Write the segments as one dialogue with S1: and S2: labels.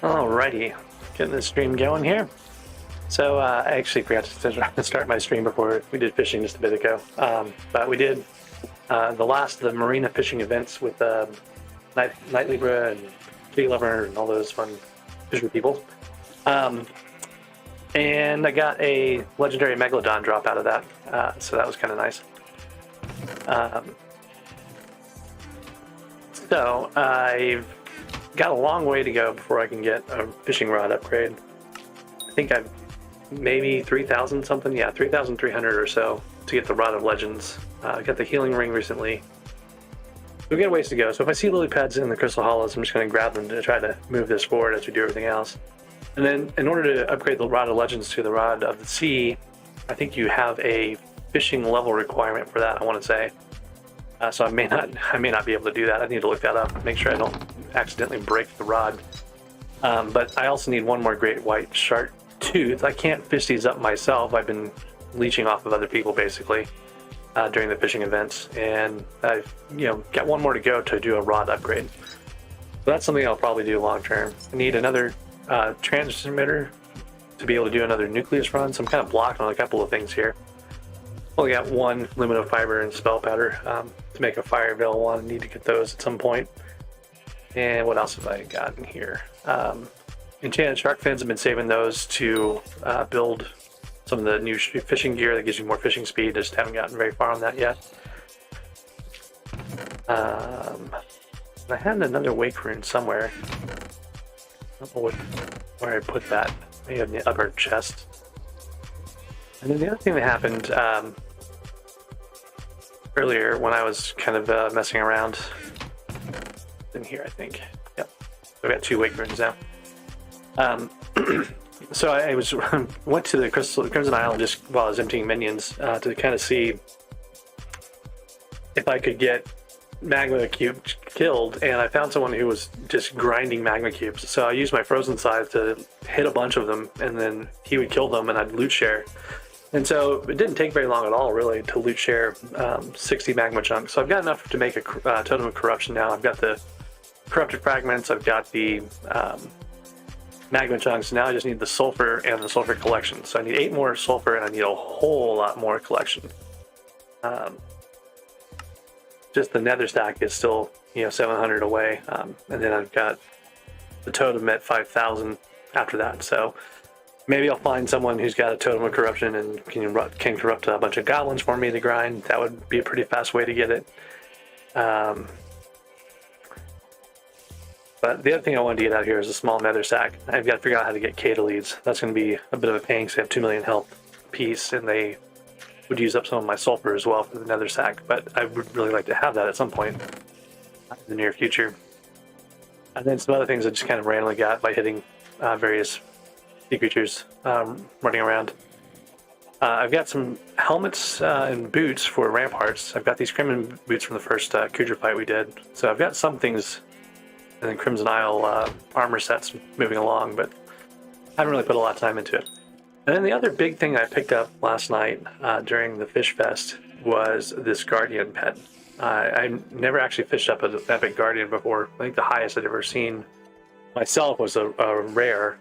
S1: Alrighty, getting the stream going here. So I actually forgot to start my stream before we did fishing just a bit ago. But we did the marina fishing events with Night Libra and Kitty Lover and all those fun fishery people. And I got a legendary Megalodon drop out of that, so that was kind of nice. So I've got a long way to go before I can get a fishing rod upgrade. I think I've maybe 3,000 something, yeah, 3,300 or so to get the Rod of Legends. I got the healing ring recently. We've got a ways to go, so if I see lily pads in the crystal hollows, I'm just going to grab them to try to move this forward as we do everything else. And then in order to upgrade the Rod of Legends to the Rod of the Sea, I think you have a fishing level requirement for that, I want to say. So I may not be able to do that. I need to look that up, make sure I don't accidentally break the rod. But I also need one more great white shark tooth. I can't fish these up myself. I've been leeching off of other people basically during the fishing events, and I've got one more to go to do a rod upgrade. So that's something I'll probably do long term. I need another transmitter to be able to do another nucleus run. So I'm kind of blocked on a couple of things here. Only got one lumino fiber and spell powder to make a fire veil one. I need to get those at some point. And what else have I got in here? Enchanted shark fins. I've been saving those to build some of the new fishing gear that gives you more fishing speed. Just haven't gotten very far on that yet. I had another wake rune somewhere. I don't know where I put that. Maybe in the upper chest. And then the other thing that happened earlier when I was kind of messing around in here, I think. Yep. So we got 2 wake runes now. So I went to the Crimson Isle just while I was emptying minions to kind of see if I could get magma cube killed, and I found someone who was just grinding magma cubes. So I used my frozen scythe to hit a bunch of them, and then he would kill them, and I'd loot share. And so it didn't take very long at all, really, to loot share 60 magma chunks. So I've got enough to make a totem of corruption now. I've got the corrupted fragments, I've got the magma chunks. Now I just need the sulfur and the sulfur collection. So I need 8 more sulfur, and I need a whole lot more collection. Just the nether stack is still 700 away, and then I've got the totem at 5,000 after that. So maybe I'll find someone who's got a totem of corruption and can corrupt a bunch of goblins for me to grind. That would be a pretty fast way to get it. But the other thing I wanted to get out here is a small nether sack. I've got to figure out how to get Catalides. That's going to be a bit of a pain because they have 2 million health apiece, and they would use up some of my sulfur as well for the nether sack. But I would really like to have that at some point in the near future. And then some other things I just kind of randomly got by hitting various sea creatures running around. I've got some helmets and boots for ramparts. I've got these Crimson boots from the first Kudra fight we did. So I've got some things in the Crimson Isle armor sets moving along, but I haven't really put a lot of time into it. And then the other big thing I picked up last night during the Fish Fest was this Guardian pet. I never actually fished up an Epic Guardian before. I think the highest I'd ever seen myself was a rare.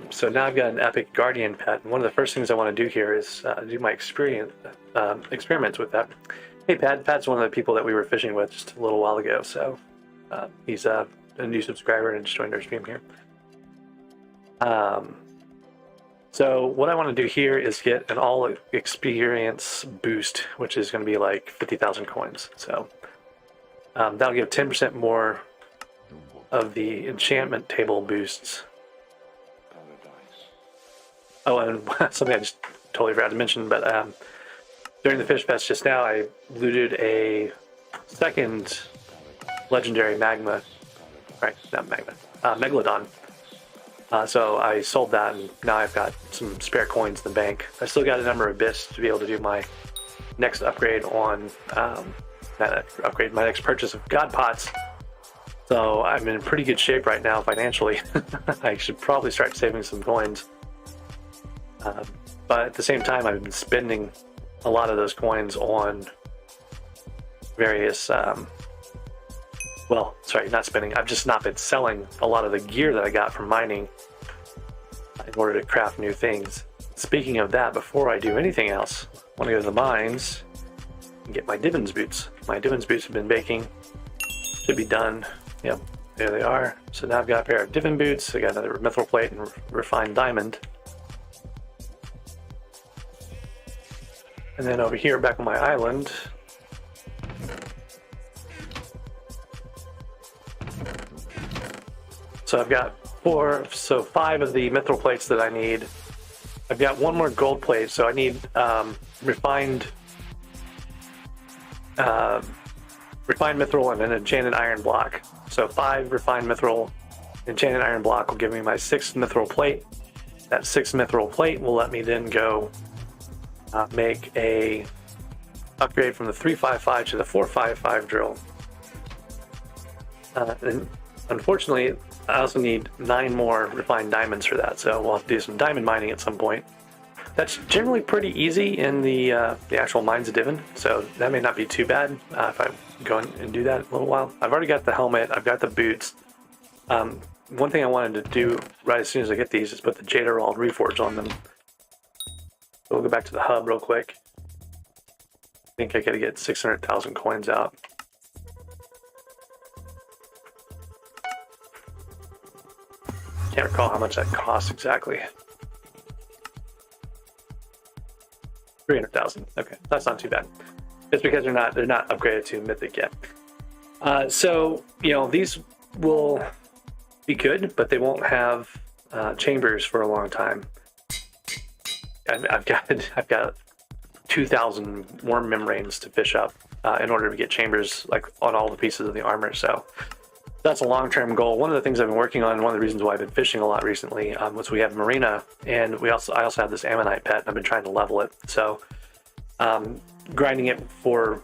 S1: So now I've got an Epic Guardian pet, and one of the first things I want to do here is do my experiments with that. Hey, Pad's one of the people that we were fishing with just a little while ago, so he's a new subscriber and just joined our stream here. So what I want to do here is get an all experience boost, which is going to be like 50,000 coins. So that'll give 10% more of the enchantment table boosts. Oh, and something I just totally forgot to mention, but during the Fish Fest just now, I looted a second legendary Megalodon. So I sold that, and now I've got some spare coins in the bank. I still got a number of bits to be able to do my next upgrade on my next purchase of God Pots. So I'm in pretty good shape right now financially. I should probably start saving some coins. But at the same time, I've been spending a lot of those coins on various well, sorry, not spending. I've just not been selling a lot of the gear that I got from mining in order to craft new things. Speaking of that, before I do anything else, I want to go to the mines and get my Divins boots. My Divins boots have been baking. Should be done. Yep, there they are. So now I've got a pair of Divin boots. I got another mithril plate and refined diamond. And then over here, back on my island, so I've got 5 of the mithril plates that I need. I've got 1 more gold plate, so I need refined mithril and an enchanted iron block. So 5 refined mithril, enchanted iron block will give me my 6th mithril plate. That 6th mithril plate will let me then go make a upgrade from the 355 to the 455 drill. And unfortunately, I also need 9 more refined diamonds for that, so we'll have to do some diamond mining at some point. That's generally pretty easy in the actual mines of Divin, so that may not be too bad if I go and do that in a little while. I've already got the helmet, I've got the boots. One thing I wanted to do right as soon as I get these is put the Jade Emerald Reforge on them. So we'll go back to the hub real quick. I think I gotta get 600,000 coins out. Can't recall how much that costs exactly. 300,000. Okay, that's not too bad. It's because they're not upgraded to Mythic yet. So you know, these will be good, but they won't have chambers for a long time. I've got 2,000 worm membranes to fish up in order to get chambers like on all the pieces of the armor. So that's a long-term goal. One of the things I've been working on, one of the reasons why I've been fishing a lot recently, was we have Marina, and I also have this Ammonite pet, and I've been trying to level it. So grinding it for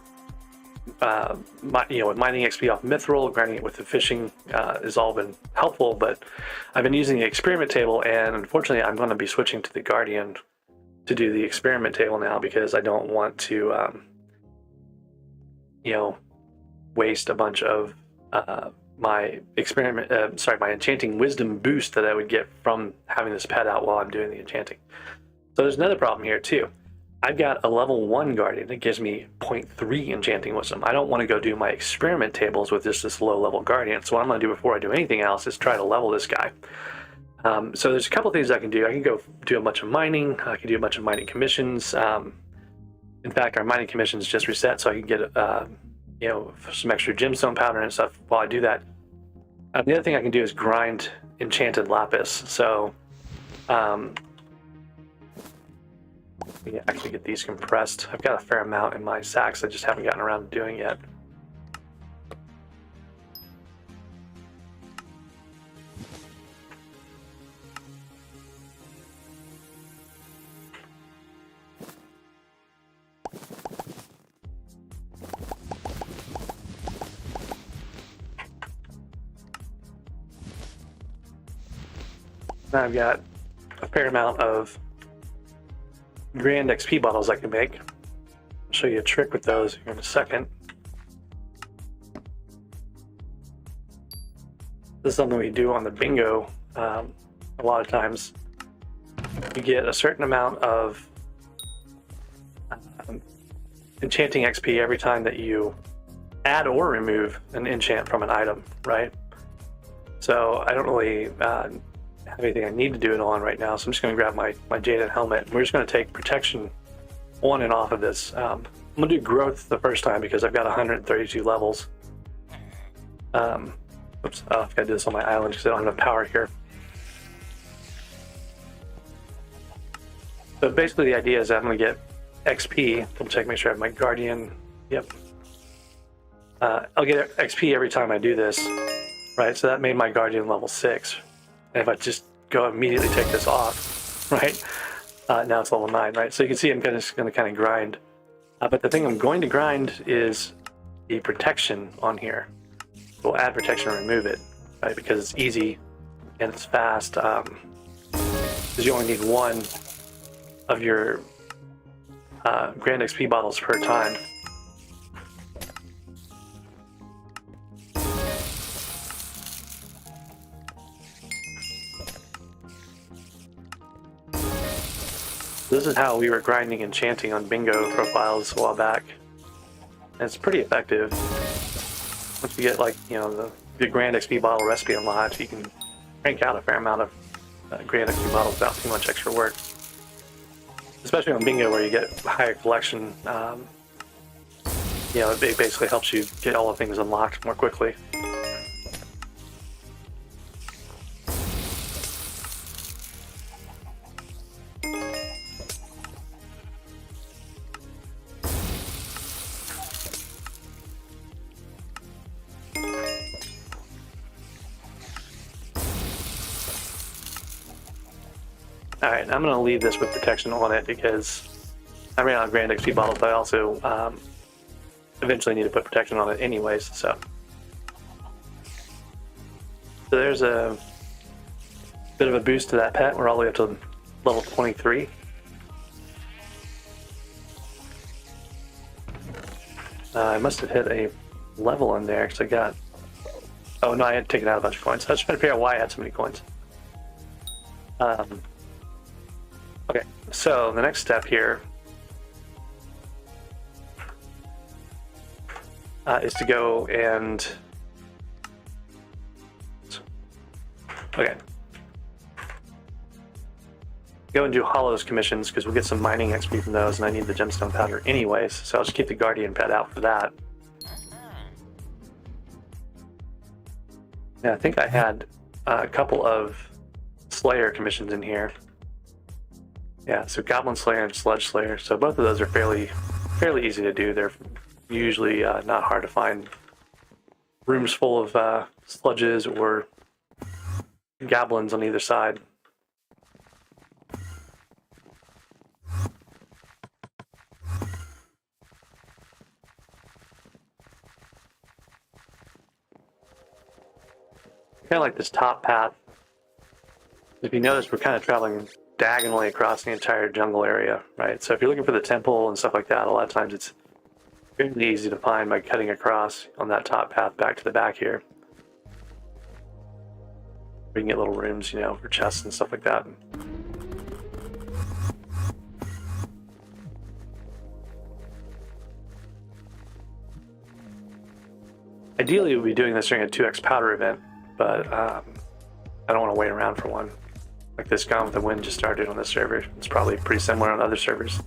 S1: with mining XP off mithril, grinding it with the fishing has all been helpful. But I've been using the experiment table, and unfortunately, I'm going to be switching to the Guardian to do the experiment table now because I don't want to, waste a bunch of my enchanting wisdom boost that I would get from having this pet out while I'm doing the enchanting. So there's another problem here too. I've got a level 1 Guardian that gives me 0.3 enchanting wisdom. I don't want to go do my experiment tables with just this low level Guardian. So what I'm going to do before I do anything else is try to level this guy. So there's a couple things I can do. I can go do a bunch of mining. I can do a bunch of mining commissions. In fact, our mining commissions just reset, so I can get some extra gemstone powder and stuff while I do that. The other thing I can do is grind enchanted lapis. So we actually get these compressed. I've got a fair amount in my sacks. I just haven't gotten around to doing yet. Now I've got a fair amount of grand XP bottles I can make. I'll show you a trick with those here in a second. This is something we do on the bingo a lot of times. You get a certain amount of enchanting XP every time that you add or remove an enchant from an item, right? So I don't really have anything I need to do it on right now, so I'm just going to grab my jaded helmet, and we're just going to take protection on and off of this. I'm going to do growth the first time because I've got 132 levels. Oops, I've got to do this on my island because I don't have enough power here. So basically the idea is that I'm going to get XP. Double check, make sure I have my Guardian. Yep. I'll get XP every time I do this, right? So that made my Guardian level 6. And if I just go immediately take this off, right? Now it's level 9, right? So you can see I'm just going to kind of grind. But the thing I'm going to grind is the protection on here. We'll add protection and remove it, right? Because it's easy and it's fast. Because you only need 1 of your grand XP bottles per time. This is how we were grinding and chanting on bingo profiles a while back. And it's pretty effective. Once you get, like, you know, the Grand XP bottle recipe unlocked, you can crank out a fair amount of Grand XP bottles without too much extra work. Especially on bingo, where you get higher collection. You know, it basically helps you get all the things unlocked more quickly. Alright, I'm going to leave this with protection on it because I ran out of Grand XP bottles, but I also eventually need to put protection on it anyways, so there's a bit of a boost to that pet. We're all the way up to level 23. I must have hit a level in there because I got... Oh no, I had taken out a bunch of coins. I was trying to figure out why I had so many coins. Okay, so the next step here is to go and... Okay. Go and do Hollows commissions because we'll get some mining XP from those, and I need the gemstone powder anyways, so I'll just keep the Guardian pet out for that. Yeah, I think I had a couple of Slayer commissions in here. Yeah, so Goblin Slayer and Sludge Slayer. So both of those are fairly easy to do. They're usually not hard to find rooms full of sludges or goblins on either side. Kind of like this top path. If you notice, we're kind of traveling diagonally across the entire jungle area, right? So if you're looking for the temple and stuff like that, a lot of times it's fairly easy to find by cutting across on that top path back to the back here. We can get little rooms, you know, for chests and stuff like that. Ideally, we'll be doing this during a 2x powder event, but I don't want to wait around for one. Like this Gone with the Wind just started on this server. It's probably pretty similar on other servers.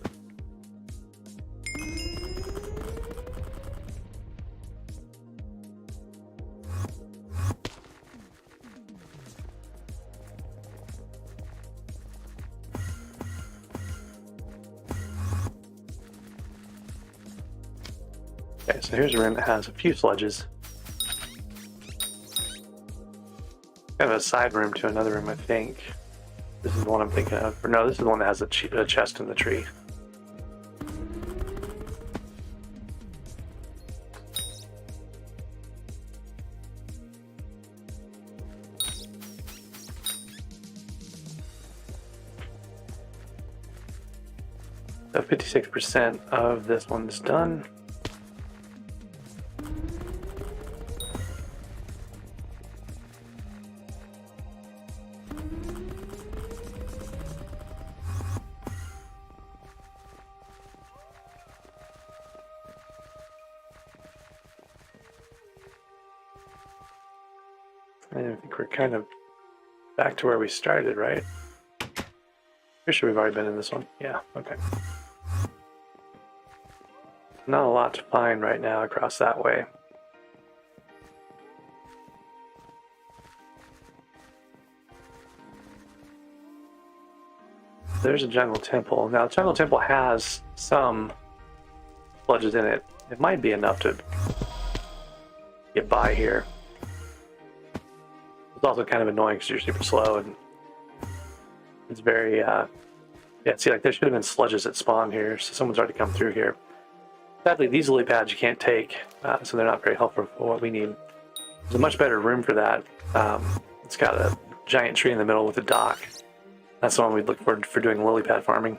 S1: Okay, so here's a room that has a few sludges. Kind of a side room to another room, I think. This is the one I'm thinking of. Or no, this is the one that has a chest in the tree. So 56% of this one's done. I think we're kind of back to where we started, right? Pretty sure we've already been in this one. Yeah, okay. Not a lot to find right now across that way. There's a jungle temple. Now, the jungle temple has some sludges in it. It might be enough to get by here. It's also kind of annoying because you're super slow and it's very, yeah, see, like there should have been sludges that spawn here, so someone's already come through here. Sadly, these lily pads you can't take, so they're not very helpful for what we need. There's a much better room for that. It's got a giant tree in the middle with a dock. That's the one we'd look for doing lily pad farming.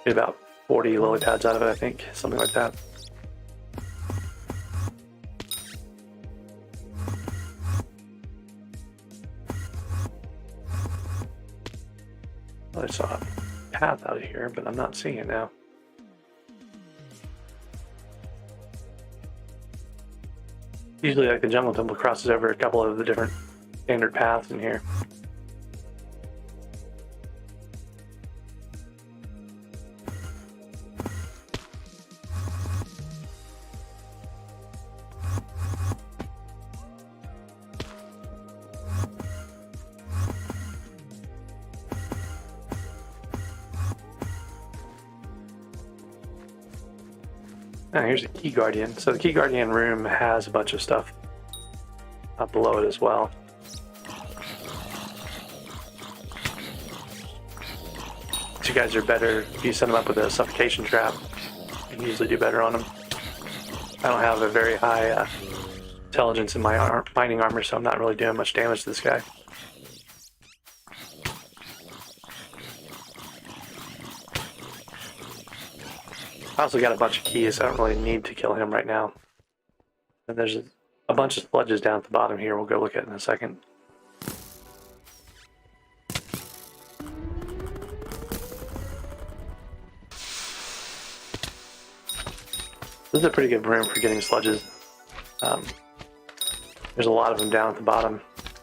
S1: Get about 40 lily pads out of it, I think, something like that. I saw path out of here, but I'm not seeing it now. Usually, like, the jungle temple crosses over a couple of the different standard paths in here. Now here's a key guardian. So the key guardian room has a bunch of stuff up below it as well. These guys are better if you set them up with a suffocation trap. You can usually do better on them. I don't have a very high intelligence in my mining armor, so I'm not really doing much damage to this guy. I also got a bunch of keys, so I don't really need to kill him right now. And there's a bunch of sludges down at the bottom here we'll go look at in a second. This is a pretty good room for getting sludges. There's a lot of them down at the bottom.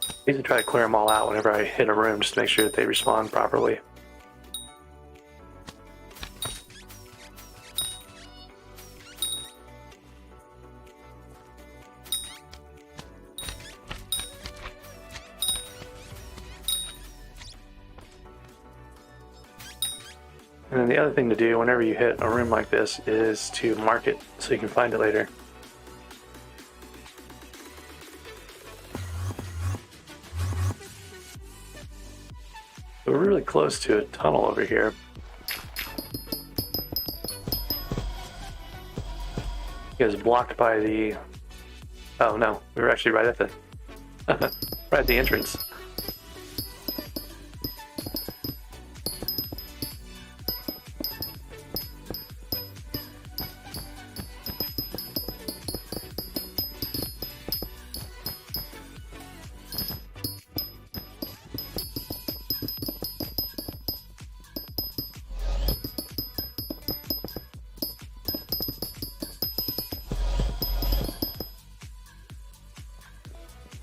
S1: I need to try to clear them all out whenever I hit a room just to make sure that they respawn properly. And then the other thing to do whenever you hit a room like this is to mark it so you can find it later. So we're really close to a tunnel over here. It is blocked by the... Oh no, we were actually right at the right at the entrance.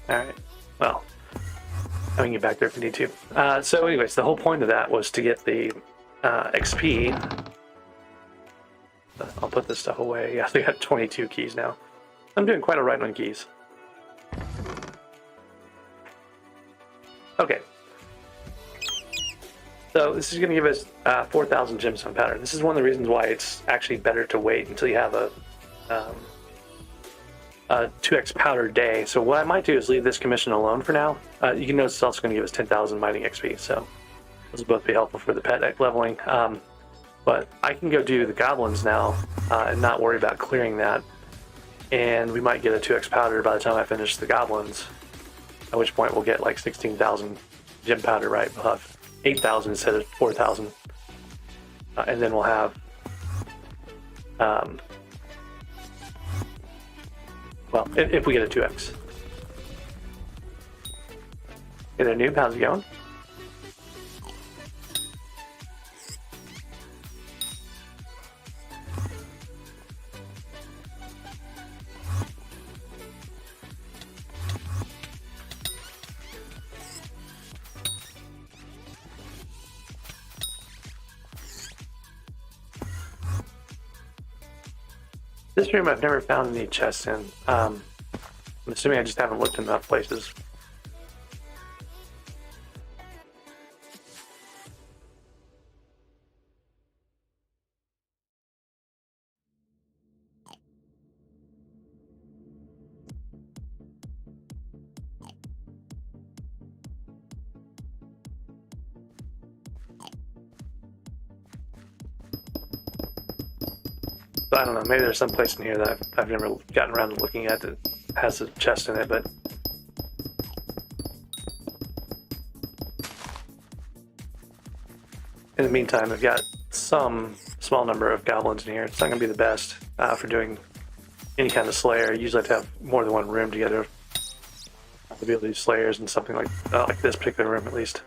S1: Alright, well, I can get back there if we need to. So anyways, the whole point of that was to get the XP. I'll put this stuff away. Yeah, we got 22 keys now. I'm doing quite alright on keys. Okay. So this is going to give us 4,000 gemstone powder. This is one of the reasons why it's actually better to wait until you have a 2x powder day. So what I might do is leave this commission alone for now. You can notice it's also going to give us 10,000 mining XP, so those will both be helpful for the pet leveling. But I can go do the goblins now and not worry about clearing that. And we might get a 2x powder by the time I finish the goblins, at which point we'll get like 16,000 gem powder, right? We'll have 8,000 instead of 4,000. And then we'll have well, if we get a 2x. Hey there, noob. How's it going? This room I've never found any chests in. I'm assuming I just haven't looked in enough places. I don't know, maybe there's some place in here that I've never gotten around to looking at that has a chest in it, but... In the meantime, I've got some small number of goblins in here. It's not going to be the best for doing any kind of slayer. You usually have to have more than one room together to be able to do slayers and something like this particular room, at least.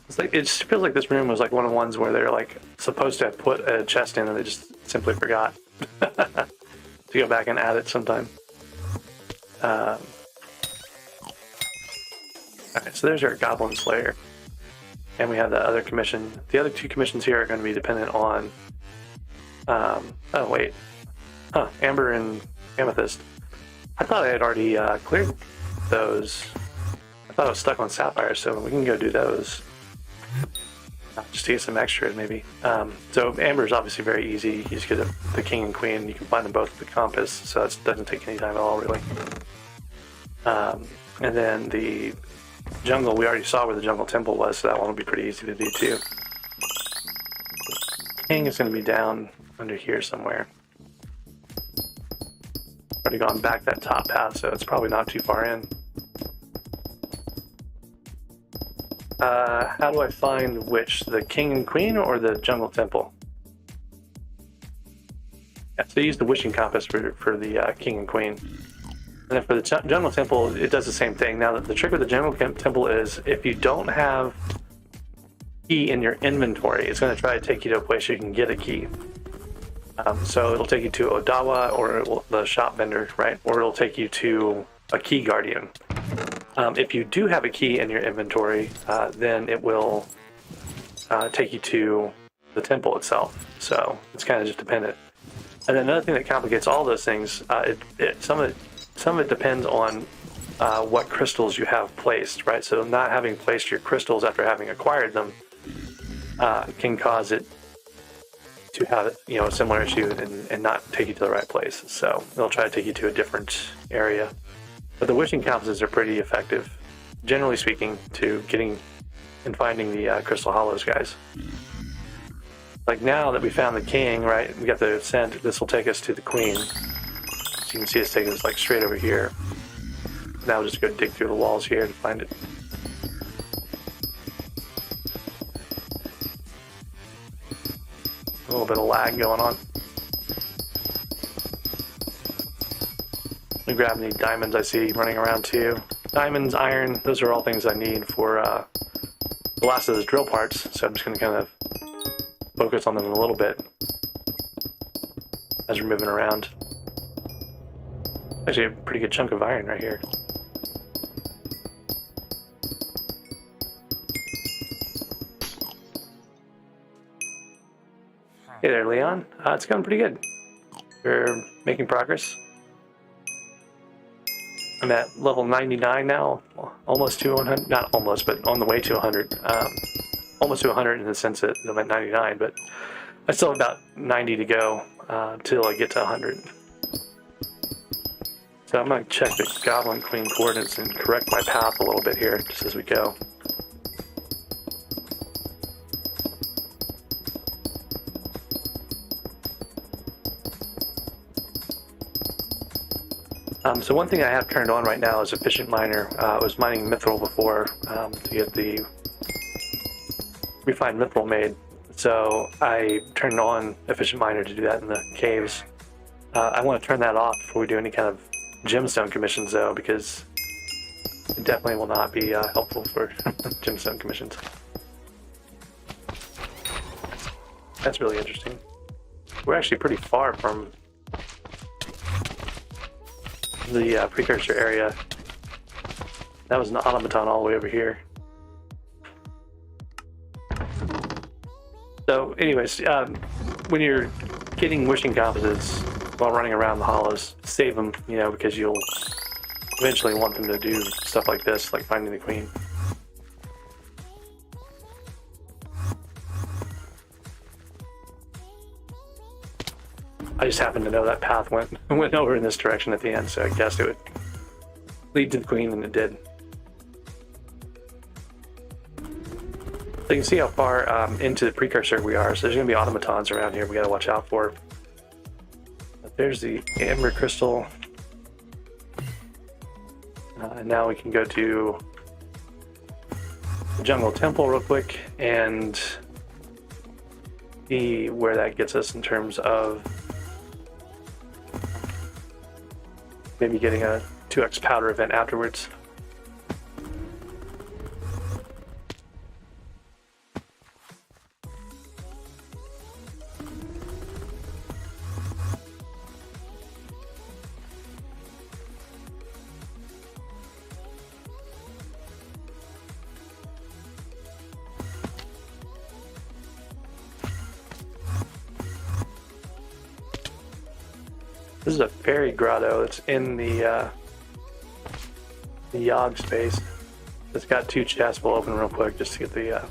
S1: It's like, it just feels like this room was like one of the ones where they're like supposed to have put a chest in and they just simply forgot to go back and add it sometime. Alright, so there's our Goblin Slayer. And we have the other commission. The other two commissions here are going to be dependent on... oh, wait. Huh, Amber and Amethyst. I thought I had already cleared those. I thought I was stuck on Sapphire, so we can go do those. Just to get some extra, maybe. So Amber is obviously very easy. You just get the King and Queen. You can find them both with the compass, so that doesn't take any time at all, really. And then the jungle, we already saw where the jungle temple was, so that one will be pretty easy to do too. King is going to be down under here somewhere. Already gone back that top path, so it's probably not too far in. How do I find which? The King and Queen or the jungle temple? Yeah, so use the wishing compass for the King and Queen. And then for the jungle temple, it does the same thing. Now, the trick with the jungle temple is if you don't have key in your inventory, it's going to try to take you to a place you can get a key. So it'll take you to Odawa or the shop vendor, right? Or it'll take you to a key guardian. If you do have a key in your inventory, then it will take you to the temple itself. So it's kind of just dependent. And then another thing that complicates all those things, some of it depends on what crystals you have placed, right? So not having placed your crystals after having acquired them can cause it to have, a similar issue and not take you to the right place. So they'll try to take you to a different area. But the wishing compasses are pretty effective, generally speaking, to getting and finding the crystal hollows guys. Like now that we found the king, right? We got the ascent. This will take us to the queen. So you can see it's taking us like straight over here. Now we'll just go dig through the walls here to find it. A little bit of lag going on. Let me grab any diamonds I see running around too. Diamonds, iron, those are all things I need for the last of those drill parts. So I'm just going to kind of focus on them a little bit as we're moving around. Actually, a pretty good chunk of iron right here. Hey there, Leon. It's going pretty good. We're making progress. I'm at level 99 now, almost to 100. Not almost, but on the way to 100. Almost to 100 in the sense that I'm at 99, but I still have about 90 to go till I get to 100. So I'm going to check the Goblin Queen coordinates and correct my path a little bit here, just as we go. So one thing I have turned on right now is Efficient Miner. I was mining mithril before to get the refined mithril made. So I turned on Efficient Miner to do that in the caves. I want to turn that off before we do any kind of gemstone commissions though, because it definitely will not be helpful for gemstone commissions. That's really interesting. We're actually pretty far from the precursor area. That was an automaton all the way over here. So anyways, when you're getting wishing compasses while running around the hollows, save them, because you'll eventually want them to do stuff like this, like finding the queen. I just happened to know that path went over in this direction at the end, so I guessed it would lead to the queen, and it did. So you can see how far into the precursor we are. So there's going to be automatons around here we got to watch out for. But there's the amber crystal. And now we can go to the jungle temple real quick and see where that gets us in terms of maybe getting a 2x powder event afterwards. This is a fairy grotto. It's in the Yogg space. It's got 2 chests. We'll open real quick just to get the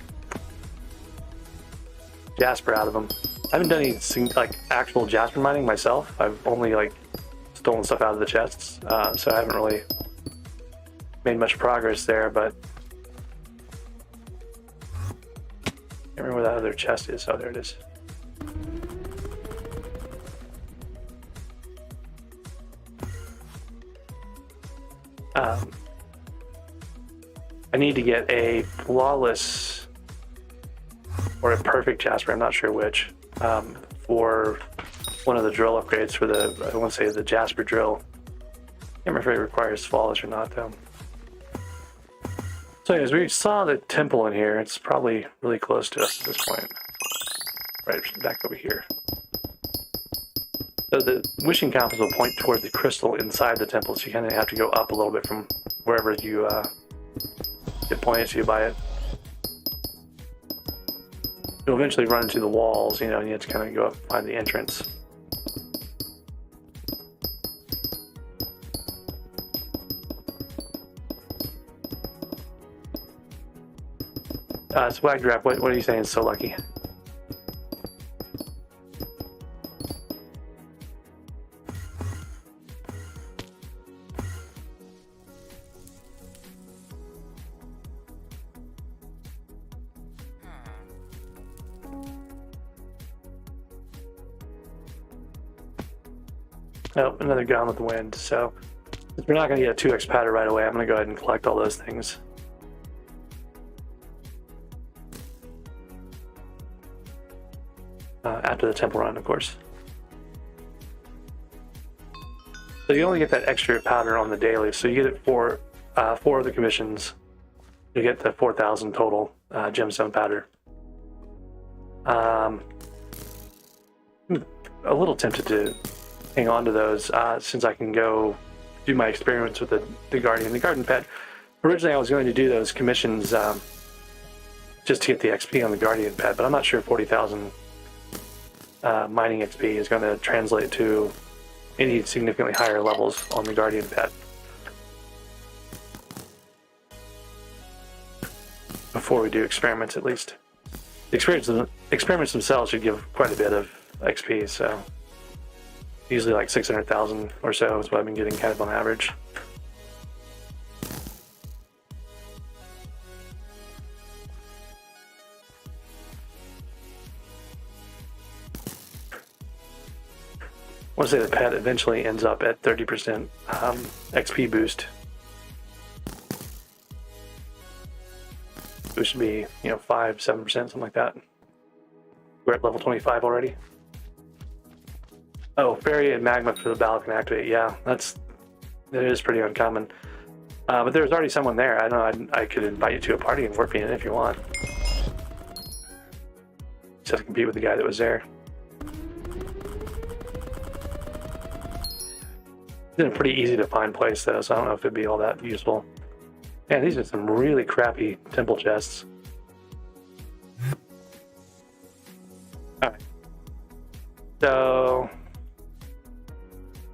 S1: Jasper out of them. I haven't done any like actual Jasper mining myself. I've only like stolen stuff out of the chests, so I haven't really made much progress there. But I can't remember where that other chest is. Oh, there it is. I need to get a flawless or a perfect Jasper, I'm not sure which, for one of the drill upgrades for the, I want to say the Jasper drill. I can't remember if it requires flawless or not though. So anyways, we saw the temple in here. It's probably really close to us at this point. Right back over here. So the wishing compass will point toward the crystal inside the temple, so you kind of have to go up a little bit from wherever you get pointed to by it. You'll eventually run into the walls, you know, and you have to kind of go up and find the entrance. Swagdrap, what are you saying is so lucky? Oh, another Gone with the Wind. So, since we're not going to get a 2x powder right away, I'm going to go ahead and collect all those things. After the temple run, of course. So you only get that extra powder on the daily. So you get it for 4 of the commissions. You get the 4,000 total gemstone powder. I'm a little tempted to hang on to those since I can go do my experiments with the Guardian. The Garden Pet, originally I was going to do those commissions just to get the XP on the Guardian Pet, but I'm not sure 40,000 mining XP is going to translate to any significantly higher levels on the Guardian Pet. Before we do experiments, at least. The experiments themselves should give quite a bit of XP, so usually like 600,000 or so is what I've been getting kind of on average. I want to say the pet eventually ends up at 30% XP boost. It should be, you know, 5-7%, something like that. We're at level 25 already. Oh, Fairy and Magma for the battle can activate. Yeah, that is pretty uncommon. But there's already someone there. I know I could invite you to a party and work in if you want. Just have to compete with the guy that was there. It's in a pretty easy to find place though, so I don't know if it'd be all that useful. Man, these are some really crappy temple chests. Alright. So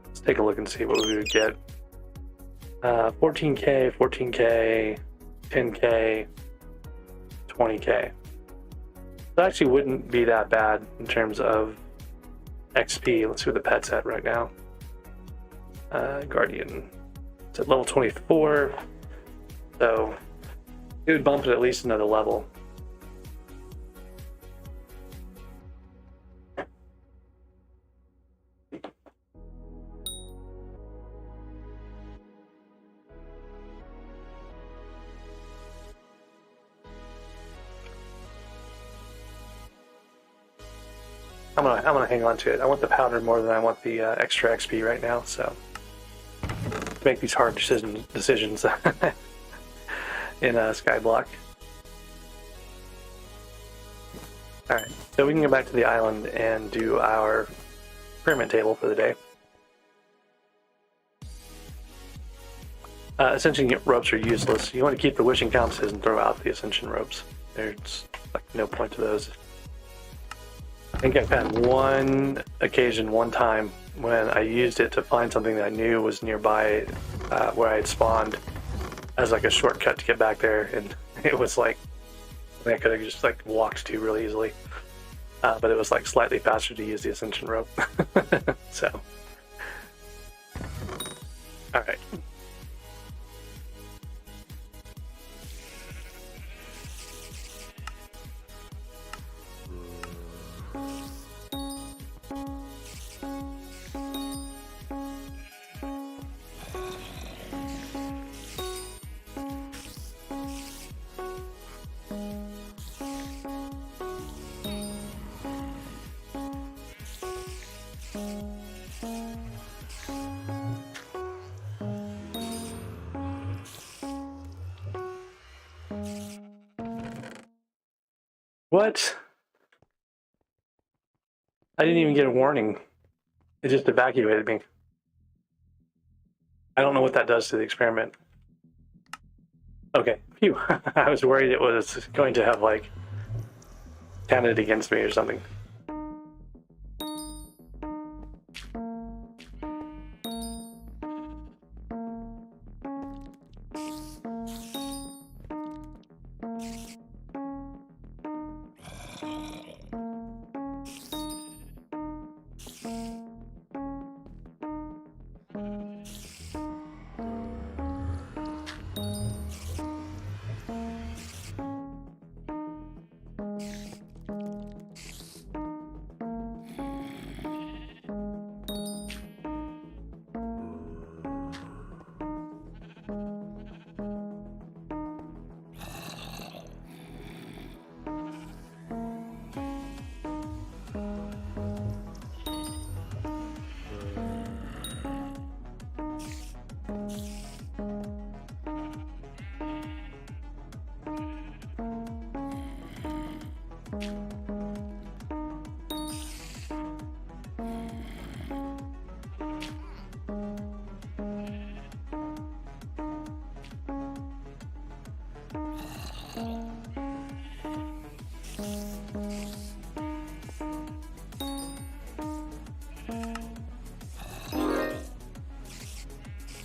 S1: let's take a look and see what we would get. 14k, 14k, 10k, 20k. That actually wouldn't be that bad in terms of XP. Let's see what the pet's at right now. Guardian. It's at level 24. So it would bump it at least another level. I'm gonna hang on to it. I want the powder more than I want the extra XP right now, so make these hard decisions in SkyBlock. Alright, so we can go back to the island and do our experiment table for the day. Ascension ropes are useless. You want to keep the wishing compasses and throw out the ascension ropes. There's like no point to those. think I've had one occasion, one time, when I used it to find something that I knew was nearby where I had spawned as like a shortcut to get back there, and it was like I could have just like walked to really easily, but it was like slightly faster to use the ascension rope. So, all right. What? I didn't even get a warning. It just evacuated me. I don't know what that does to the experiment. Okay, phew. I was worried it was going to have like counted against me or something.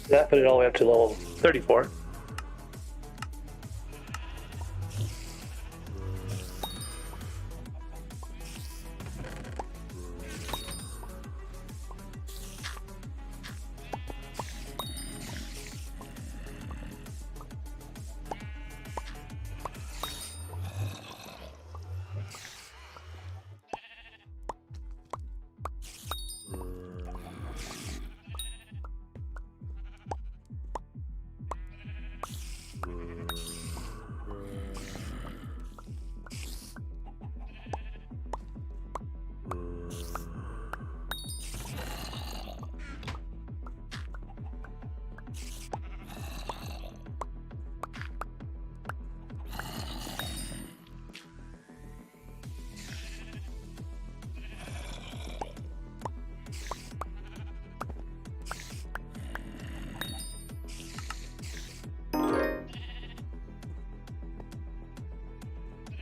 S1: That put it all the way up to level 34.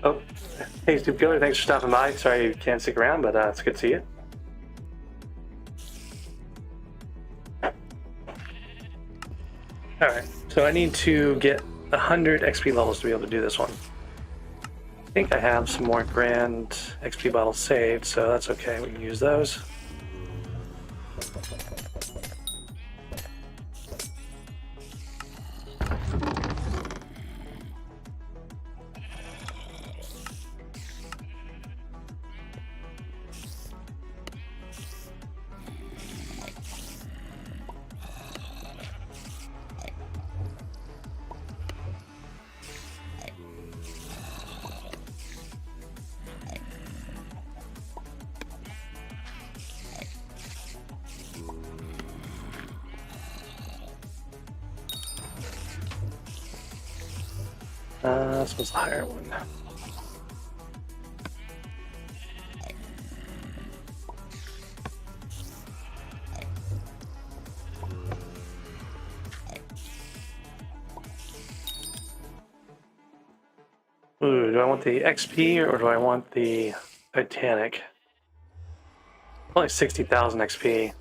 S1: Oh, hey, Steve Killer, thanks for stopping by. Sorry you can't stick around, but it's good to see you. Alright, so I need to get 100 XP levels to be able to do this one. I think I have some more grand XP bottles saved, so that's okay, we can use those. This was the higher one. Ooh, do I want the XP or do I want the Titanic? Only 60,000 XP.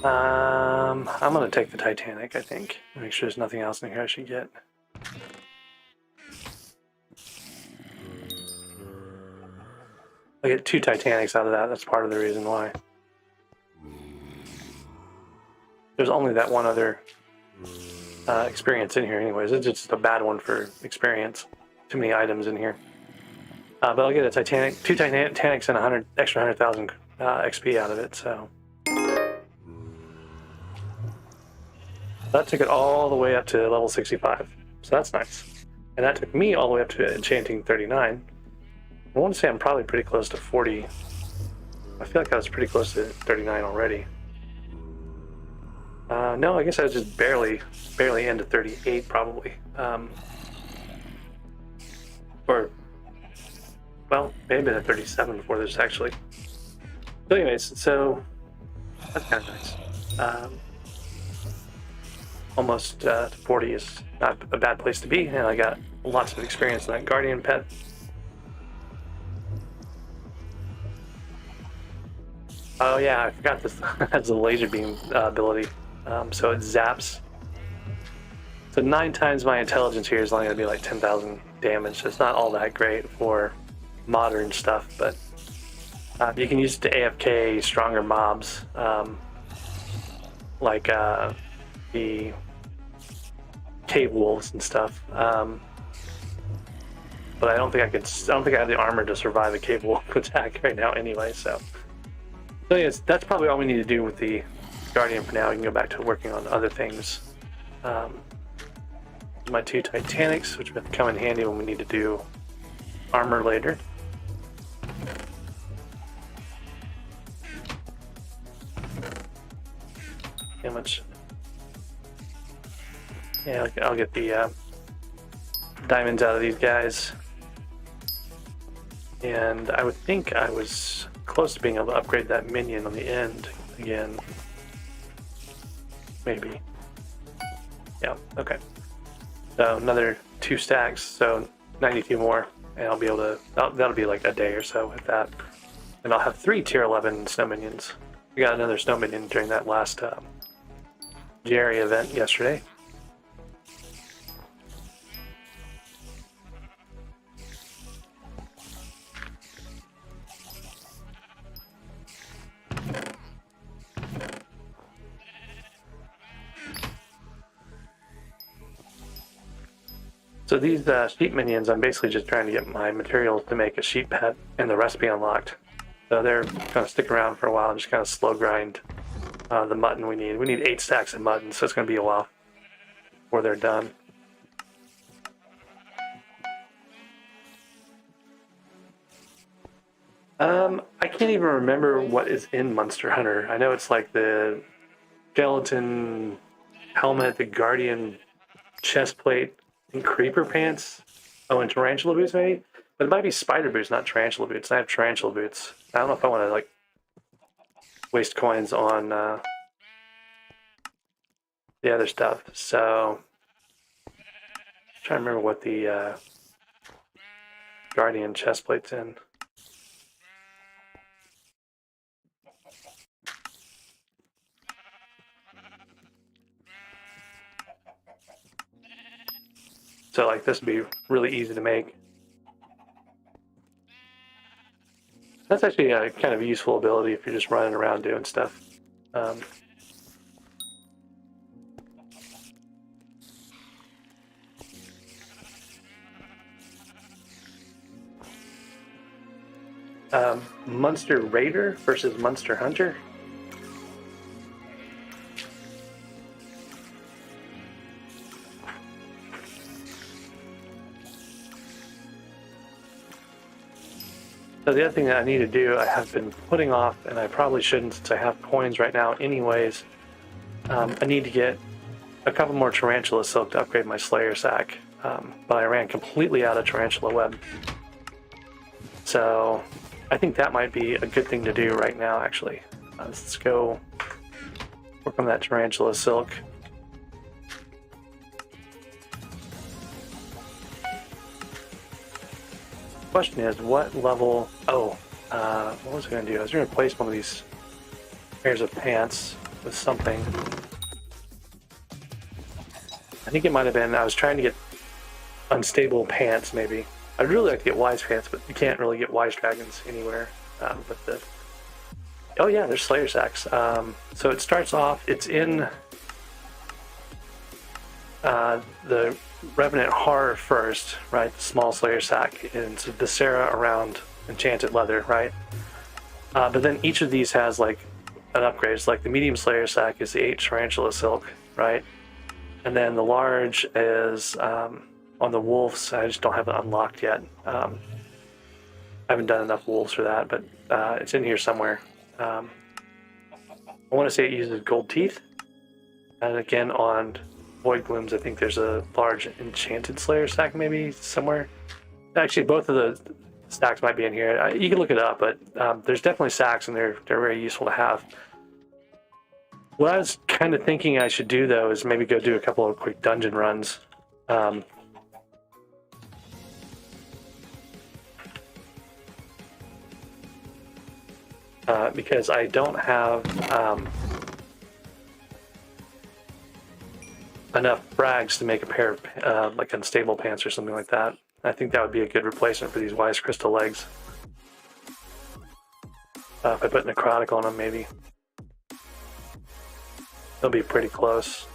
S1: I'm gonna take the Titanic, I think. Make sure there's nothing else in here I should get. I get 2 Titanics out of that. That's part of the reason why. There's only that one other experience in here anyways. It's just a bad one for experience. Too many items in here. But I'll get a Titanic, 2 Titanics and 100,000 XP out of it, so. That took it all the way up to level 65, so that's nice. And that took me all the way up to enchanting 39. I want to say I'm probably pretty close to 40. I feel like I was pretty close to 39 already. No, I guess I was just barely into 38 probably. Or, well, maybe at 37 before this actually. So anyways, so that's kind of nice. Almost 40 is not a bad place to be, and I got lots of experience in that Guardian pet. Oh yeah, I forgot this has a laser beam ability. So it zaps. So 9 times my intelligence here is only going to be like 10,000 damage. So it's not all that great for modern stuff, but you can use it to AFK stronger mobs, like the cave wolves and stuff. But I don't think I have the armor to survive a cave wolf attack right now anyway. So yes, that's probably all we need to do with the Guardian for now. We can go back to working on other things. My 2 Titanics, which will come in handy when we need to do armor later. How much? Yeah, I'll get the diamonds out of these guys. And I would think I was close to being able to upgrade that minion on the end again. Maybe. Yeah, okay. So another 2 stacks, so 92 more, and I'll be able to, that'll be like a day or so with that. And I'll have 3 tier 11 snow minions. We got another snow minion during that last Jerry event yesterday. So these sheep minions, I'm basically just trying to get my materials to make a sheep pet and the recipe unlocked. So they're going to stick around for a while and just kind of slow grind the mutton we need. We need 8 stacks of mutton, so it's going to be a while before they're done. I can't even remember what is in Monster Hunter. I know it's like the skeleton helmet, the guardian chest plate, and creeper pants. Oh, and tarantula boots maybe? But it might be spider boots, not tarantula boots. I have tarantula boots. I don't know if I want to like waste coins on the other stuff. So I'm trying to remember what the guardian chest plate's in. So like this would be really easy to make. That's actually a kind of useful ability if you're just running around doing stuff. Monster Raider versus Monster Hunter. So the other thing that I need to do, I have been putting off, and I probably shouldn't since I have coins right now anyways. I need to get a couple more tarantula silk to upgrade my Slayer sack, but I ran completely out of tarantula web. So I think that might be a good thing to do right now, actually. Let's go work on that tarantula silk. Question is, what level? Oh, What was I going to do? I was going to replace one of these pairs of pants with something. I think it might have been, I was trying to get unstable pants, maybe. I'd really like to get wise pants, but you can't really get wise dragons anywhere. Oh yeah, there's Slayer sacks. So it starts off, it's in the Revenant Horror first, right? The small Slayer sack, and it's Viscera around Enchanted Leather, right? But then each of these has like an upgrade. It's like the medium Slayer sack is the 8 Tarantula Silk, right? And then the large is on the wolves. I just don't have it unlocked yet. I haven't done enough wolves for that, but it's in here somewhere. I want to say it uses gold teeth. And again, on Void Glooms, I think there's a large Enchanted Slayer stack maybe somewhere. Actually, both of the stacks might be in here. You can look it up, but there's definitely stacks, and they're very useful to have. What I was kind of thinking I should do, though, is maybe go do a couple of quick dungeon runs. Because I don't have enough frags to make a pair of like unstable pants or something like that. I think that would be a good replacement for these Wise Crystal legs. If I put Necrotic on them, maybe. They'll be pretty close.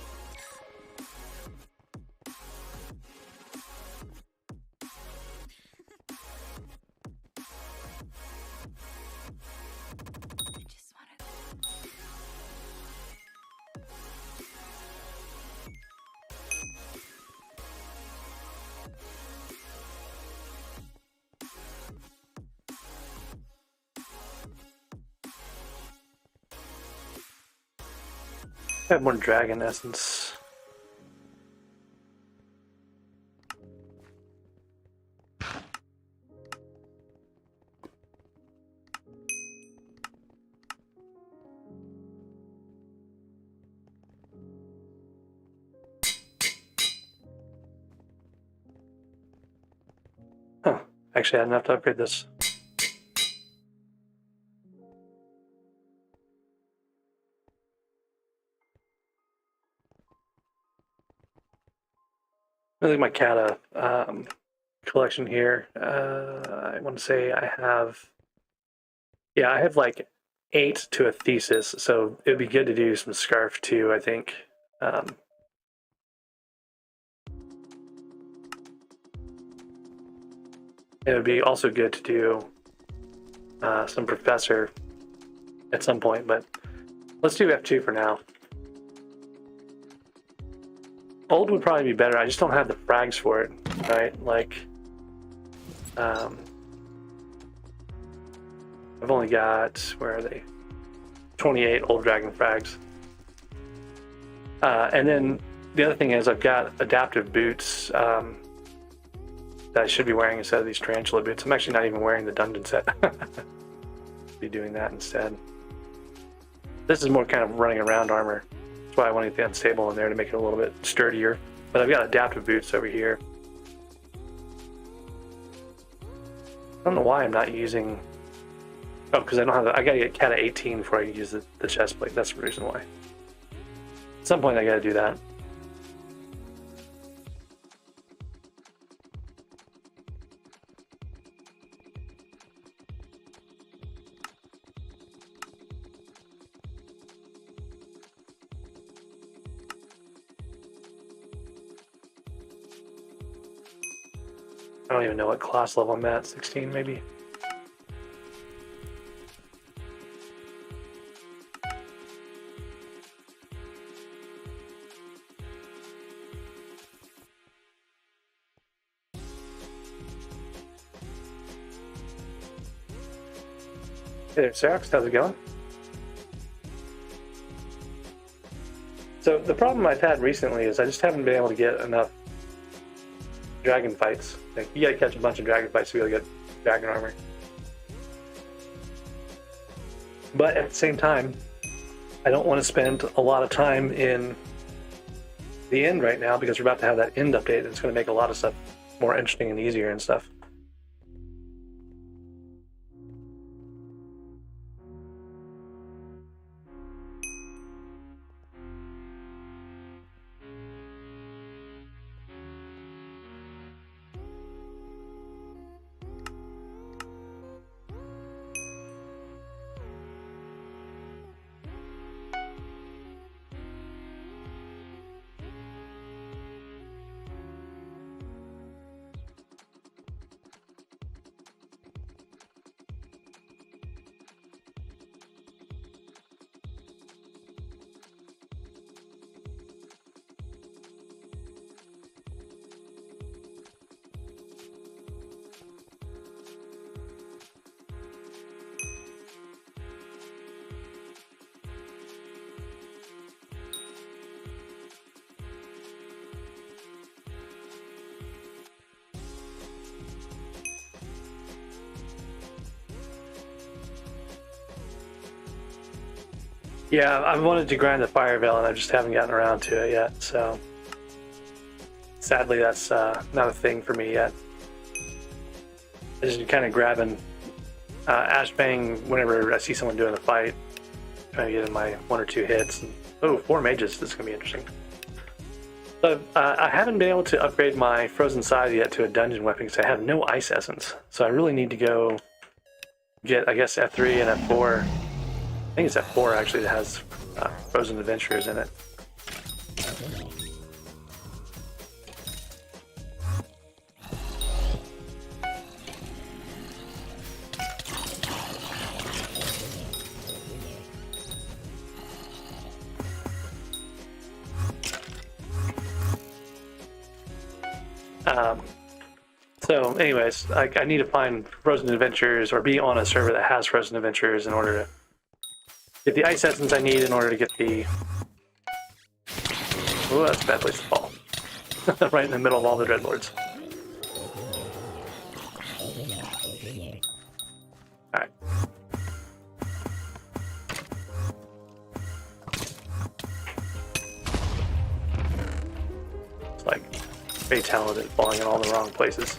S1: I have more dragon essence. Huh. Actually, I didn't have to upgrade this. I think my Kata collection here. I want to say I have, yeah, I have like 8 to a thesis, so it would be good to do some scarf too, I think. It would be also good to do some professor at some point, but let's do F2 for now. Old would probably be better. I just don't have the frags for it, right? Like, I've only got, where are they? 28 old dragon frags. And then the other thing is I've got adaptive boots that I should be wearing instead of these tarantula boots. I'm actually not even wearing the dungeon set. Be doing that instead. This is more kind of running around armor. That's why I want to get the unstable in there to make it a little bit sturdier. But I've got adaptive boots over here. I don't know why I'm not using... Oh, because I don't have... I gotta get Kata 18 before I can use the chest plate. That's the reason why. At some point I gotta do that. I don't even know what class level I'm at, 16 maybe. Hey there, Serax, how's it going? So the problem I've had recently is I just haven't been able to get enough dragon fights. Like, you gotta catch a bunch of dragon fights to be able to get dragon armor. But at the same time, I don't want to spend a lot of time in the end right now because we're about to have that end update that's going to make a lot of stuff more interesting and easier and stuff. Yeah, I've wanted to grind the Fire Veil, and I just haven't gotten around to it yet. So sadly, that's not a thing for me yet. I just kind of grabbing Ashbang whenever I see someone doing a fight, trying to get in my 1 or 2 hits. And, oh, 4 mages. This is gonna be interesting. So I haven't been able to upgrade my Frozen Scythe yet to a dungeon weapon because I have no Ice Essence. So I really need to go get, I guess, F3 and F4. I think it's F4 actually that has Frozen Adventurers in it. So anyways, I need to find Frozen Adventures or be on a server that has Frozen Adventures in order to get the Ice Essence I need in order to get the... Oh, that's a bad place to fall. Right in the middle of all the Dreadlords. Alright. It's like very talented, falling in all the wrong places.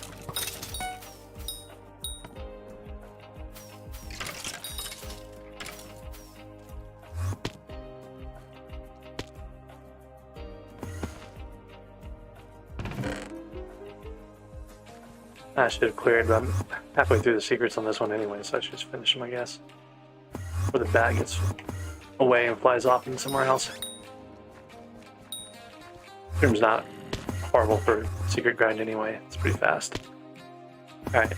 S1: I should have cleared, but I'm halfway through the secrets on this one anyway, so I should just finish them, I guess. Before the bat gets away and flies off into somewhere else. This room's not horrible for secret grind anyway. It's pretty fast. Alright.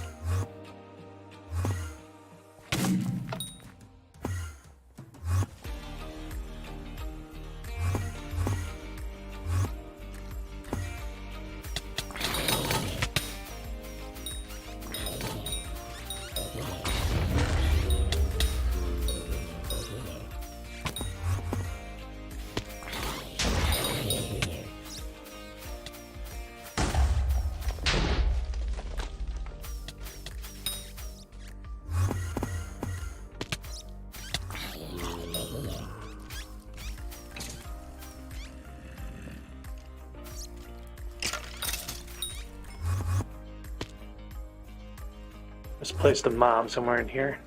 S1: Misplaced a mob somewhere in here.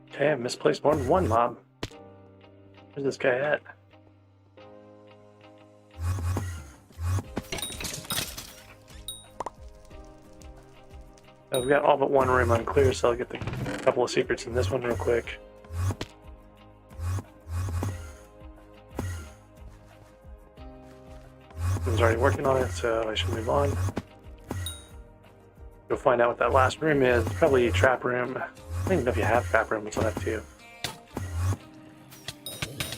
S1: Okay, I've misplaced more than one mob. Where's this guy at? I've got all but one room unclear, so I'll get the couple of secrets in this one real quick. Someone's already working on it, so I should move on. Go find out what that last room is. Probably trap room. I don't even know if you have trap room. It's on F2.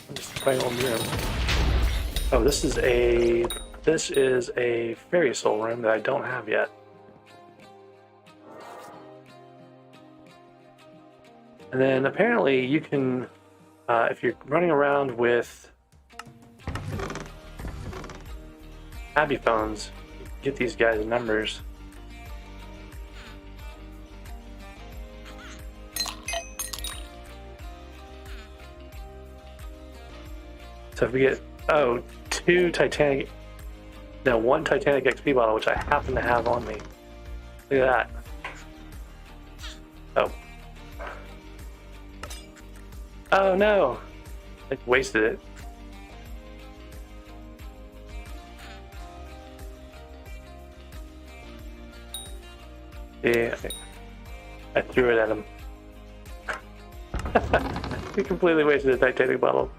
S1: I'm just playing on room. Oh, this is a Fairy Soul room that I don't have yet. And then apparently you can, if you're running around with Abbey phones, get these guys' numbers. So if we get, oh, one Titanic XP bottle, which I happen to have on me. Look at that. Oh. Oh no! I wasted it. Yeah, I threw it at him. We completely wasted a Titanic bottle.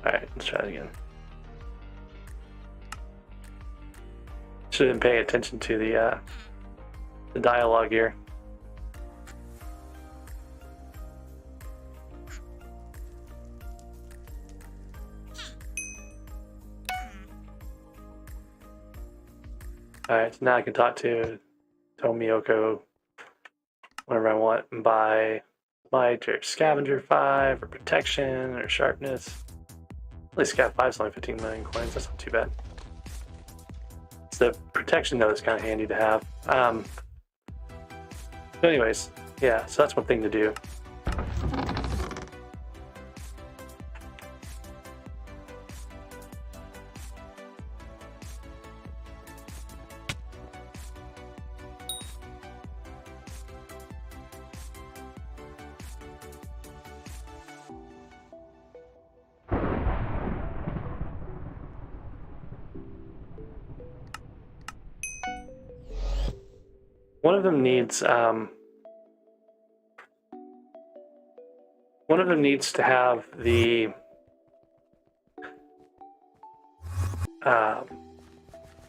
S1: Alright, let's try it again. Should have been paying attention to the dialogue here. Alright, so now I can talk to Tomiyoko whenever I want and buy light or scavenger 5 or protection or sharpness. At least scav 5 is only 15 million coins, that's not too bad. It's the protection though that's kind of handy to have. So anyways, Yeah, so that's one thing to do. One of them needs to have the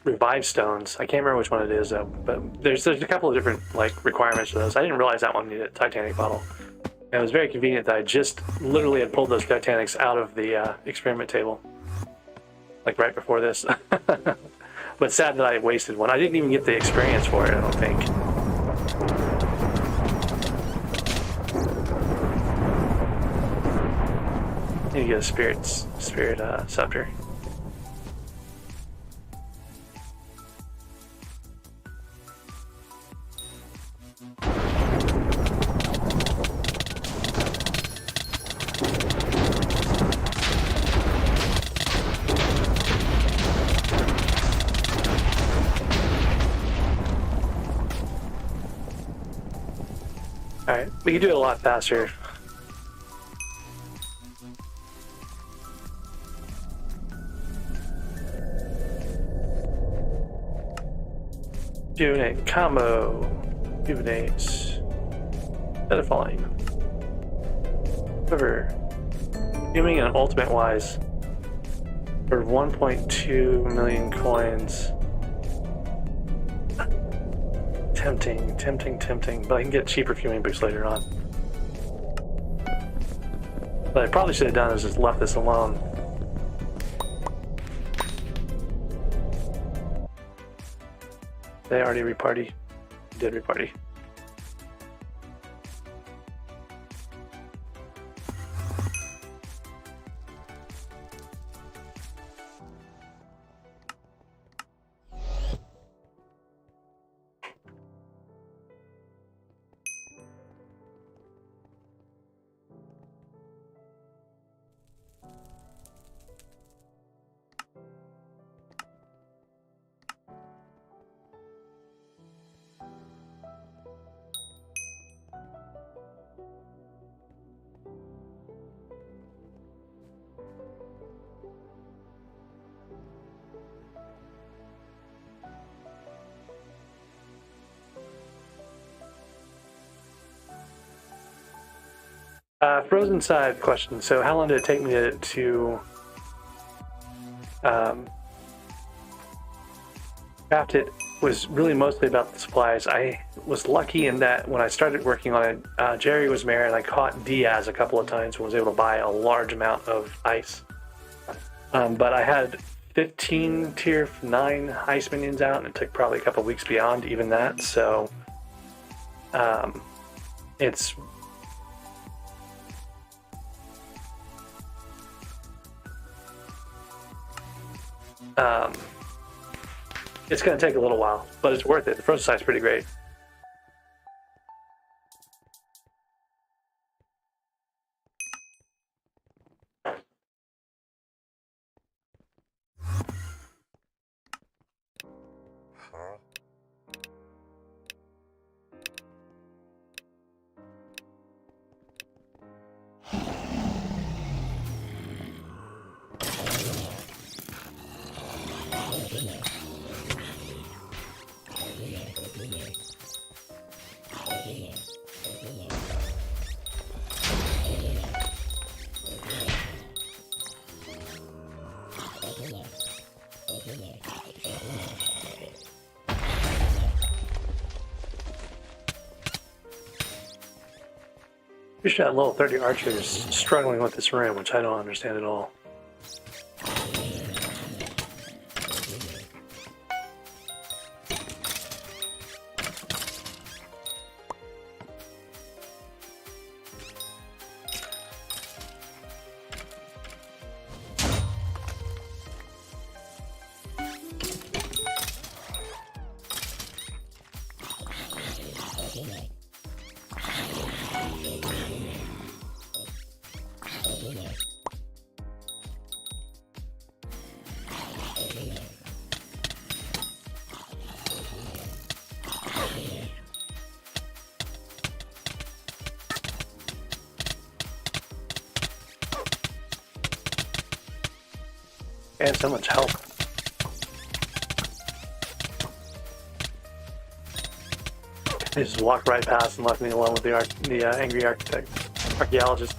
S1: revive stones. I can't remember which one it is though, but there's a couple of different like requirements for those. I didn't realize that one needed a Titanic bottle. And it was very convenient that I just literally had pulled those Titanics out of the experiment table, like right before this. But sad that I wasted one. I didn't even get the experience for it, I don't think. Need to get a spirit scepter. Alright, we can do it a lot faster. Rejuvenate combo. Rejuvenates. Instead of falling. However, doing an ultimate wise for 1.2 million coins. Tempting, but I can get cheaper fuming boots later on. What I probably should have done is just left this alone. They already reparty. Did reparty. Frozen side question. So how long did it take me to craft it? Was really mostly about the supplies. I was lucky in that when I started working on it, Jerry was mayor and I caught Diaz a couple of times and was able to buy a large amount of ice. But I had 15 tier 9 ice minions out and it took probably a couple of weeks beyond even that. So it's it's going to take a little while, but it's worth it. The frozen side's pretty great. Just that level 30 archer is struggling with this room, which I don't understand at all. I have so much health. They just walked right past and left me alone with the angry archaeologist.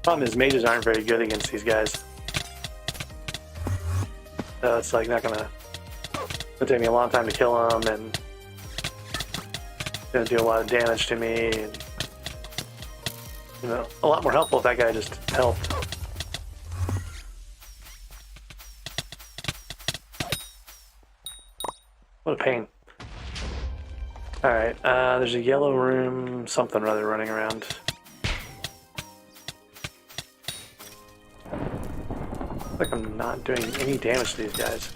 S1: Problem is, mages aren't very good against these guys. So it's like not gonna take me a long time to kill them, and it's gonna do a lot of damage to me. And, you know, a lot more helpful if that guy just helped. What a pain. Alright, there's a yellow room, something or other running around. Looks like I'm not doing any damage to these guys.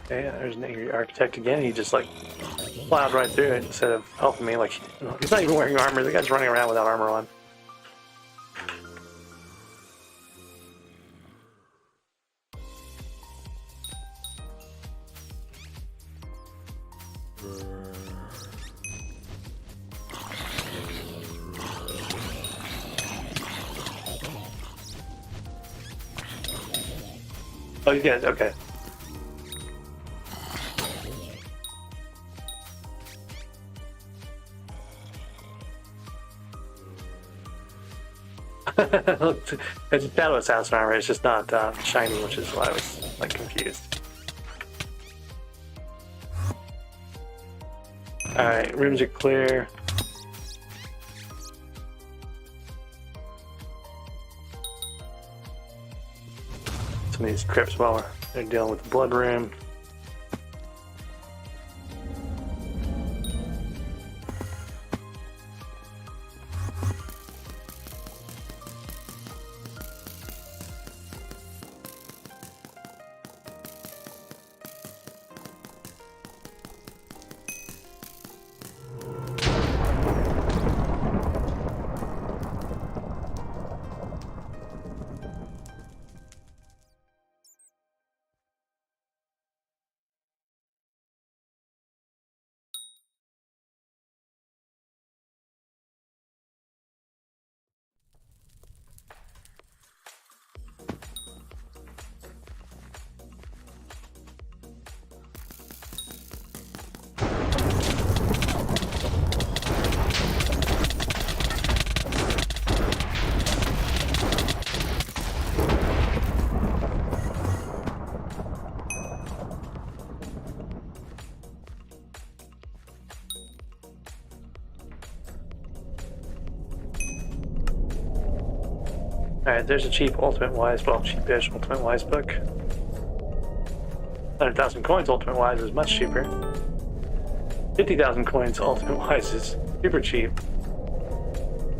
S1: Okay, there's an angry architect again. He just like plowed right through it instead of helping me. Like, you know, he's not even wearing armor. The guy's running around without armor on. Oh, you guys, okay. It's a shadow assassin armor, it's just not shiny, which is why I was like confused. Alright, rooms are clear. Some of these crypts while they're dealing with the blood room. Alright, there's a cheap Ultimate Wise, well, cheapish Ultimate Wise book. 100,000 coins Ultimate Wise is much cheaper. 50,000 coins Ultimate Wise is super cheap.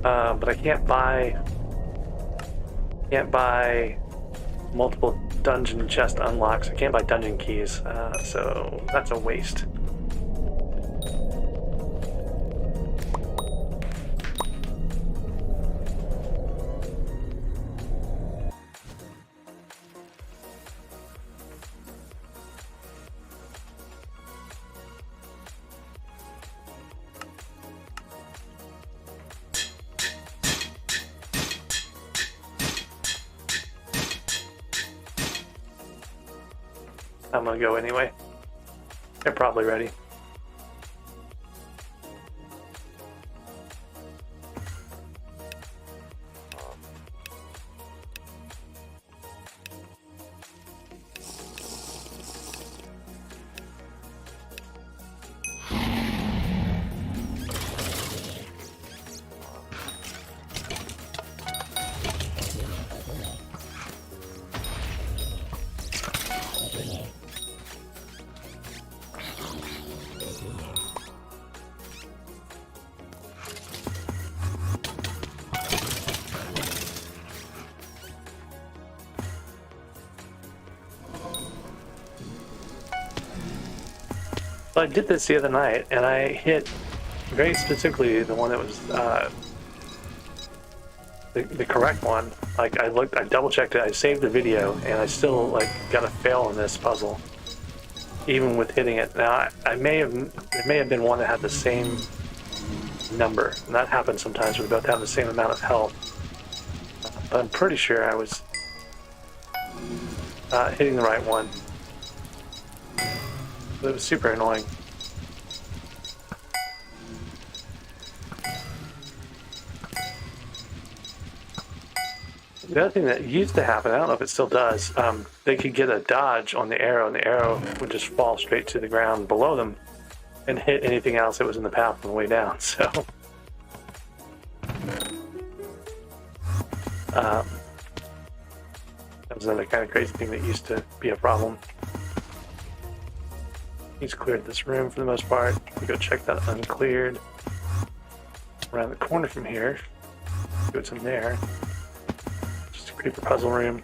S1: But I can't buy multiple dungeon chest unlocks. I can't buy dungeon keys, so that's a waste. I'm gonna go anyway. They're probably ready. So I did this the other night, and I hit very specifically the one that was the correct one. Like I double checked it, I saved the video, and I still like got a fail on this puzzle. even with hitting it. Now, there may have been one that had the same number, and that happens sometimes. We both have the same amount of health, but I'm pretty sure I was hitting the right one. But it was super annoying. The other thing that used to happen, I don't know if it still does, they could get a dodge on the arrow, and the arrow would just fall straight to the ground below them and hit anything else that was in the path on the way down. So that was another kind of crazy thing that used to be a problem. He's cleared this room for the most part. We go check that uncleared. Around the corner from here, see what's in there. Creeper puzzle room.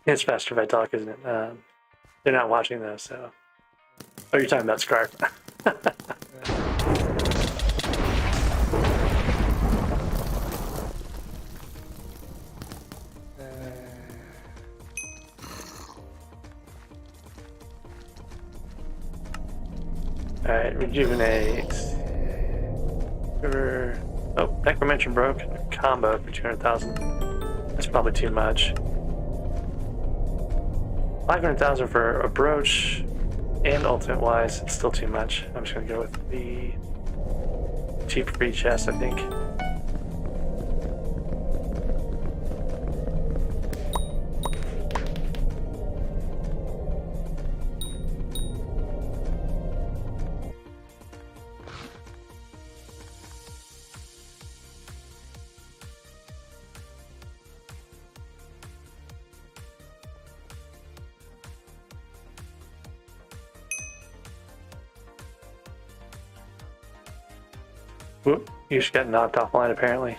S1: It's faster if I talk, isn't it? They're not watching though, so. Oh, you're talking about Scarf. Alright, rejuvenate. Oh, Necromancer broke. A combo for 200,000. That's probably too much. 500,000 for a brooch and ultimate wise, it's still too much. I'm just gonna go with the cheap free chest, I think. Whoop, you just got knocked offline apparently.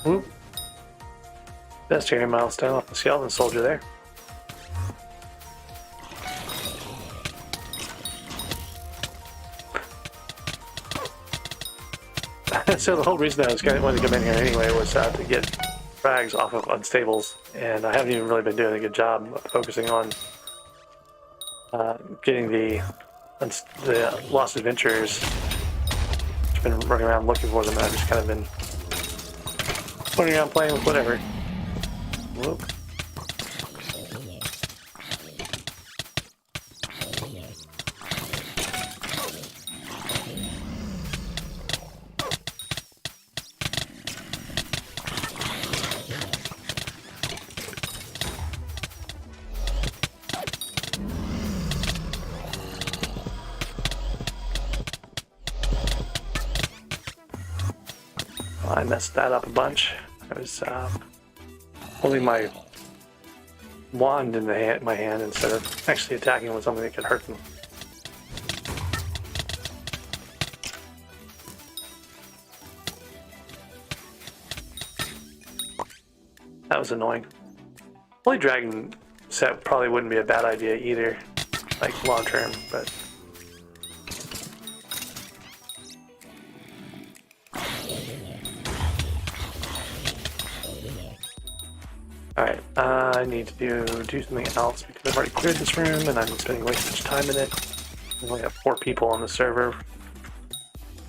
S1: Whoop. Best area milestone off the skeleton soldier there. So the whole reason I was wanted to come in here anyway was to get frags off of unstables, and I haven't even really been doing a good job of focusing on getting the Lost Adventures. I've been running around looking for them, and I've just kind of been running around playing with whatever. Whoop. I messed that up a bunch. I was holding my wand in my hand instead of actually attacking with something that could hurt them. That was annoying. Holy Dragon set probably wouldn't be a bad idea either, like long term, but. Alright, I need to do something else because I've already cleared this room and I'm spending way too much time in it. We only have 4 people on the server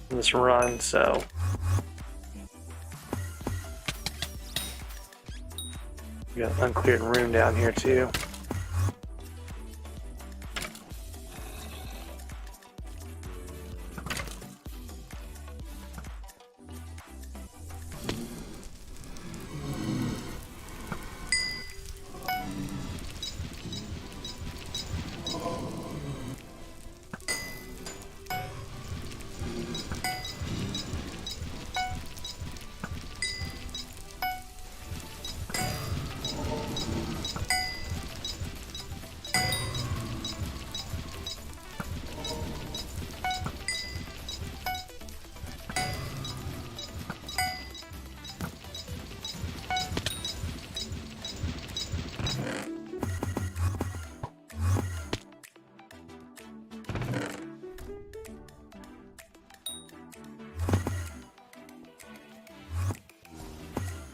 S1: in this run, so... We got an uncleared room down here too.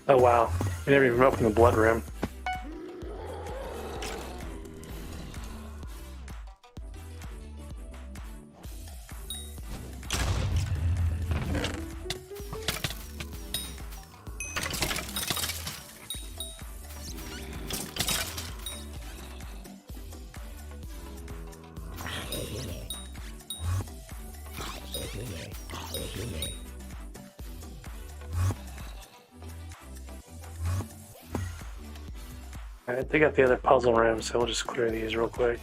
S1: Oh wow, we never even opened the blood room. Alright, they got the other puzzle room, so we'll just clear these real quick.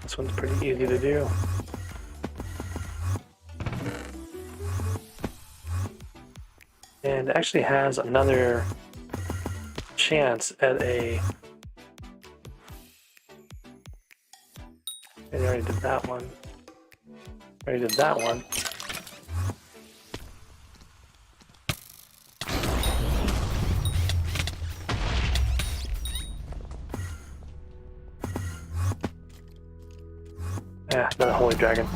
S1: This one's pretty easy to do. And it actually has another chance at a... I already did that one. Already did that one. Yeah, another holy dragon.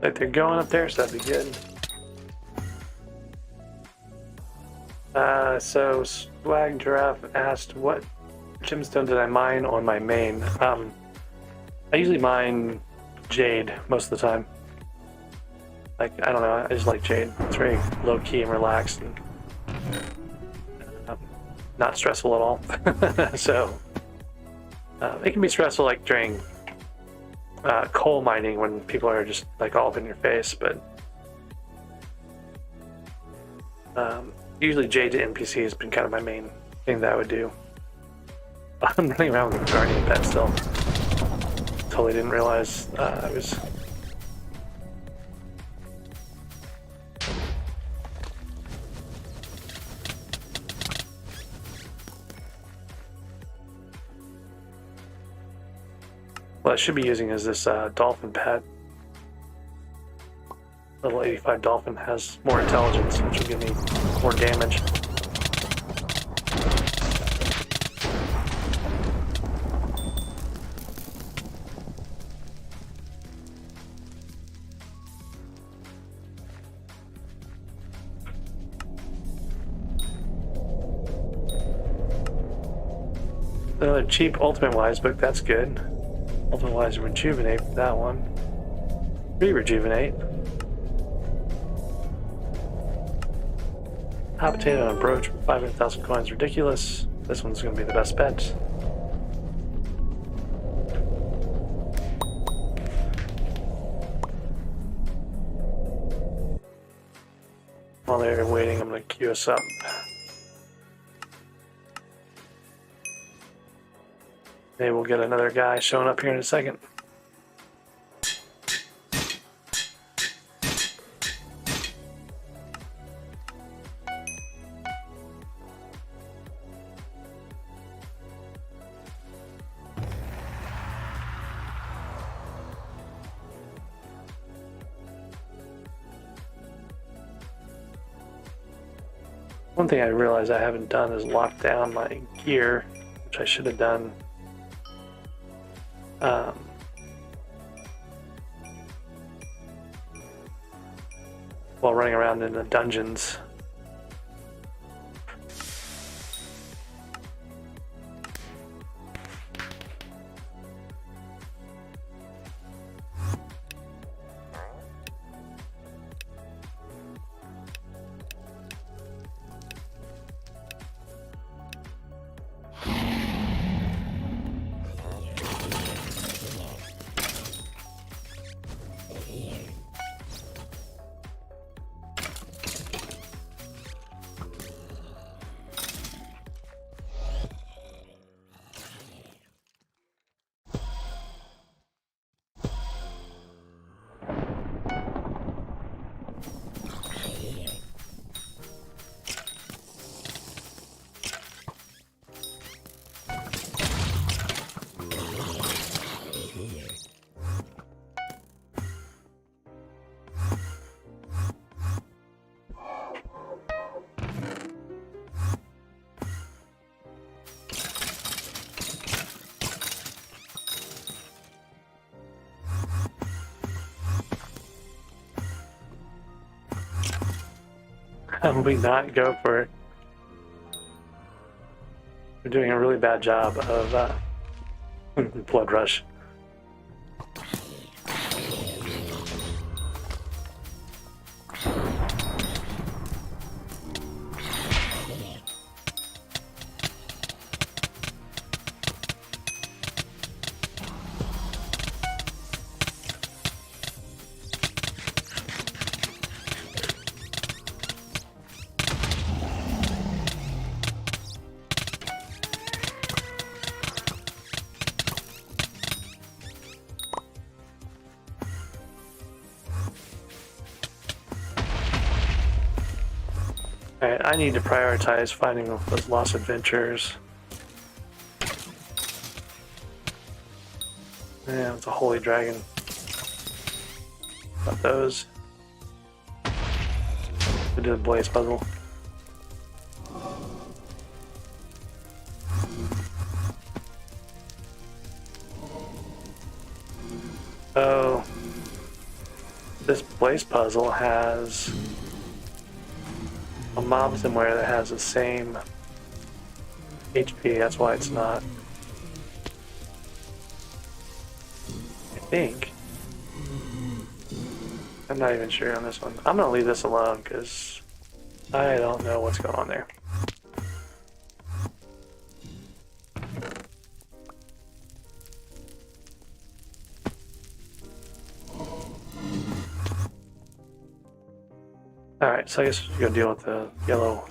S1: Like they're going up there, so that'd be good. So Swag Giraffe asked, what gemstone did I mine on my main? I usually mine jade most of the time. Like, I don't know, I just like jade. It's very low-key and relaxed and not stressful at all. So, it can be stressful like during coal mining when people are just like all up in your face, but usually jade to NPC has been kind of my main thing that I would do. I'm running around with a guardian pet still. Totally didn't realize I was... What I should be using is this dolphin pet. Level 85 dolphin has more intelligence, which will give me more damage. Another cheap ultimate wise book, that's good. Ultimate wise rejuvenate for that one. Re-rejuvenate. Hot potato and a brooch for 500,000 coins, ridiculous. This one's going to be the best bet. While they're waiting, I'm going to queue us up. Maybe we'll get another guy showing up here in a second. One thing I realized I haven't done is lock down my gear, which I should have done. While running around in the dungeons. How would we not go for it? We're doing a really bad job of blood rush. Alright, I need to prioritize finding those lost adventures. Yeah, it's a holy dragon. Got those. We did the blaze puzzle. Oh, this blaze puzzle has a mob somewhere that has the same HP, that's why it's not. I think. I'm not even sure on this one. I'm gonna leave this alone because I don't know what's going on there. Alright, so I guess we're gonna deal with the yellow.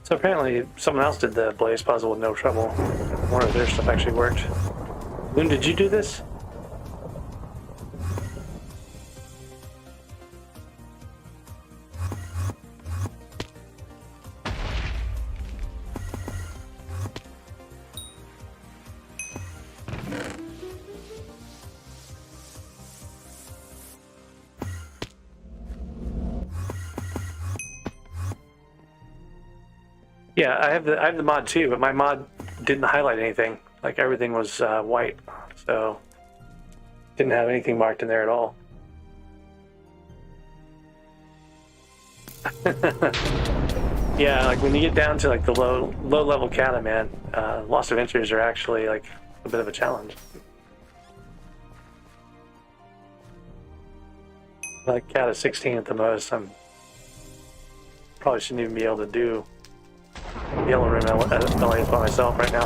S1: So apparently someone else did the Blaze puzzle with no trouble. One of their stuff actually worked. Loon, did you do this? Yeah, I have the mod too, but my mod didn't highlight anything. Like everything was white, so didn't have anything marked in there at all. Yeah, like when you get down to like the low level kata, man, lost adventures are actually like a bit of a challenge. Like kata 16 at the most. I'm probably shouldn't even be able to do Yellow Room LAs by myself right now.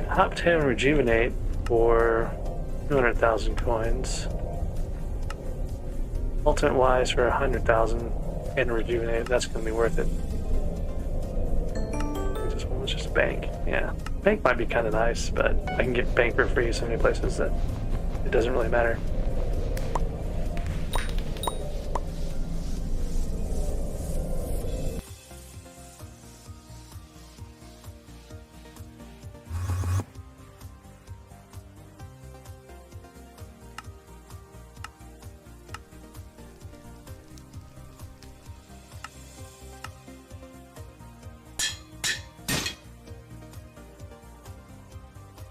S1: Hop 10 Rejuvenate for 200,000 coins. Ultimate Wise for 100,000 and Rejuvenate. That's going to be worth it. Let's just bank. Yeah, bank might be kind of nice, but I can get bank for free so many places that it doesn't really matter.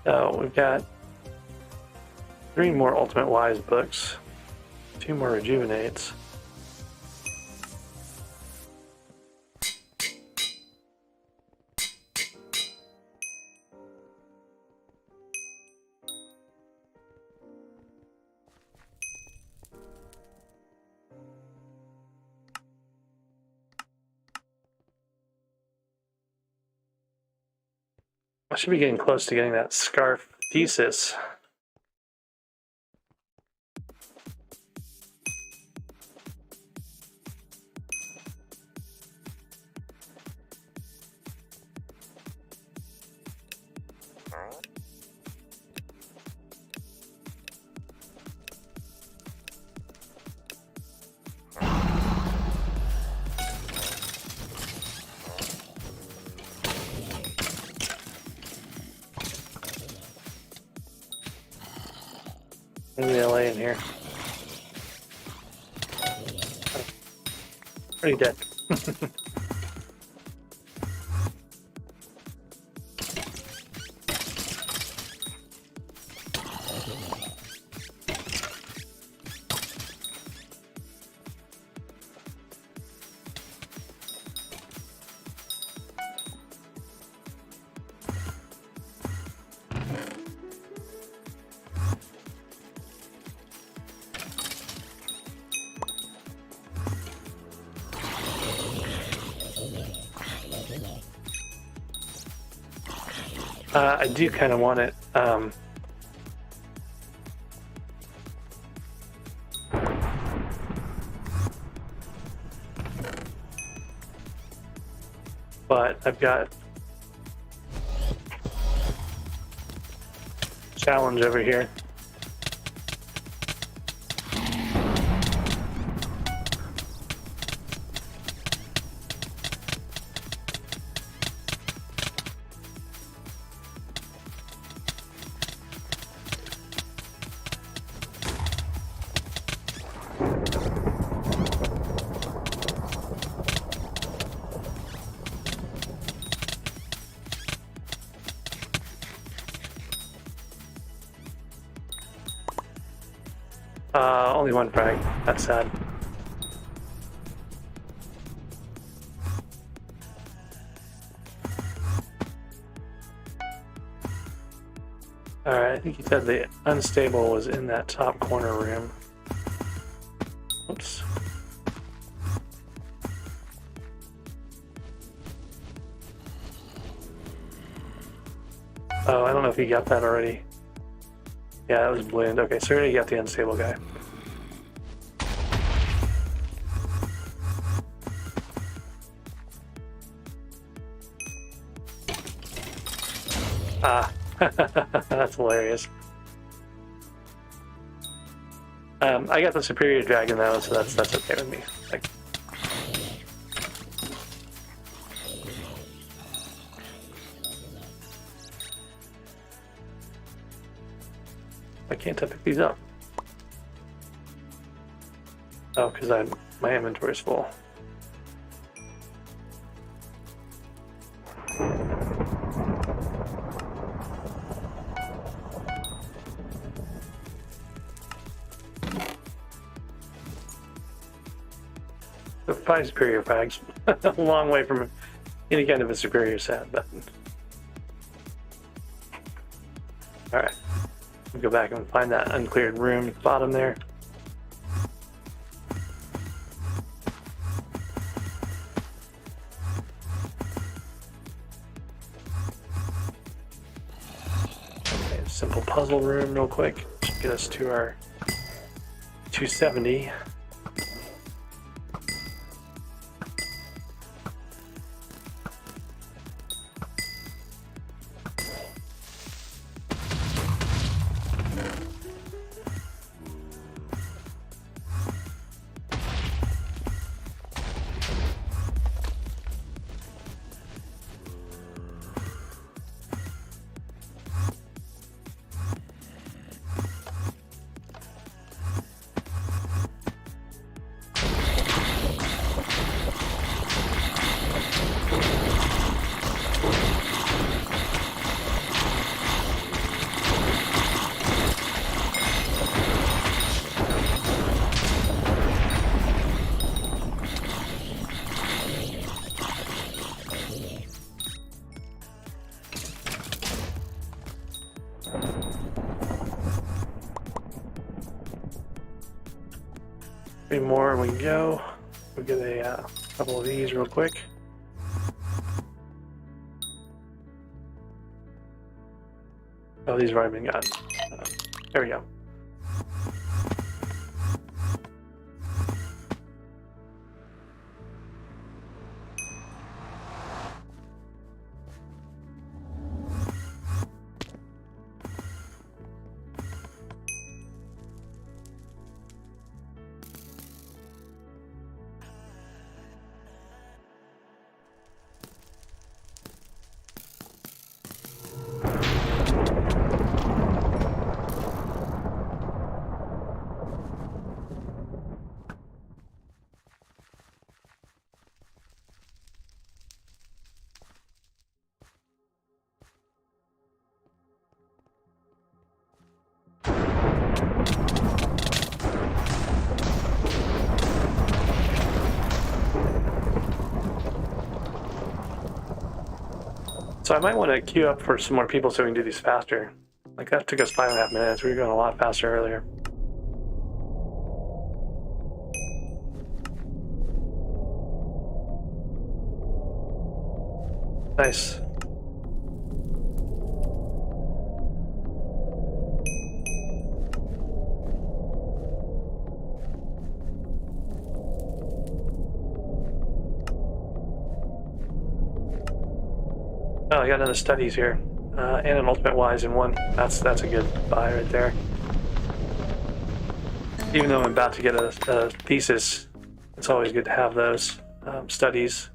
S1: So we've got 3 more Ultimate Wise books, 2 more Rejuvenates. I should be getting close to getting that Scarf Thesis. Maybe LA in here. Pretty dead. I do kind of want it. But I've got challenge over here. Only one frag. That's sad. think he said the unstable was in that top corner room. Oops. Oh, I don't know if he got that already. Yeah, that was Blend. Okay, so he got the unstable guy. Ah, that's hilarious. I got the superior dragon though, so that's okay with me. Like, why can't I pick these up? Oh, because my inventory is full. The 5 superior frags, a long way from any kind of a superior set, but all right. We'll go back and find that uncleared room at the bottom there. Okay, simple puzzle room real quick. Get us to our 270. Three more and we can go. We'll get a couple of these real quick. Oh, these have already been gotten. There we go. So I might want to queue up for some more people so we can do these faster. Like that took us 5.5 minutes. We were going a lot faster earlier. Nice. Oh, I got another studies here, and an ultimate wise in one. That's a good buy right there. Even though I'm about to get a thesis, it's always good to have those studies.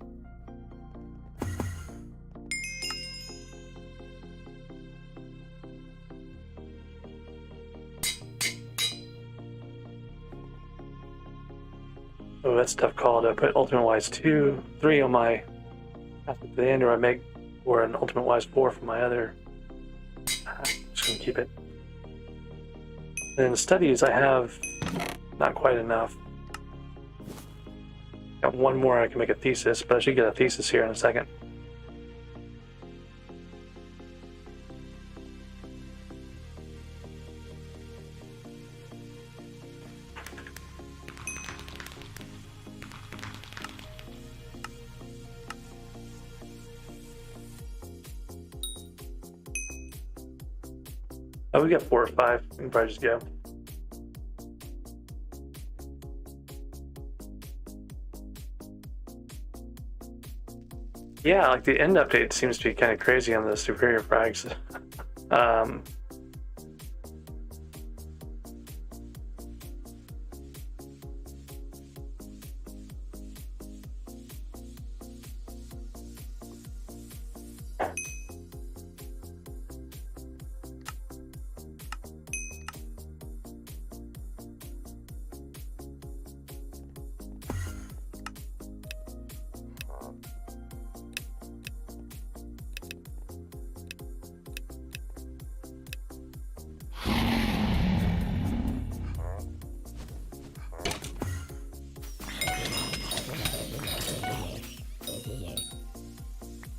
S1: Oh, that's a tough call. Do I put ultimate wise 2, 3 on my at the end, or I make or an ultimate wise 4 for my other? I'm just gonna keep it. Then studies, I have not quite enough. Got one more, I can make a thesis, but I should get a thesis here in a second. Oh, we got 4 or 5. We can probably just go. Yeah, like the end update seems to be kind of crazy on the superior frags.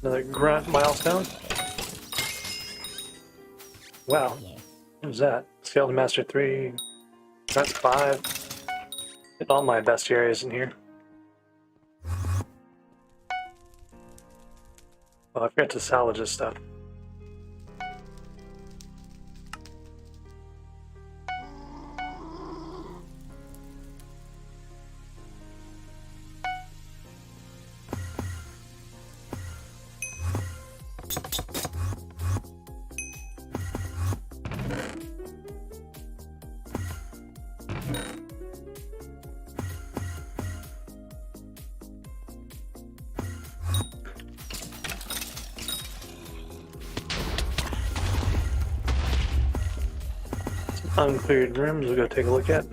S1: Another grunt milestone. Wow. What was that? Scale to Master 3. Grunt 5. Hit all my best areas in here. Oh, I forgot to salvage this stuff. Uncleared rooms we'll go take a look at.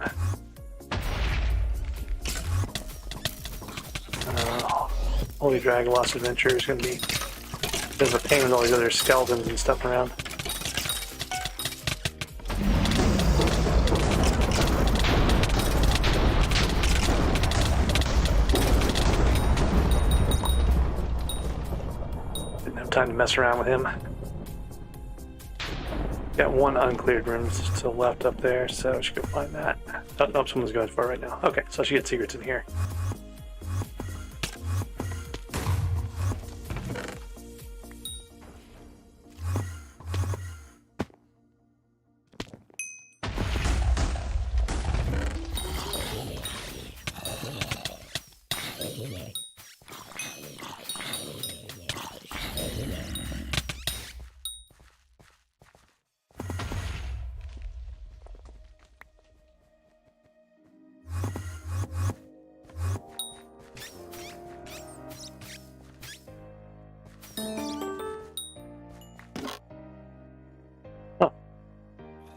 S1: Holy Dragon Lost Adventure is going to be there's a pain with all these other skeletons and stuff around. Didn't have time to mess around with him. Got 1 uncleared room still left up there, so I should go find that. Oh, no, someone's going for it right now. Okay, so I should get secrets in here.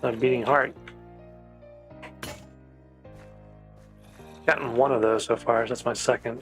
S1: Not a beating heart. Gotten 1 of those so far, so that's my second.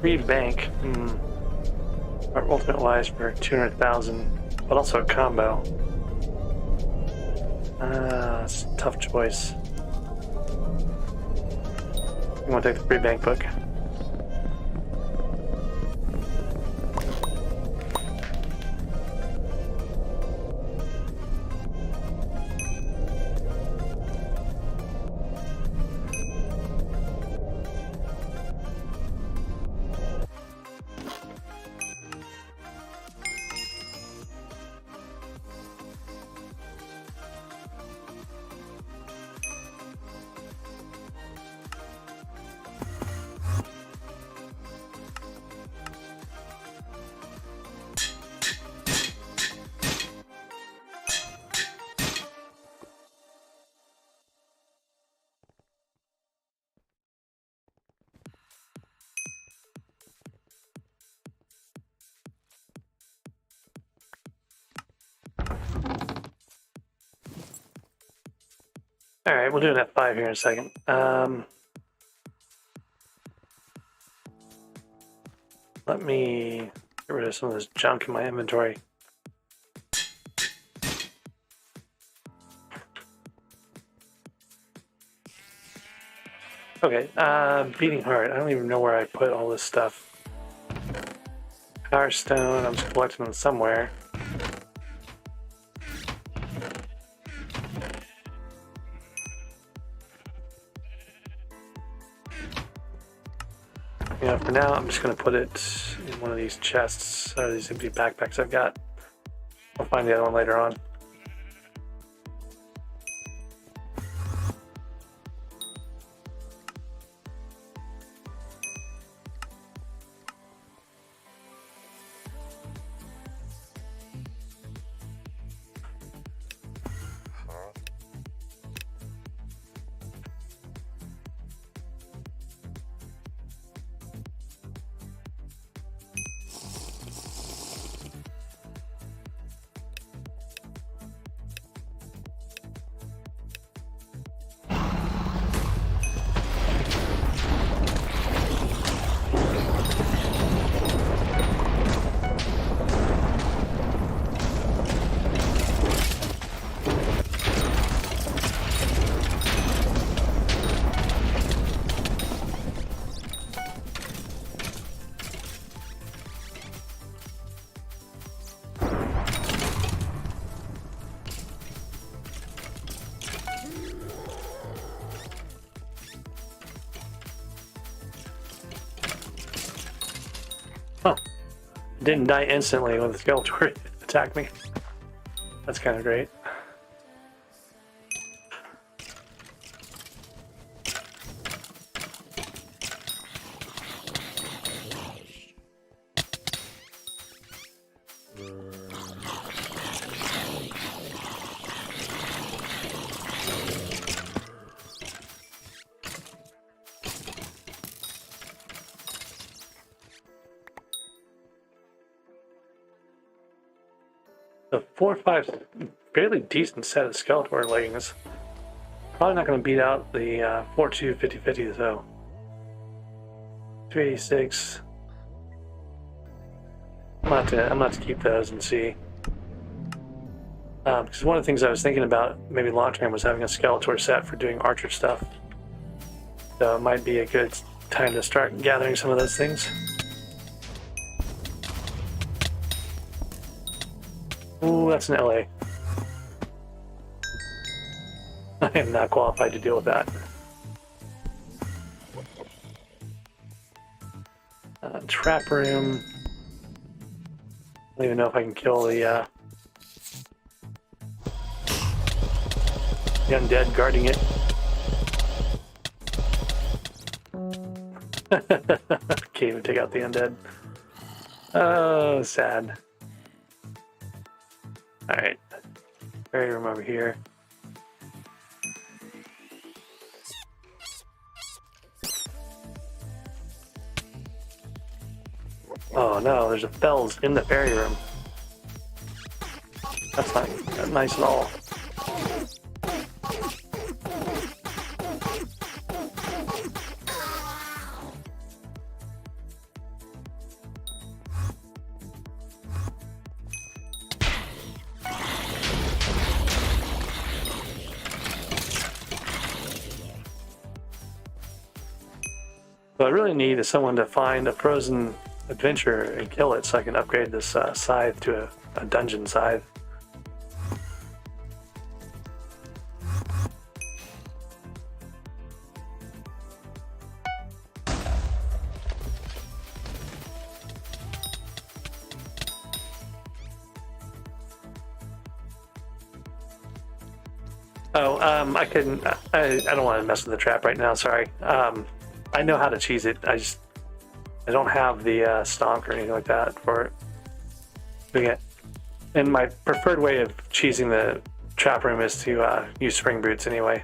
S1: Free bank. Our ultimate wise for 200,000, but also a combo. It's a tough choice. I'm gonna take the free bank book. All right, we'll do an F5 here in a second. Let me get rid of some of this junk in my inventory. Okay, beating heart. I don't even know where I put all this stuff. Power stone, I'm just collecting them somewhere. Yeah, for now, I'm just going to put it in one of these chests, or these empty backpacks I've got. I'll find the other one later on. Huh. Didn't die instantly when the Skeletor attacked me. That's kind of great. The 4 or 5 fairly decent set of Skeletor leggings. Probably not going to beat out the 4-2 50-50 though. 386. I'm not to keep those and see. Because one of the things I was thinking about maybe long term was having a Skeletor set for doing archer stuff. So it might be a good time to start gathering some of those things. Ooh, that's an LA. I am not qualified to deal with that. Trap room. I don't even know if I can kill the undead guarding it. Can't even take out the undead. Oh, sad. Alright. Fairy room over here. Oh no, there's a Fells in the fairy room. That's not nice at all. What I really need is someone to find a frozen adventure and kill it so I can upgrade this scythe to a dungeon scythe. Oh, I couldn't. I don't want to mess with the trap right now. Sorry. I know how to cheese it. I don't have the stonk or anything like that for it. Yeah. And my preferred way of cheesing the trap room is to use spring boots anyway.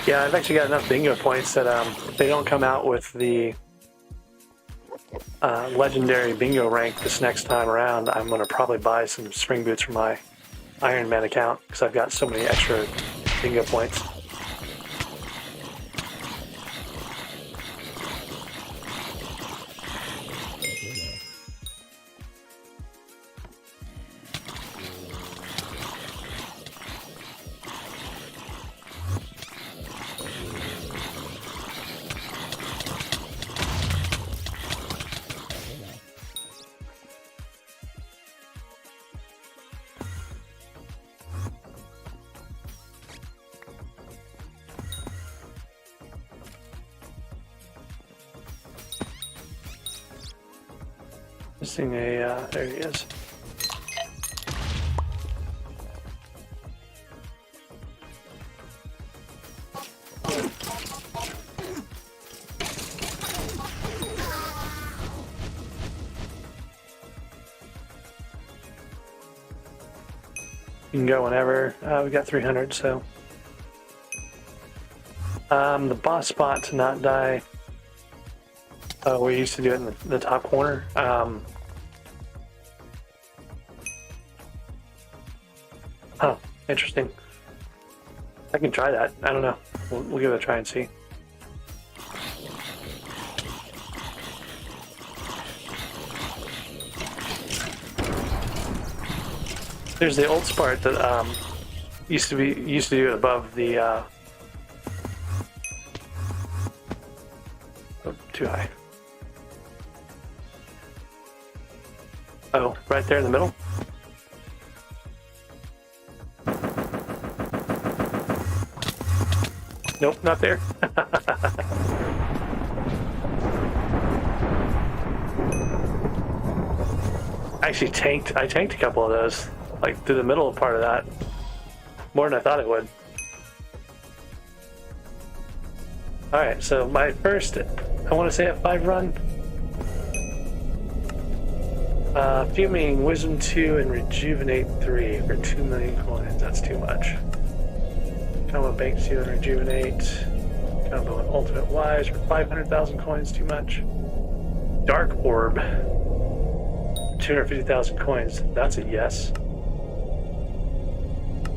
S1: Yeah, I've actually got enough bingo points that if they don't come out with the legendary bingo rank this next time around, I'm going to probably buy some spring boots for my Ironman account because I've got so many extra bingo points. Missing a, there he is. You can go whenever. We got 300, so. The boss spot to not die. We used to do it in the top corner. Oh, interesting. I can try that. I don't know. We'll give it a try and see. There's the old spot that used to do it above the. Oh, too high. Oh, right there in the middle? Nope, not there. Actually I tanked a couple of those, like through the middle part of that. More than I thought it would. Alright, so my first, I want to say a 5 run. Fuming, Wisdom 2, and Rejuvenate 3 for 2 million coins. That's too much. Combo Bank 2 and Rejuvenate. Combo and Ultimate Wise for 500,000 coins. Too much. Dark Orb. 250,000 coins. That's a yes.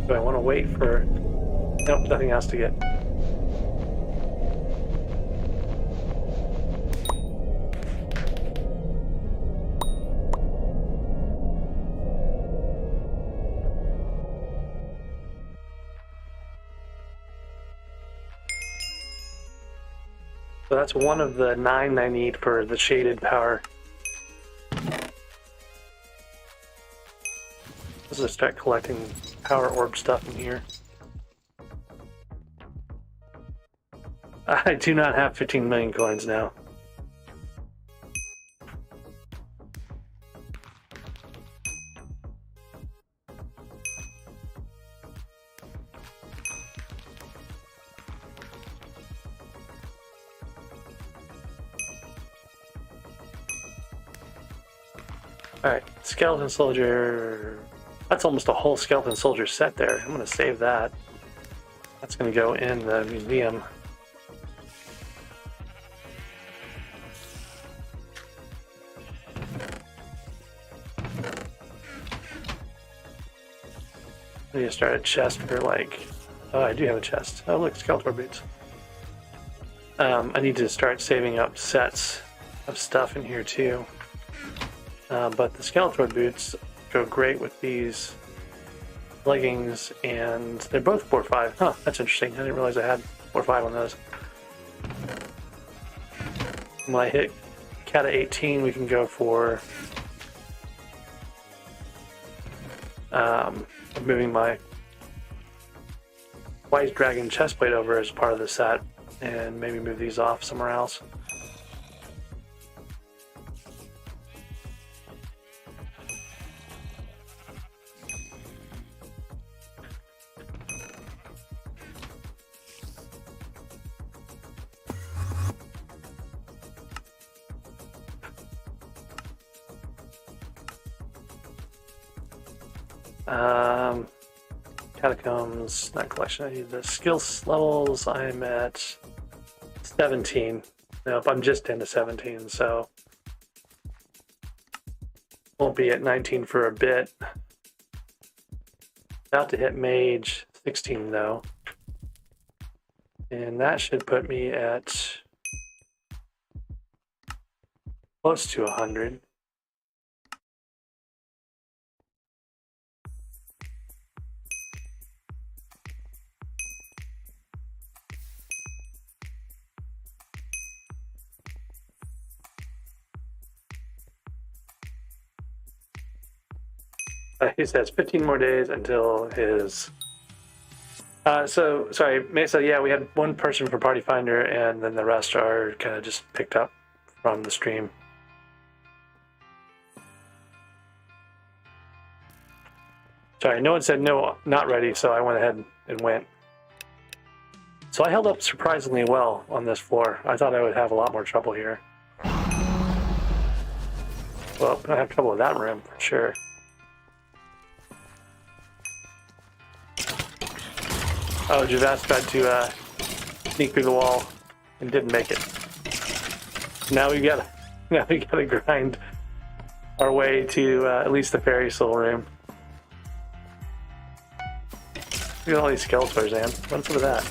S1: Do I want to wait for... Nope, nothing else to get. So that's one of the 9 I need for the shaded power. Let's just start collecting power orb stuff in here. I do not have 15 million coins now. Alright, Skeleton Soldier. That's almost a whole Skeleton Soldier set there. I'm going to save that. That's going to go in the museum. I need to start a chest for like... Oh, I do have a chest. Oh, look, Skeletor boots. I need to start saving up sets of stuff in here too. But the Skeletor boots go great with these leggings, and they're both 4-5. Huh, that's interesting. I didn't realize I had 4-5 on those. When I hit Kata 18, we can go for moving my White Dragon chestplate over as part of the set, and maybe move these off somewhere else. Catacombs, not collection. I need the skills levels. I'm at 17. Nope, I'm just into 17, so won't be at 19 for a bit. About to hit Mage 16 though, and that should put me at close to 100. He says 15 more days until his... so yeah, we had one person for Party Finder, and then the rest are kind of just picked up from the stream. Sorry, no one said no, not ready, so I went ahead and went. So I held up surprisingly well on this floor. I thought I would have a lot more trouble here. Well, I have trouble with that room for sure. Oh, Javas tried to sneak through the wall and didn't make it. Now we gotta grind our way to at least the Fairy Soul room. Look at all these Skeletors, man. What's up with that?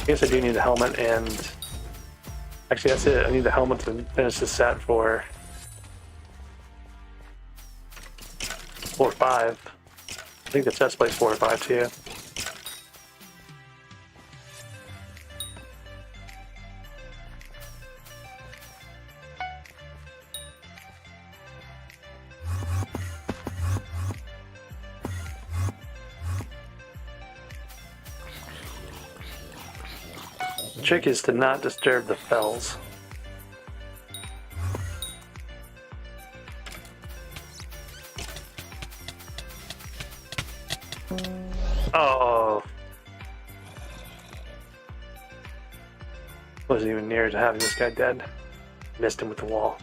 S1: I guess I do need the helmet, and actually that's it. I need the helmet to finish the set for 4-5. I think the chest plate's 4 or 5 too. The trick is to not disturb the fells. Oh. Wasn't even near to having this guy dead. Missed him with the wall.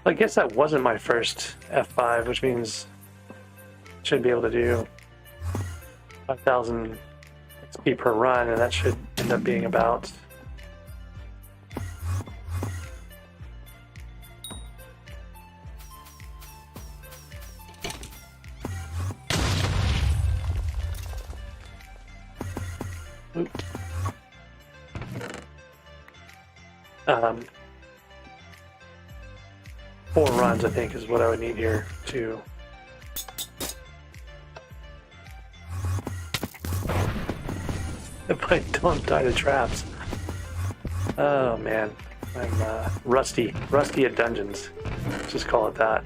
S1: I guess that wasn't my first F5, which means I should be able to do 5,000 XP per run, and that should end up being about um, 4 runs, I think, is what I would need here to... If I don't die to traps. Oh man, I'm rusty at dungeons. Let's just call it that.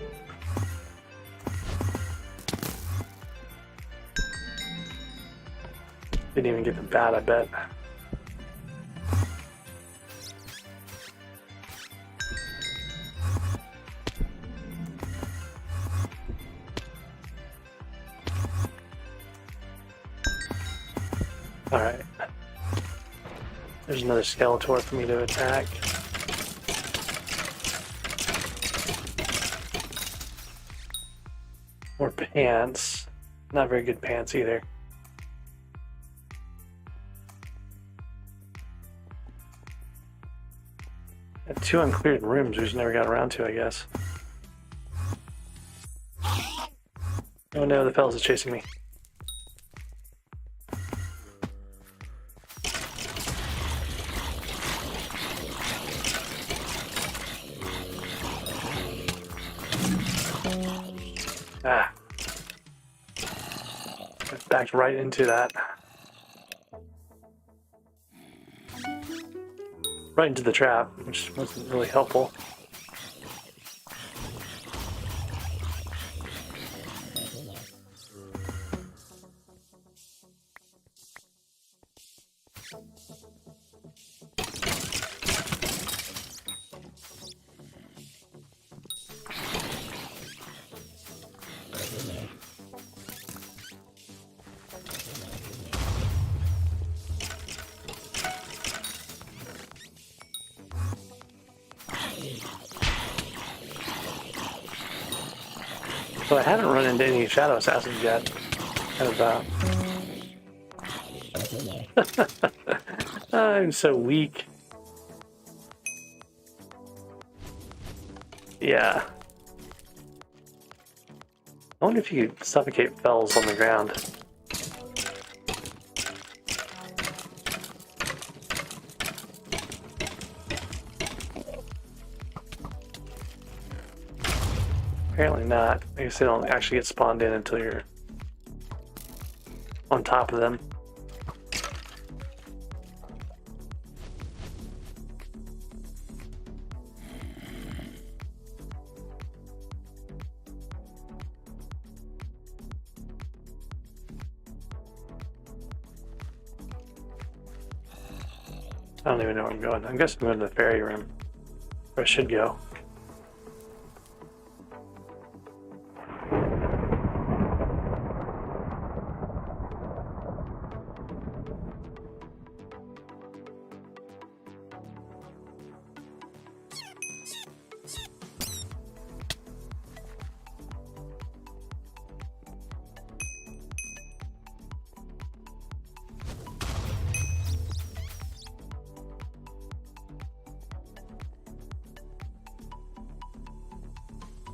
S1: Didn't even get the bat, I bet. Alright. There's another Skeletor for me to attack. More pants. Not very good pants either. Got 2 uncleared rooms we just never got around to, I guess. Oh no, the fellas is chasing me. Ah. Backed right into that. Right into the trap, which wasn't really helpful. So I haven't run into any Shadow Assassins yet. Kind of, I'm so weak. Yeah. I wonder if you could suffocate fells on the ground. Apparently not. I guess they don't actually get spawned in until you're on top of them. I don't even know where I'm going. I'm guessing I'm going to the ferry room. Where I should go.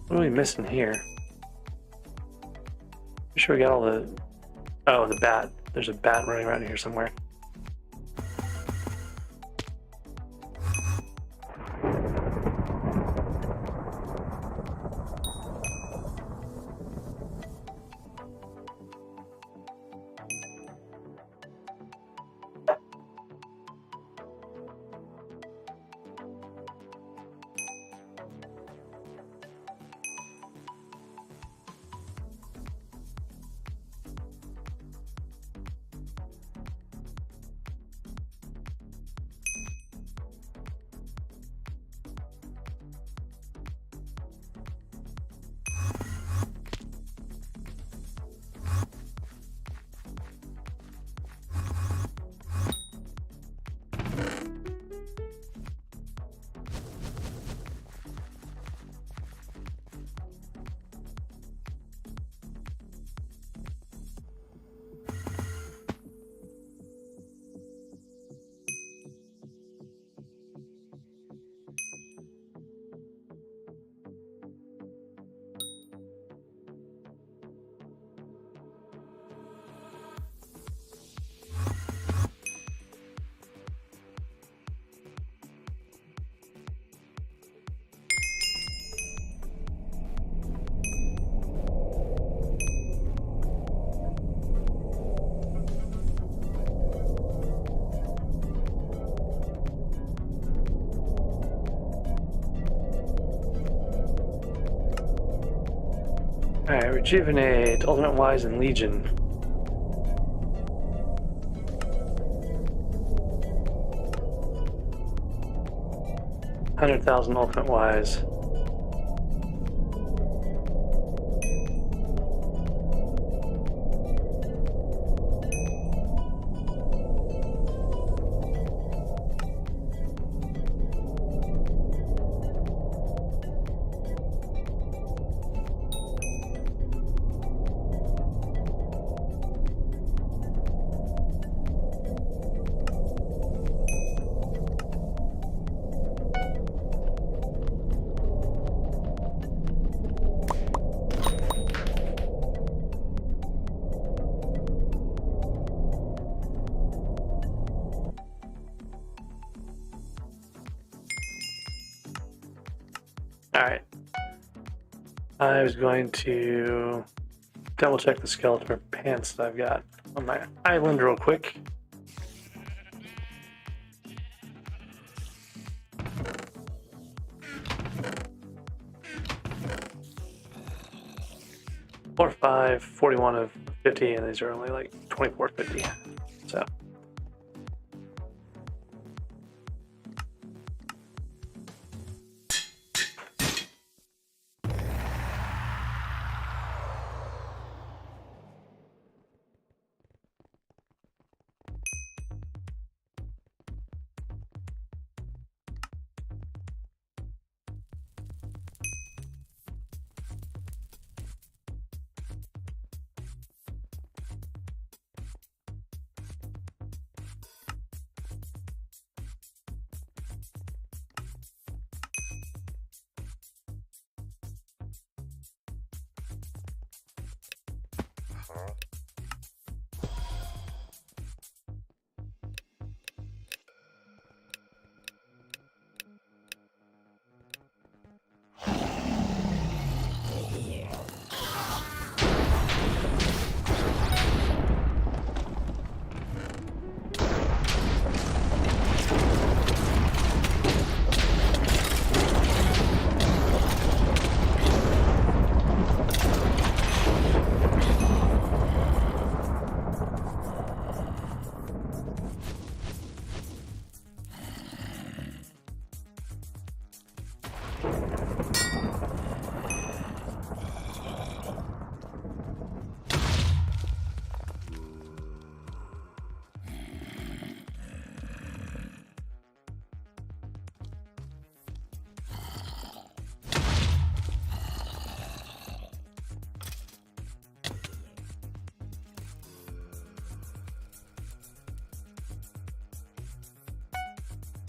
S1: What are we missing here? I'm sure we got all the... Oh, the bat. There's a bat running around here somewhere. Alright, Rejuvenate, Ultimate Wise, and Legion. $100,000 Ultimate Wise. Alright. I was going to double check the skeleton pants that I've got on my island real quick. Four, 5, 41 of 50, and these are only like 24.50. So.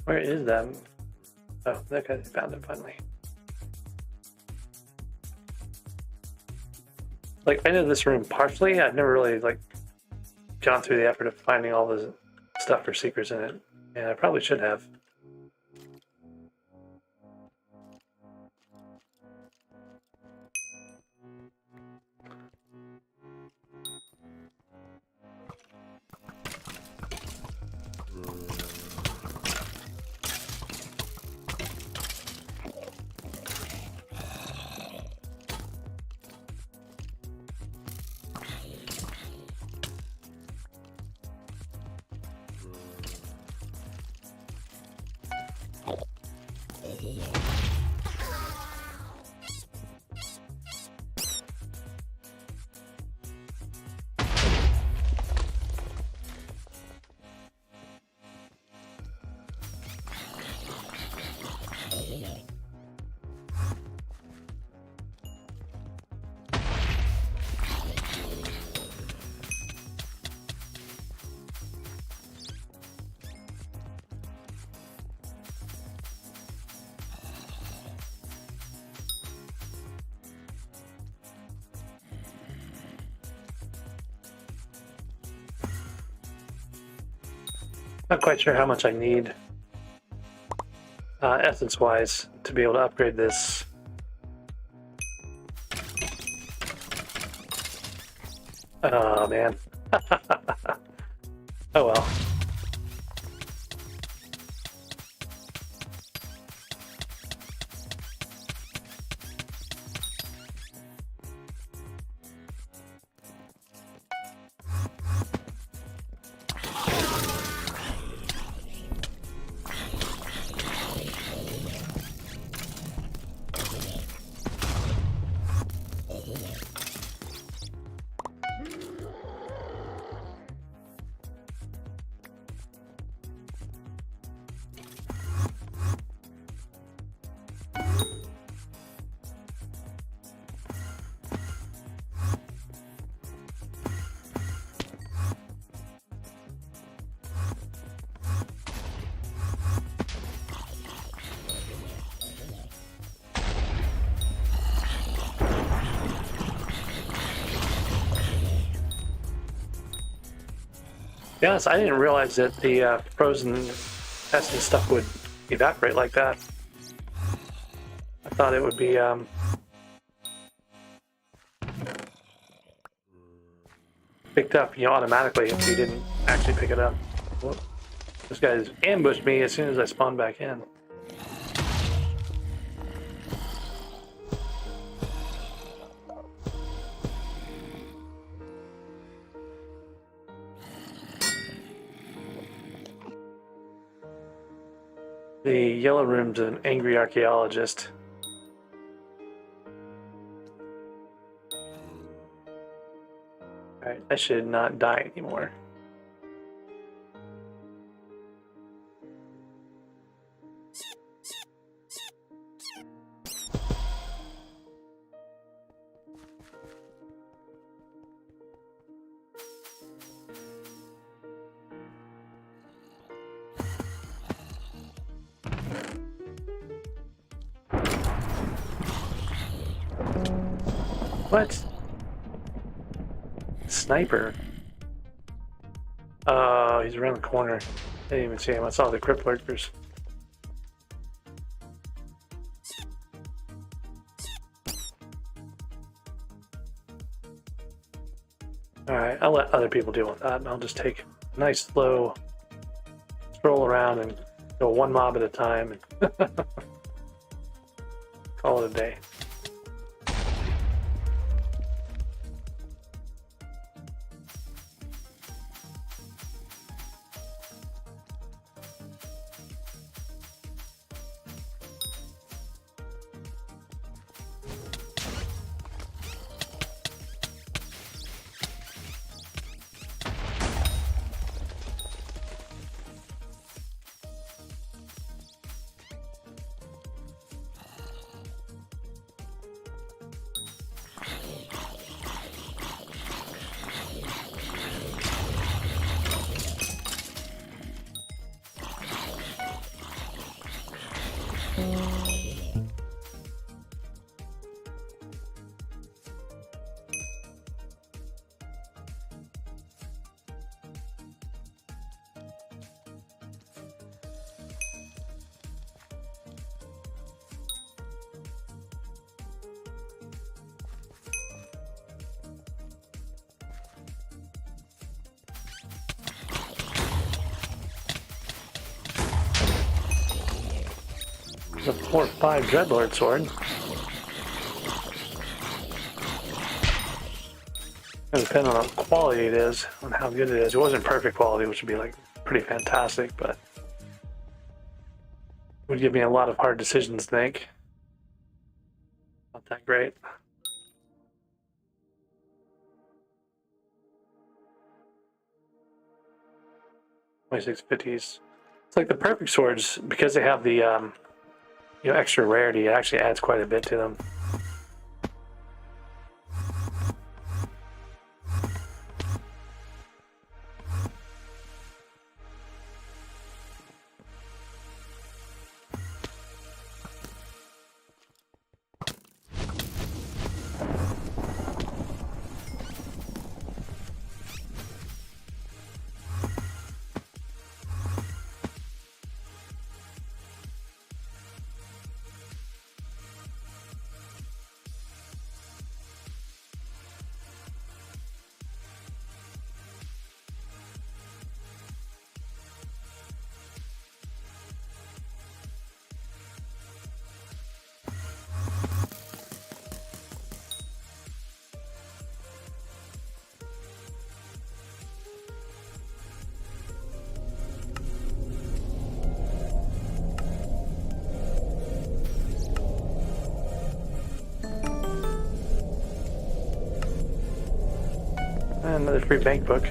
S1: Where is that? Oh, okay, I found it finally. Like, I know this room partially. I've never really, like, gone through the effort of finding all the stuff or secrets in it. And I probably should have. Not quite sure how much I need essence-wise to be able to upgrade this. Oh, man. Oh, well. To be honest, I didn't realize that the frozen essence stuff would evaporate like that. I thought it would be picked up, you know, automatically if you didn't actually pick it up. Whoop. This guy's ambushed me as soon as I spawned back in. The yellow room's an angry archaeologist. Alright, I should not die anymore. What? Sniper? Oh, he's around the corner. I didn't even see him. I saw the crypt lurkers. Alright, I'll let other people deal with that, and I'll just take a nice slow stroll around and go one mob at a time and call it a day. The 4-5 Dreadlord sword. It depends on what quality it is, on how good it is. It wasn't perfect quality, which would be like pretty fantastic, but it would give me a lot of hard decisions to make. Not that great. $26.50s. It's like the perfect swords, because they have the you know, extra rarity, it actually adds quite a bit to them. Another free bank book.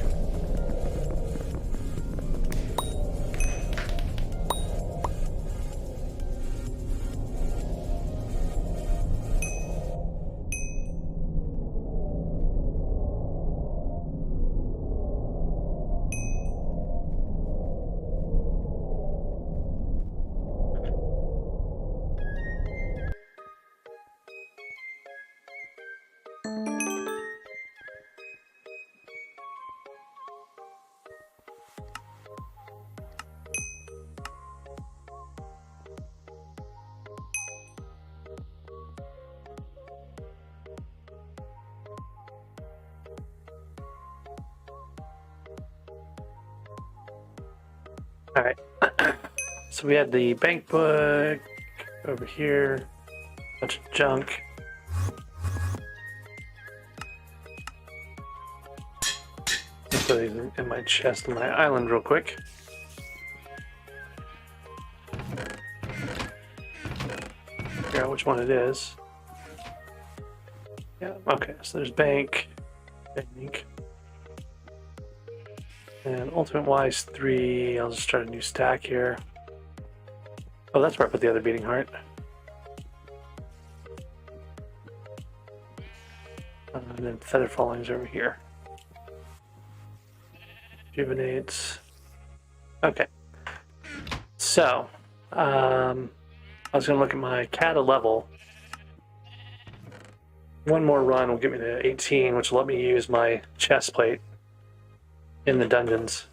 S1: All right. So we had the bank book over here, bunch of junk. Let's put these in my chest on my island real quick. Figure out which one it is. Yeah, okay, so there's bank. And Ultimate Wise 3, I'll just start a new stack here. Oh, that's where I put the other beating heart. And then Feather Falling's over here. Rejuvenates. Okay. So, I was going to look at my Kata level. One more run will get me to 18, which will let me use my chest plate in the dungeons.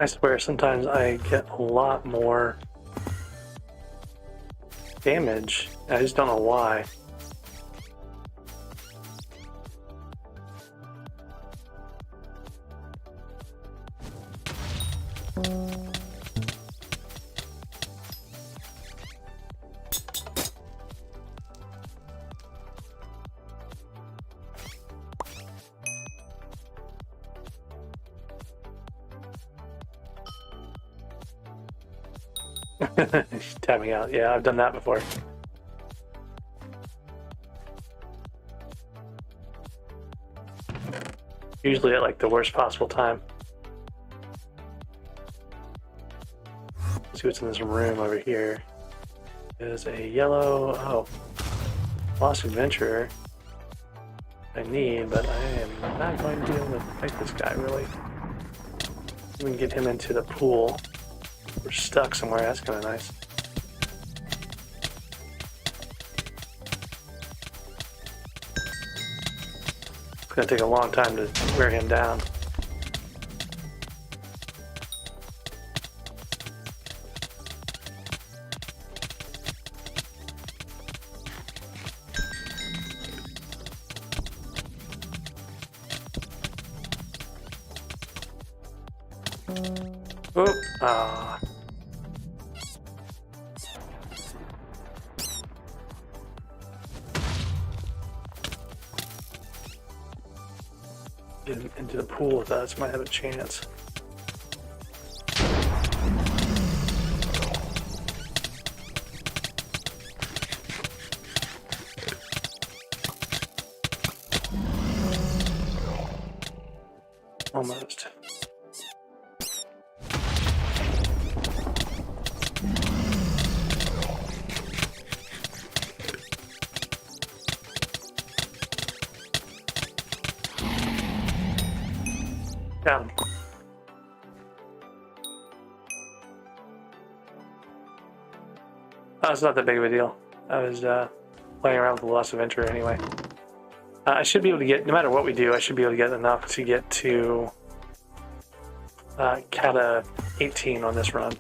S1: I swear sometimes I get a lot more damage. I just don't know why. Tapping out. Yeah, I've done that before. Usually at like the worst possible time. Let's see what's in this room over here. There's a yellow, Lost Adventurer. I need, but I am not going to be able to fight this guy really. We can get him into the pool. We're stuck somewhere, that's kind of nice. It's going to take a long time to wear him down. Oop, ah. Get him into the pool with us, might have a chance. Almost. Found him. Oh, it's not that big of a deal. I was playing around with the loss of entry anyway. I should be able to get, no matter what we do, I should be able to get enough to get to Kata 18 on this run.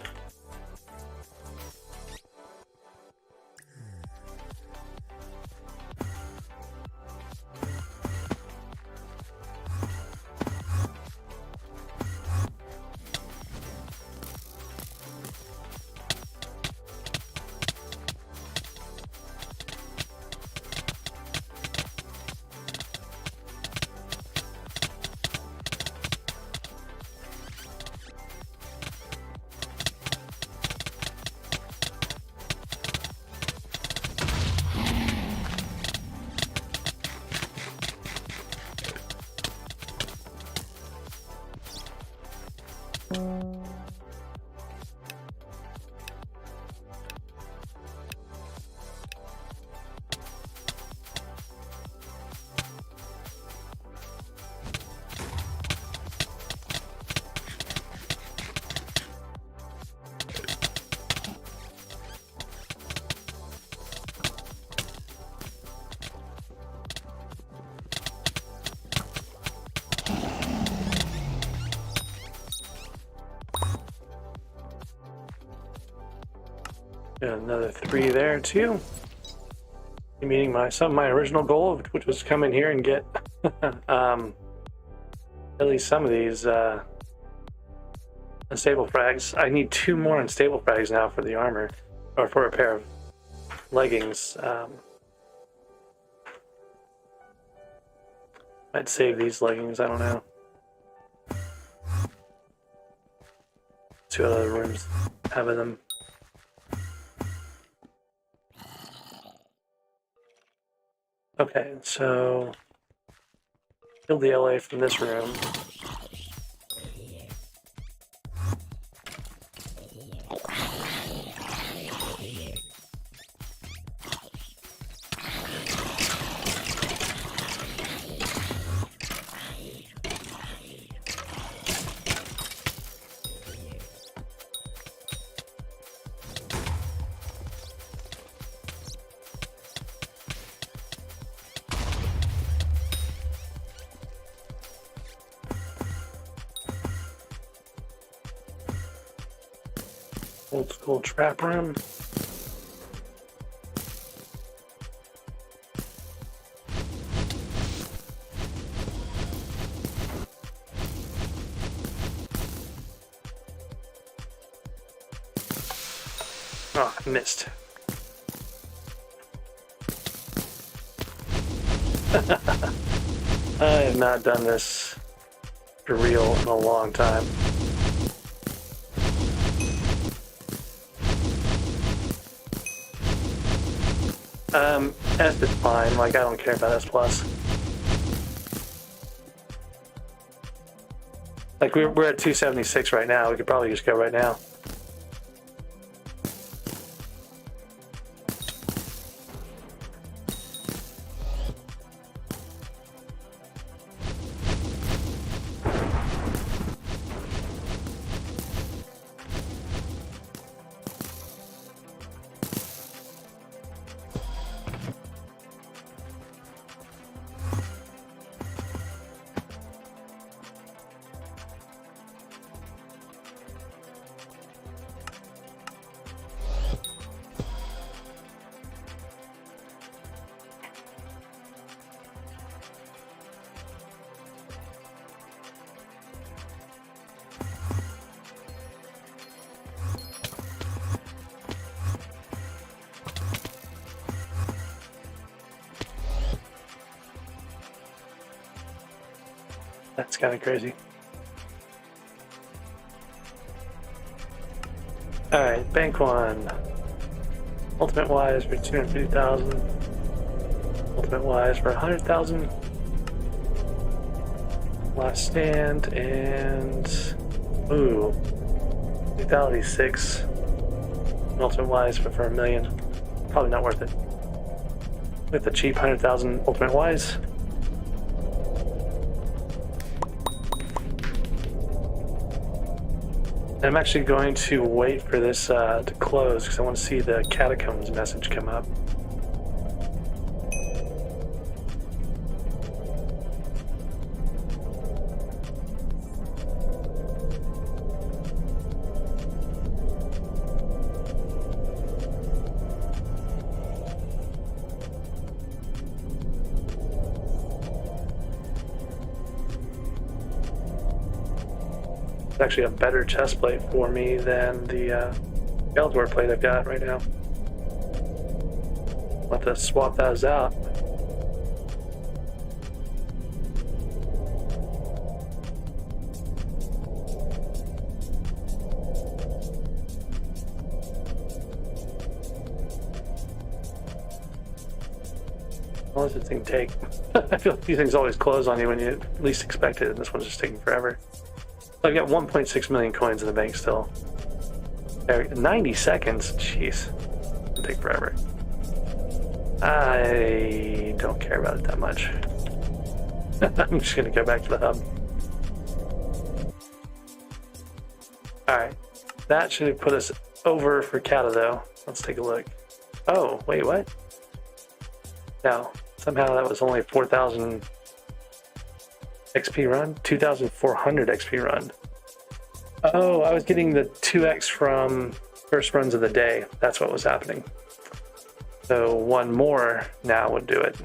S1: Got another 3 there too. Meeting my original goal, which was come in here and get at least some of these unstable frags. I need 2 more unstable frags now for the armor, or for a pair of leggings. Might save these leggings. I don't know. See what other rooms have them. Okay, so kill the LA from this room. Old school trap room. Oh, I missed. I have not done this for real in a long time. S is fine, like I don't care about S+. Like we're at 276 right now, we could probably just go right now. That's kind of crazy. Alright, bank one. Ultimate wise for 250,000. Ultimate wise for 100,000. Last stand and ooh, lethality 6. Ultimate wise for $1 million. Probably not worth it. With the cheap 100,000 ultimate wise. I'm actually going to wait for this to close because I want to see the catacombs message come up. It's actually a better chest plate for me than the Skeletor plate I've got right now. I'll have to swap those out. How long does this thing take? I feel like these things always close on you when you least expect it, and this one's just taking forever. I've got 1.6 million coins in the bank still. 90 seconds? Jeez. It'll take forever. I don't care about it that much. I'm just going to go back to the hub. Alright. That should have put us over for Kata, though. Let's take a look. Oh, wait, what? No. Somehow that was only 4,000 XP run? 2,400 XP run. Oh, I was getting the 2x from first runs of the day. That's what was happening. So one more now would do it.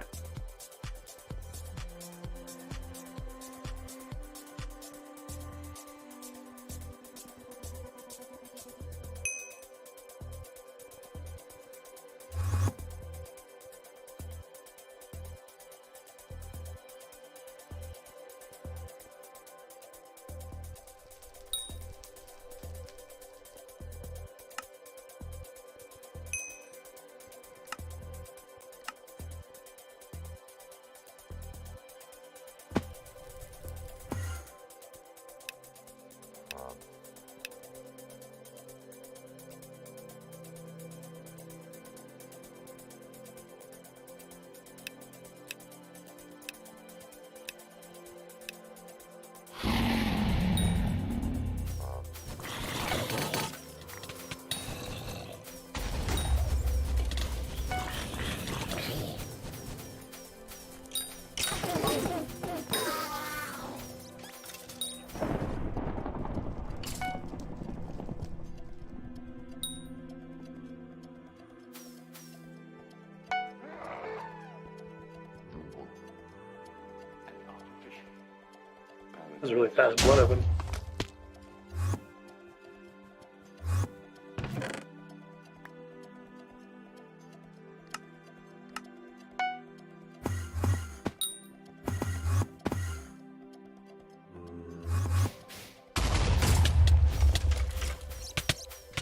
S1: That was a really fast blood open.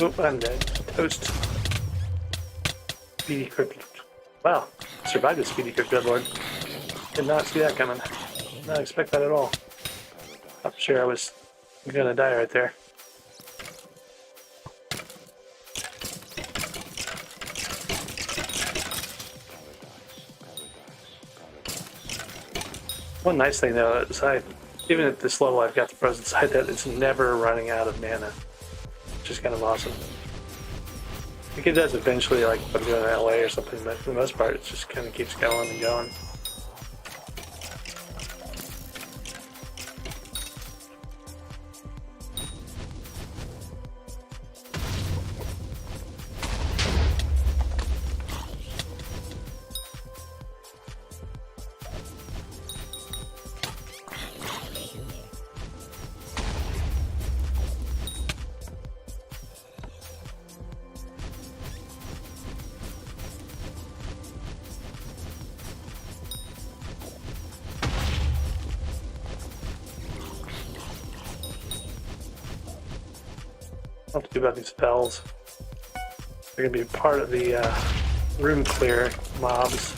S1: Oop, I'm dead. Toast. Speedy Crypt. Wow, survived the Speedy Crypt Dreadlord. Did not see that coming. Did not expect that at all. I'm sure I was gonna die right there. One nice thing though is even at this level I've got the frozen side that it's never running out of mana. Which is kind of awesome. I think it does eventually, like if I'm doing LA or something, but for the most part it just kind of keeps going and going. What to do about these spells? They're gonna be part of the room clear mobs.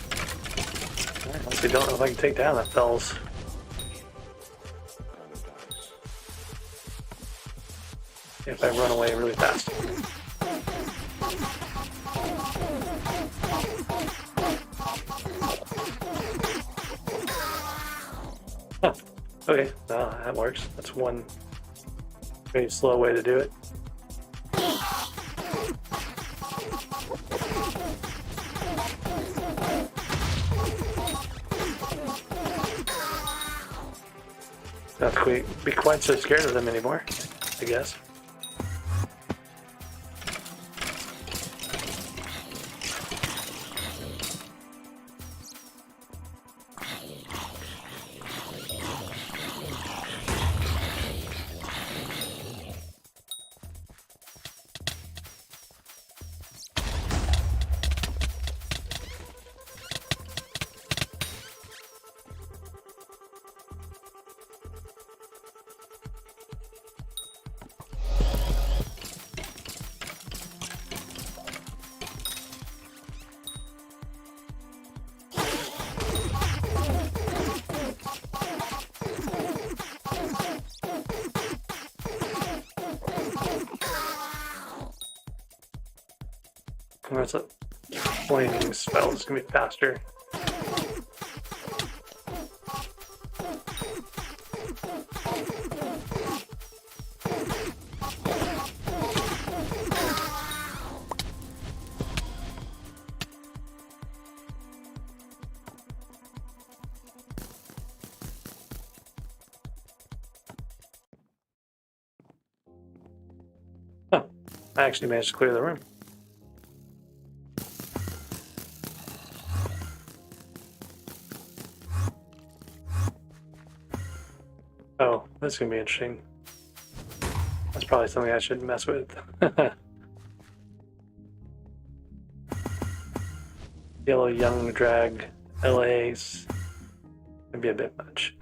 S1: I honestly don't know if I can take down that fells. If I run away really fast. Huh. Okay, that works. That's one Very slow way to do it. Not be quite so scared of them anymore, I guess. That's a flaming spell. It's gonna be faster. Huh. I actually managed to clear the room. Oh, that's gonna be interesting. That's probably something I shouldn't mess with. Yellow Young Drag LA's gonna be a bit much.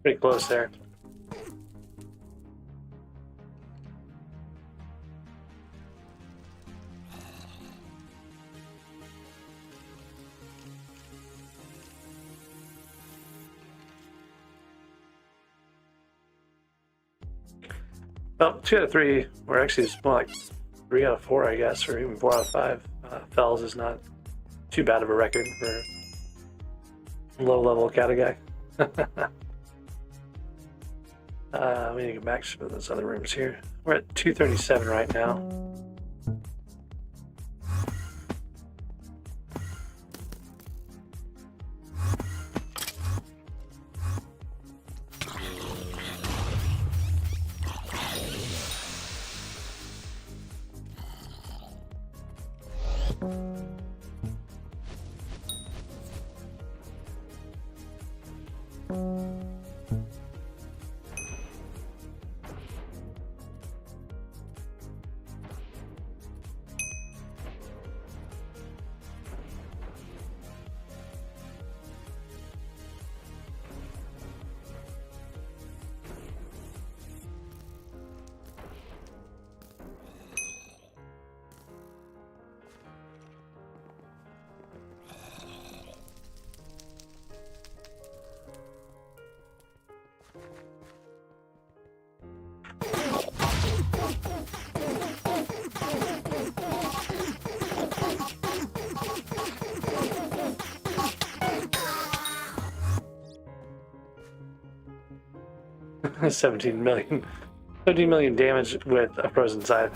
S1: Pretty close there. Well, 2 out of 3, or actually it's more like 3 out of 4, I guess, or even 4 out of 5. Fells is not too bad of a record for a low-level kata guy. We need to go back to some of those other rooms here. We're at 237 right now. $17 million damage with a frozen side.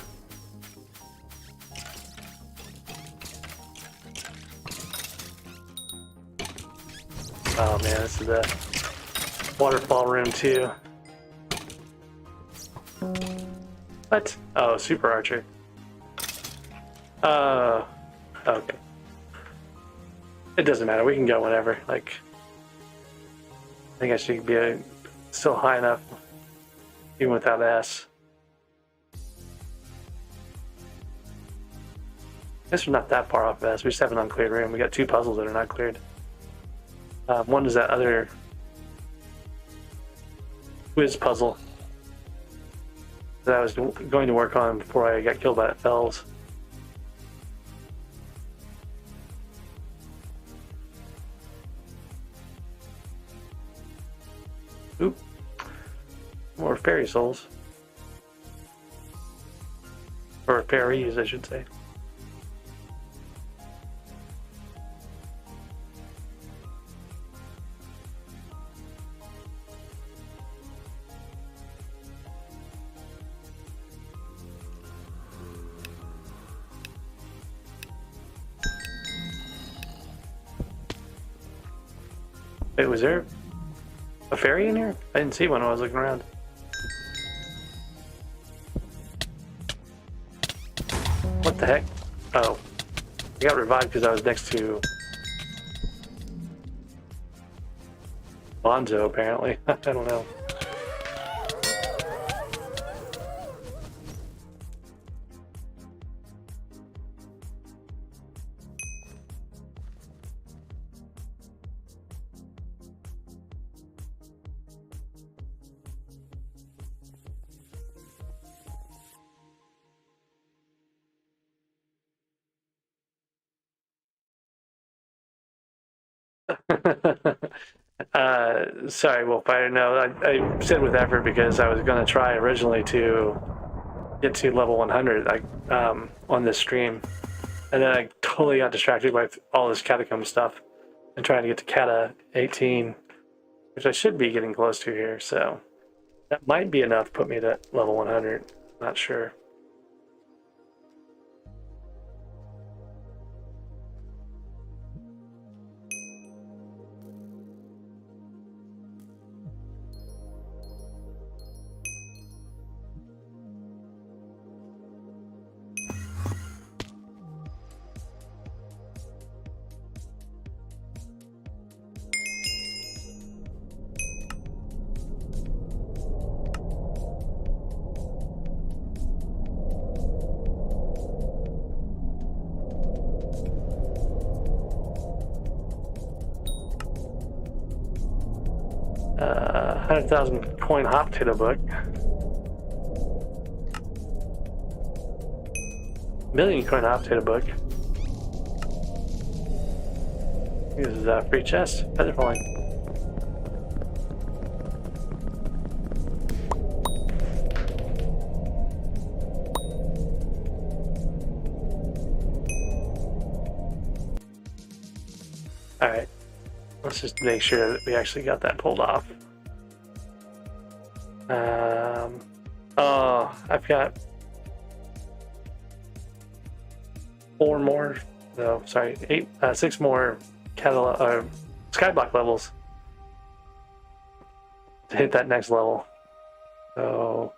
S1: Oh man, this is the waterfall room too. What? Oh, super archer. Okay. It doesn't matter. We can go whenever. Like, I think I should be still high enough, even without S. I guess we're not that far off S. We just have an uncleared room. We got 2 puzzles that are not cleared. One is that other quiz puzzle that I was going to work on before I got killed by that Fells. Oop. More fairy souls. Or fairies, I should say. Wait, was there a fairy in here? I didn't see one when I was looking around. What the heck? Oh. I got revived because I was next to Bonzo, apparently. I don't know. Sorry, Wolfire. No, I said with effort because I was going to try originally to get to level 100 on this stream. And then I totally got distracted by all this catacomb stuff and trying to get to Cata 18, which I should be getting close to here. So that might be enough to put me to level 100. Not sure. $100,000 coin hop to the book. Million coin hop to the book. This is a free chest. Feather falling. Alright. Let's just make sure that we actually got that pulled off. Oh, I've got 4 more. No, sorry, 6 more skyblock levels to hit that next level. So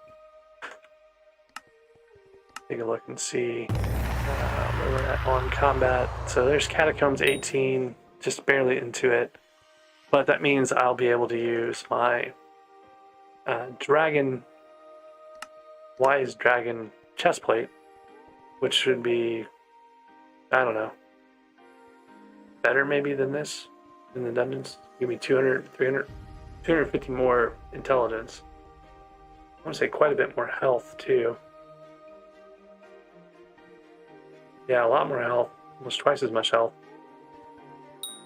S1: take a look and see where we're at on combat. So there's Catacombs 18, just barely into it, but that means I'll be able to use my wise dragon chestplate, which should be, I don't know, better maybe than this in the dungeons. Give me 200, 300, 250 more intelligence. I want to say quite a bit more health too. Yeah, a lot more health, almost twice as much health.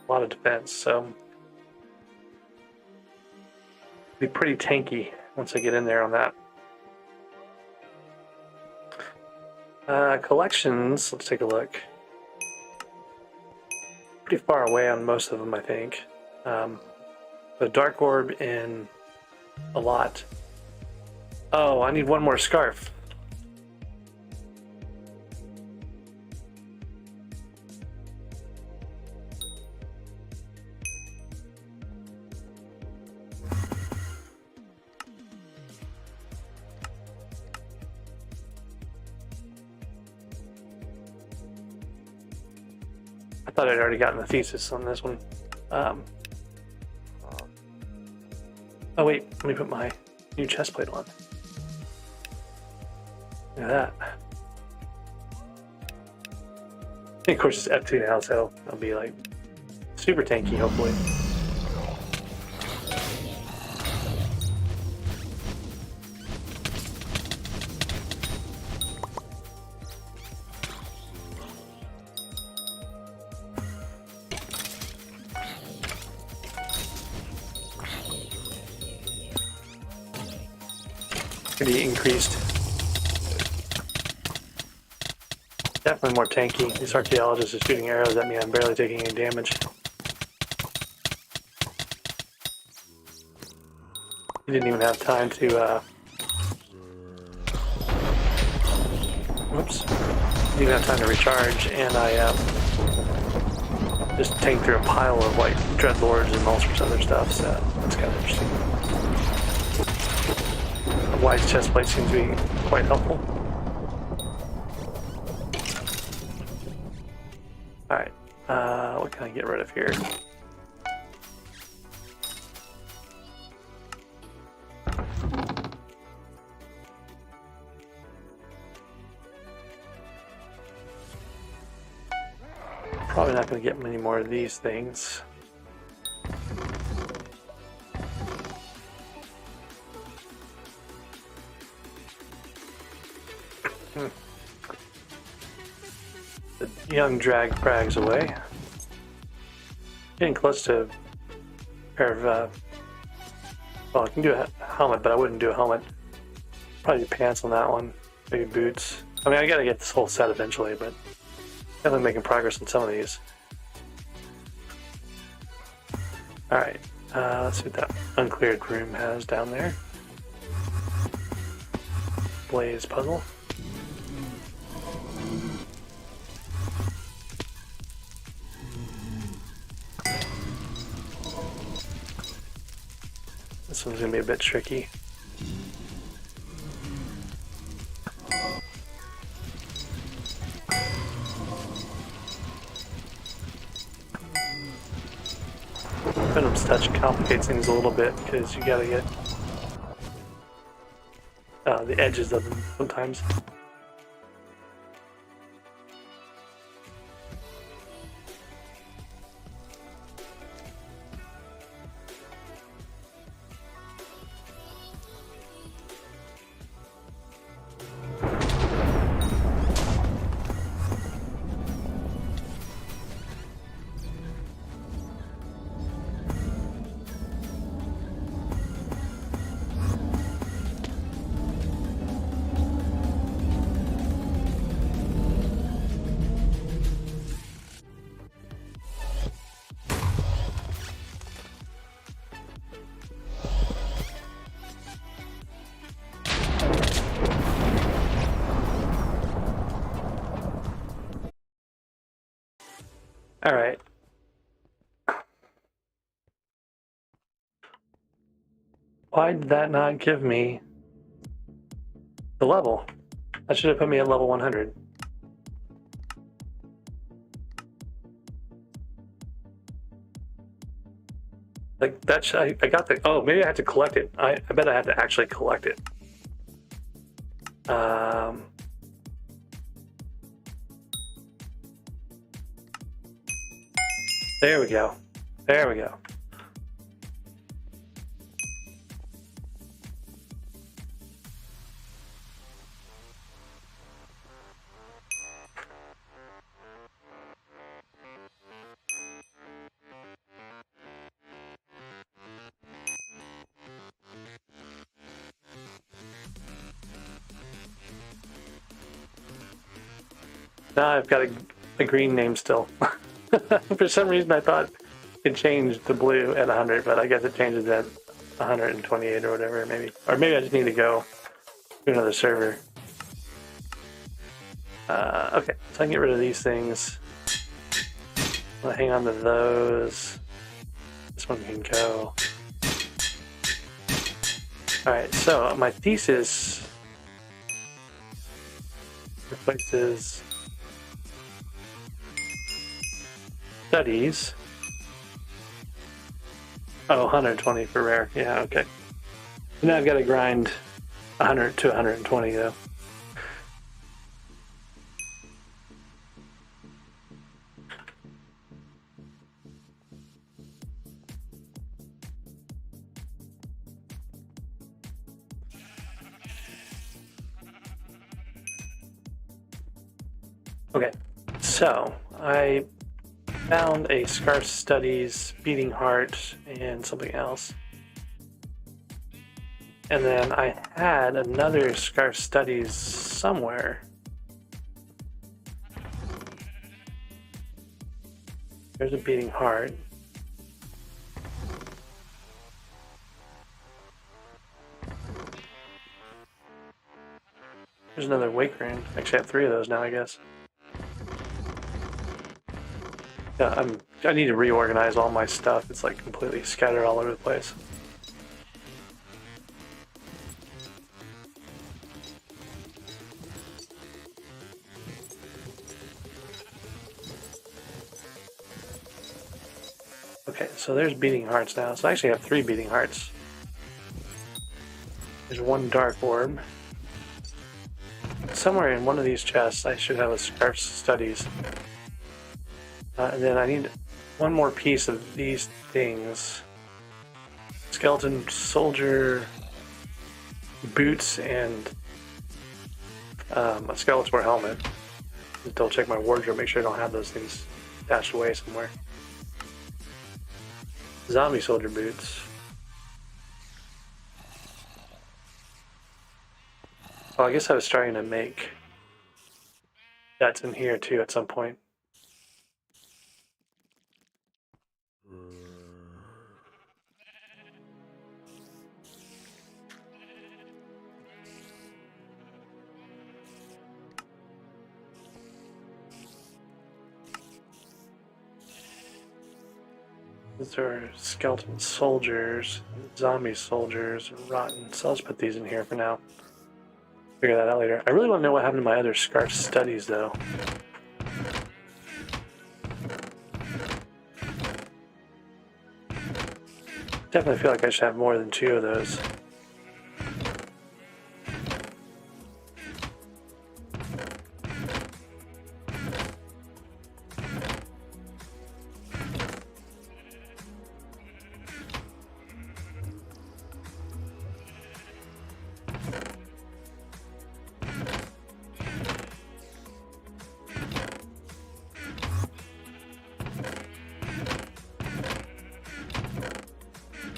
S1: A lot of defense, so be pretty tanky once I get in there on that. Collections, let's take a look. Pretty far away on most of them, I think. The Dark Orb in a lot. Oh, I need one more scarf. I thought I'd already gotten the thesis on this one. Oh wait, let me put my new chest plate on. Look at that. And of course it's F2 now, so I'll be like super tanky hopefully. to be increased. Definitely more tanky. These archaeologists are shooting arrows at me. I'm barely taking any damage. He didn't even have time to, whoops. Didn't even have time to recharge, and I just tanked through a pile of like dreadlords and all sorts of other stuff, so that's kind of interesting. A wide chest plate seems to be quite helpful. Alright, what can I get rid of here? Probably not going to get many more of these things. The young drag frags away. Getting close to a pair of, well, I can do a helmet, but I wouldn't do a helmet. Probably pants on that one, maybe boots. I mean, I gotta get this whole set eventually, but definitely making progress on some of these. Alright, let's see what that uncleared room has down there. Blaze puzzle. This one's gonna be a bit tricky. Venom's touch complicates things a little bit because you gotta get the edges of them sometimes. All right. Why did that not give me the level? That should have put me at level 100. Like that, I got the, oh, maybe I had to collect it. I bet I had to actually collect it. There we go. There we go. Now I've got a green name still. For some reason I thought it changed to blue at 100, but I guess it changes at 128 or whatever, maybe. Or maybe I just need to go to another server. Okay, so I can get rid of these things. I'll hang on to those. This one can go. Alright, so my thesis replaces studies. Oh, 120 for rare. Yeah, okay. Now I've got to grind 100 to 120 though. Okay, so I found a Scarce Studies, Beating Heart, and something else. And then I had another Scarf Studies somewhere. There's a beating heart. There's another wake rune. Actually, I have 3 of those now, I guess. Yeah, I need to reorganize all my stuff. It's like completely scattered all over the place. Okay, so there's beating hearts now. So I actually have 3 beating hearts. There's 1 dark orb. Somewhere in one of these chests, I should have a Scarf Studies. And then I need 1 more piece of these things. Skeleton soldier boots and a Skeletor helmet. Just double check my wardrobe, make sure I don't have those things stashed away somewhere. Zombie soldier boots. Oh, I guess I was starting to make that's in here too at some point. These are skeleton soldiers, zombie soldiers, rotten. So I'll just put these in here for now. Figure that out later. I really want to know what happened to my other Scarf Studies, though. Definitely feel like I should have more than 2 of those.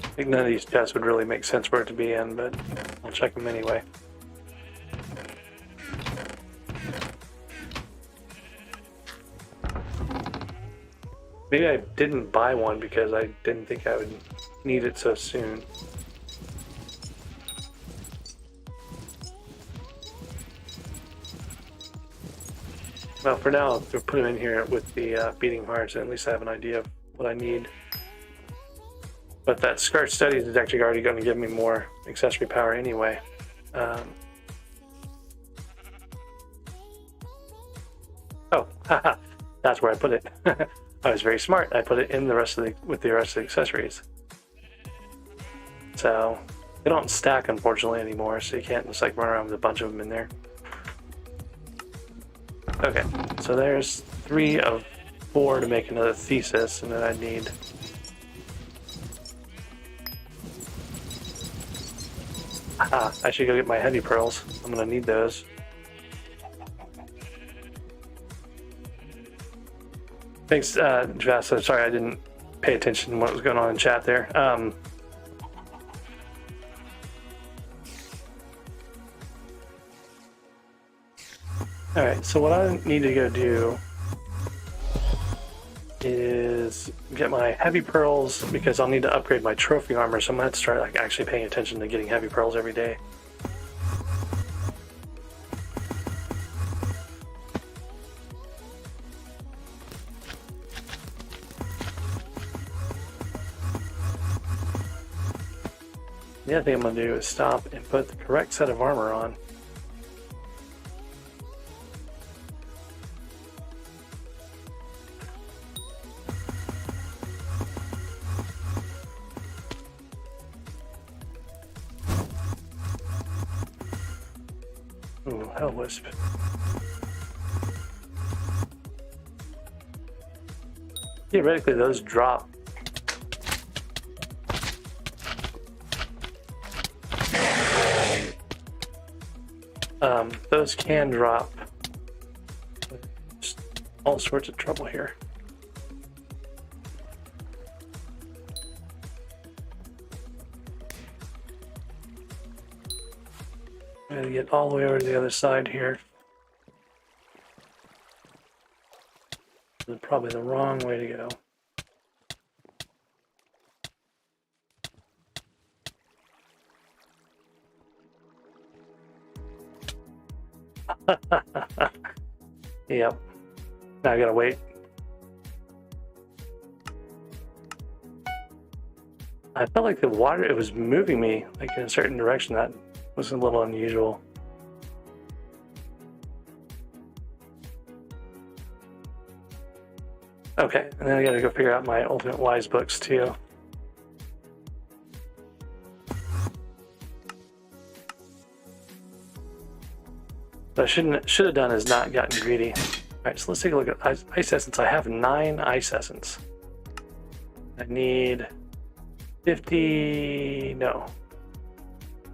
S1: I think none of these chests would really make sense for it to be in, but I'll check them anyway. Maybe I didn't buy one because I didn't think I would need it so soon. Well, for now, I'll put them in here with the beating hearts, and at least I have an idea of what I need. But that Scarf Studies is actually already going to give me more accessory power anyway. Oh, haha, that's where I put it. I was very smart. I put it in the rest of with the rest of the accessories. So they don't stack, unfortunately, anymore. So you can't just like run around with a bunch of them in there. Okay, so there's 3 of 4 to make another thesis, and then I need. I should go get my heavy pearls. I'm gonna need those. Thanks, Javaso. Sorry, I didn't pay attention to what was going on in chat there. Alright, so what I need to go do is get my heavy pearls because I'll need to upgrade my trophy armor, so I'm gonna have to start like actually paying attention to getting heavy pearls every day. The other thing I'm gonna do is stop and put the correct set of armor on. Ooh, hell wisp. Theoretically, those drop. Those can drop. Just all sorts of trouble here. I'm gonna get all the way over to the other side here. This is probably the wrong way to go. Yep. Now I gotta wait. I felt like the water, it was moving me like in a certain direction. That was a little unusual. Okay, and then I gotta go figure out my Ultimate Wise books too. What I should have done is not gotten greedy. Alright, so let's take a look at Ice Essence. I have 9 Ice Essence. I need 50, no.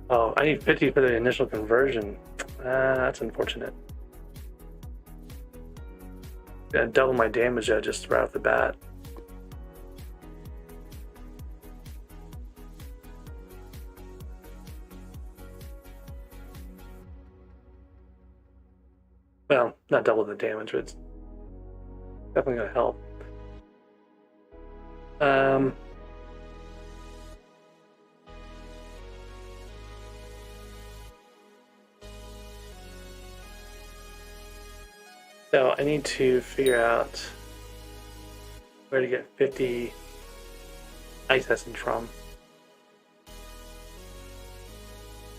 S1: Oh, I need 50 for the initial conversion. That's unfortunate. Gotta double my damage just right off the bat. Well, not double the damage, but it's definitely gonna help. So I need to figure out where to get 50 Ice Essence from.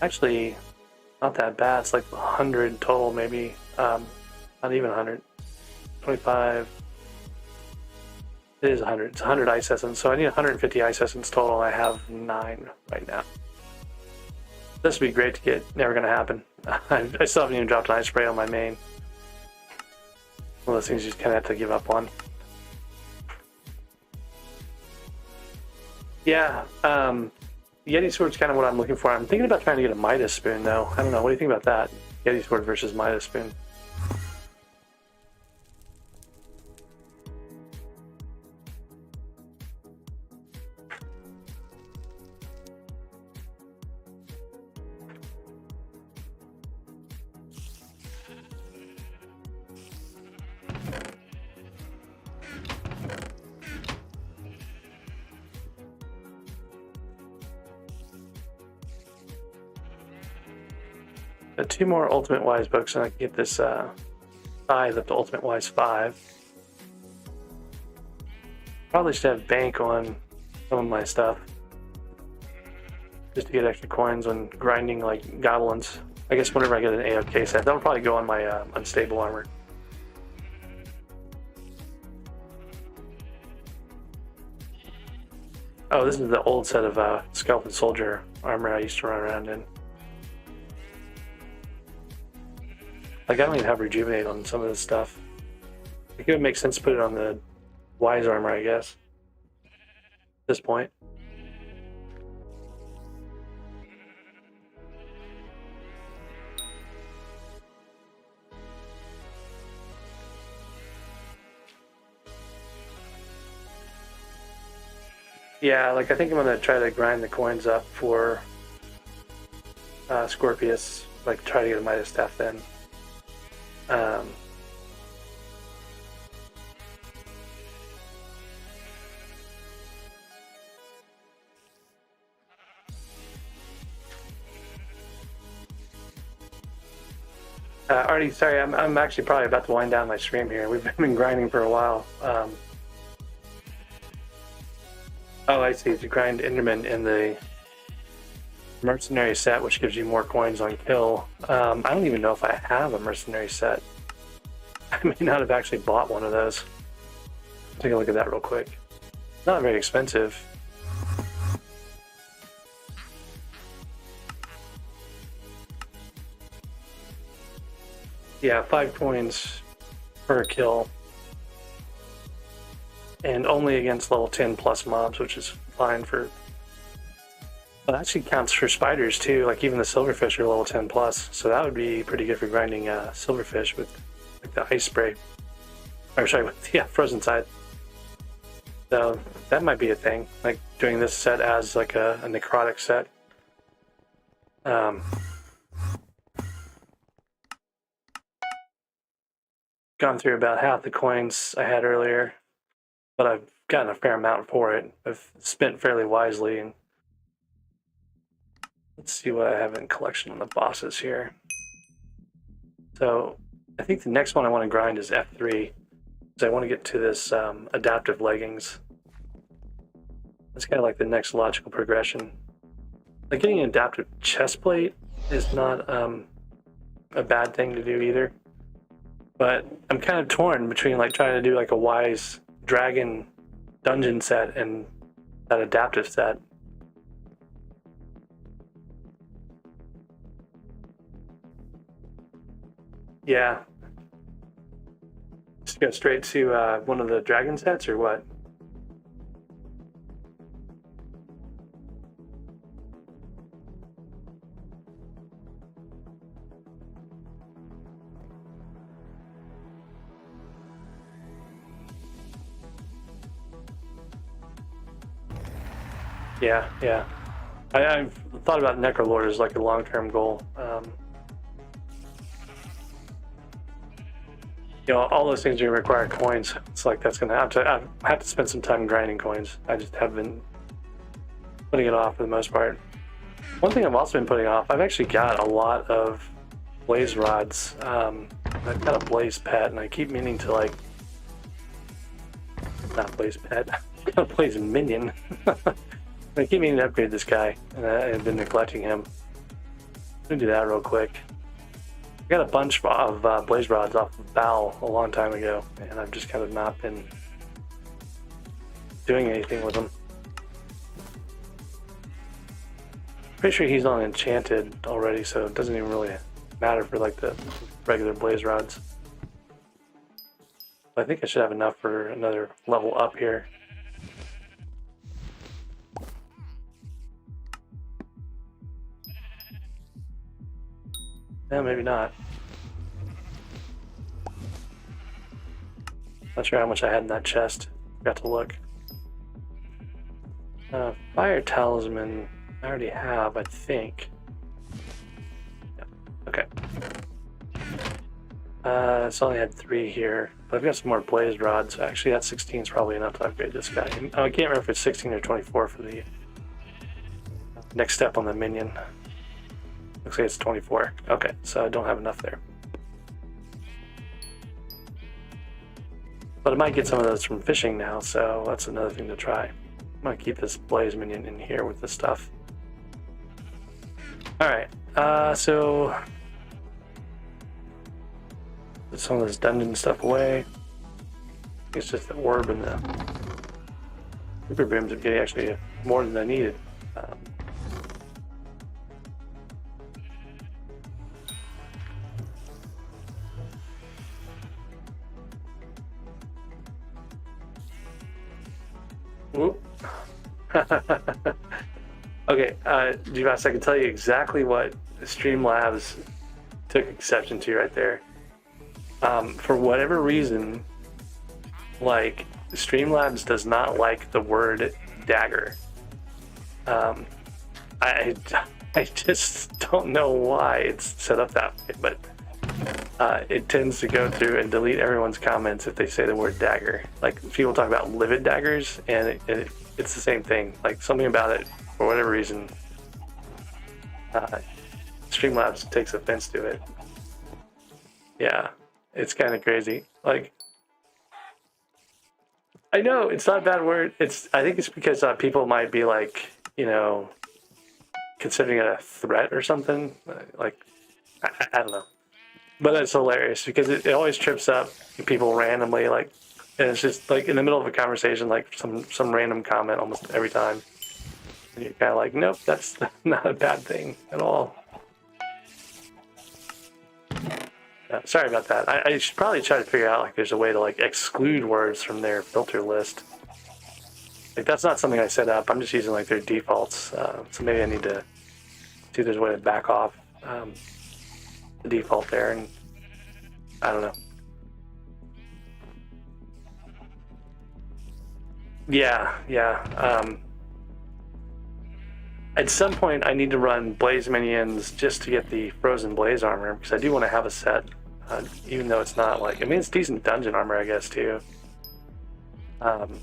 S1: Actually, not that bad. It's like 100 total, maybe. Not even 100. 25. It is 100. It's 100 Ice Essence. So I need 150 Ice Essence total. I have 9 right now. This would be great to get. Never going to happen. I still haven't even dropped an Ice Spray on my main. One of those things you just kind of have to give up on. Yeah, Yeti Sword's kind of what I'm looking for. I'm thinking about trying to get a Midas Spoon, though. I don't know. What do you think about that? Yeti Sword versus Midas Spoon. Got 2 more Ultimate Wise books, and I can get this size up to Ultimate Wise 5. Probably should have bank on some of my stuff, just to get extra coins on grinding like goblins. I guess whenever I get an AOK set, that'll probably go on my unstable armor. Oh, this is the old set of Skeleton Soldier armor I used to run around in. Like, I don't even have Rejuvenate on some of this stuff. Like, it would make sense to put it on the Wise armor, I guess. At this point. Yeah, like, I think I'm gonna try to grind the coins up for Scorpius. Like, try to get a Midas Staff then. Artie, sorry, I'm actually probably about to wind down my stream here. We've been grinding for a while. Oh, I see. You grind Enderman in the Mercenary set, which gives you more coins on kill. I don't even know if I have a Mercenary set. I may not have actually bought one of those. Take a look at that real quick. Not very expensive. Yeah, 5 coins per kill. And only against level 10 plus mobs, which is fine for... Well, that actually counts for spiders too, like even the silverfish are level 10 plus, so that would be pretty good for grinding silverfish with like the ice spray. Or sorry, with the frozen side. So that might be a thing, like doing this set as like a necrotic set. gone through about half the coins I had earlier, but I've gotten a fair amount for it. I've spent fairly wisely, and let's see what I have in collection on the bosses here. So I think the next one I want to grind is F3, because I want to get to this adaptive leggings. That's kind of like the next logical progression. Like getting an adaptive chest plate is not a bad thing to do either. But I'm kind of torn between like trying to do like a wise dragon dungeon set and that adaptive set. Yeah. Just go straight to one of the dragon sets or what? Yeah, yeah. I've thought about Necrolord as like a long-term goal. You know, all those things are going to require coins. It's like that's going to have to spend some time grinding coins. I just have been putting it off for the most part. One thing I've also been putting off, I've actually got a lot of blaze rods. I've got a blaze pet, and I keep meaning to like, not blaze pet, I've got a blaze minion. I keep meaning to upgrade this guy, and I've been neglecting him. I'm gonna do that real quick. I got a bunch of blaze rods off of Bal a long time ago, and I've just kind of not been doing anything with them. Pretty sure he's on enchanted already, so it doesn't even really matter for like the regular blaze rods. But I think I should have enough for another level up here. Yeah, maybe not. Not sure how much I had in that chest. Got to look. Fire Talisman, I already have, I think. Yeah. Okay. So I only had 3 here, but I've got some more blaze rods. Actually, that 16 is probably enough to upgrade this guy. I can't remember if it's 16 or 24 for the next step on the minion. Looks like it's 24. Okay, so I don't have enough there. But I might get some of those from fishing now, so that's another thing to try. I'm gonna keep this blaze minion in here with the stuff. Alright, so put some of this dungeon stuff away. It's just the orb and the super booms are getting actually more than I needed. Okay, G-Boss, I can tell you exactly what Streamlabs took exception to right there. For whatever reason, like, Streamlabs does not like the word dagger. I just don't know why it's set up that way, but it tends to go through and delete everyone's comments if they say the word dagger. Like, people talk about livid daggers, and it's the same thing. Like, something about it, for whatever reason, Streamlabs takes offense to it. Yeah, it's kind of crazy. Like, I know it's not a bad word. I think it's because people might be like, you know, considering it a threat or something. Like, I don't know. But it's hilarious because it always trips up people randomly, like, and it's just like in the middle of a conversation, like some random comment almost every time. And you're kind of like, nope, that's not a bad thing at all. Yeah, sorry about that. I should probably try to figure out like there's a way to like exclude words from their filter list. Like that's not something I set up. I'm just using like their defaults. So maybe I need to see if there's a way to back off the default there, and I don't know. Yeah. At some point, I need to run Blaze Minions just to get the Frozen Blaze armor, because I do want to have a set. even though it's not like, I mean, it's decent dungeon armor, I guess, too. Haven't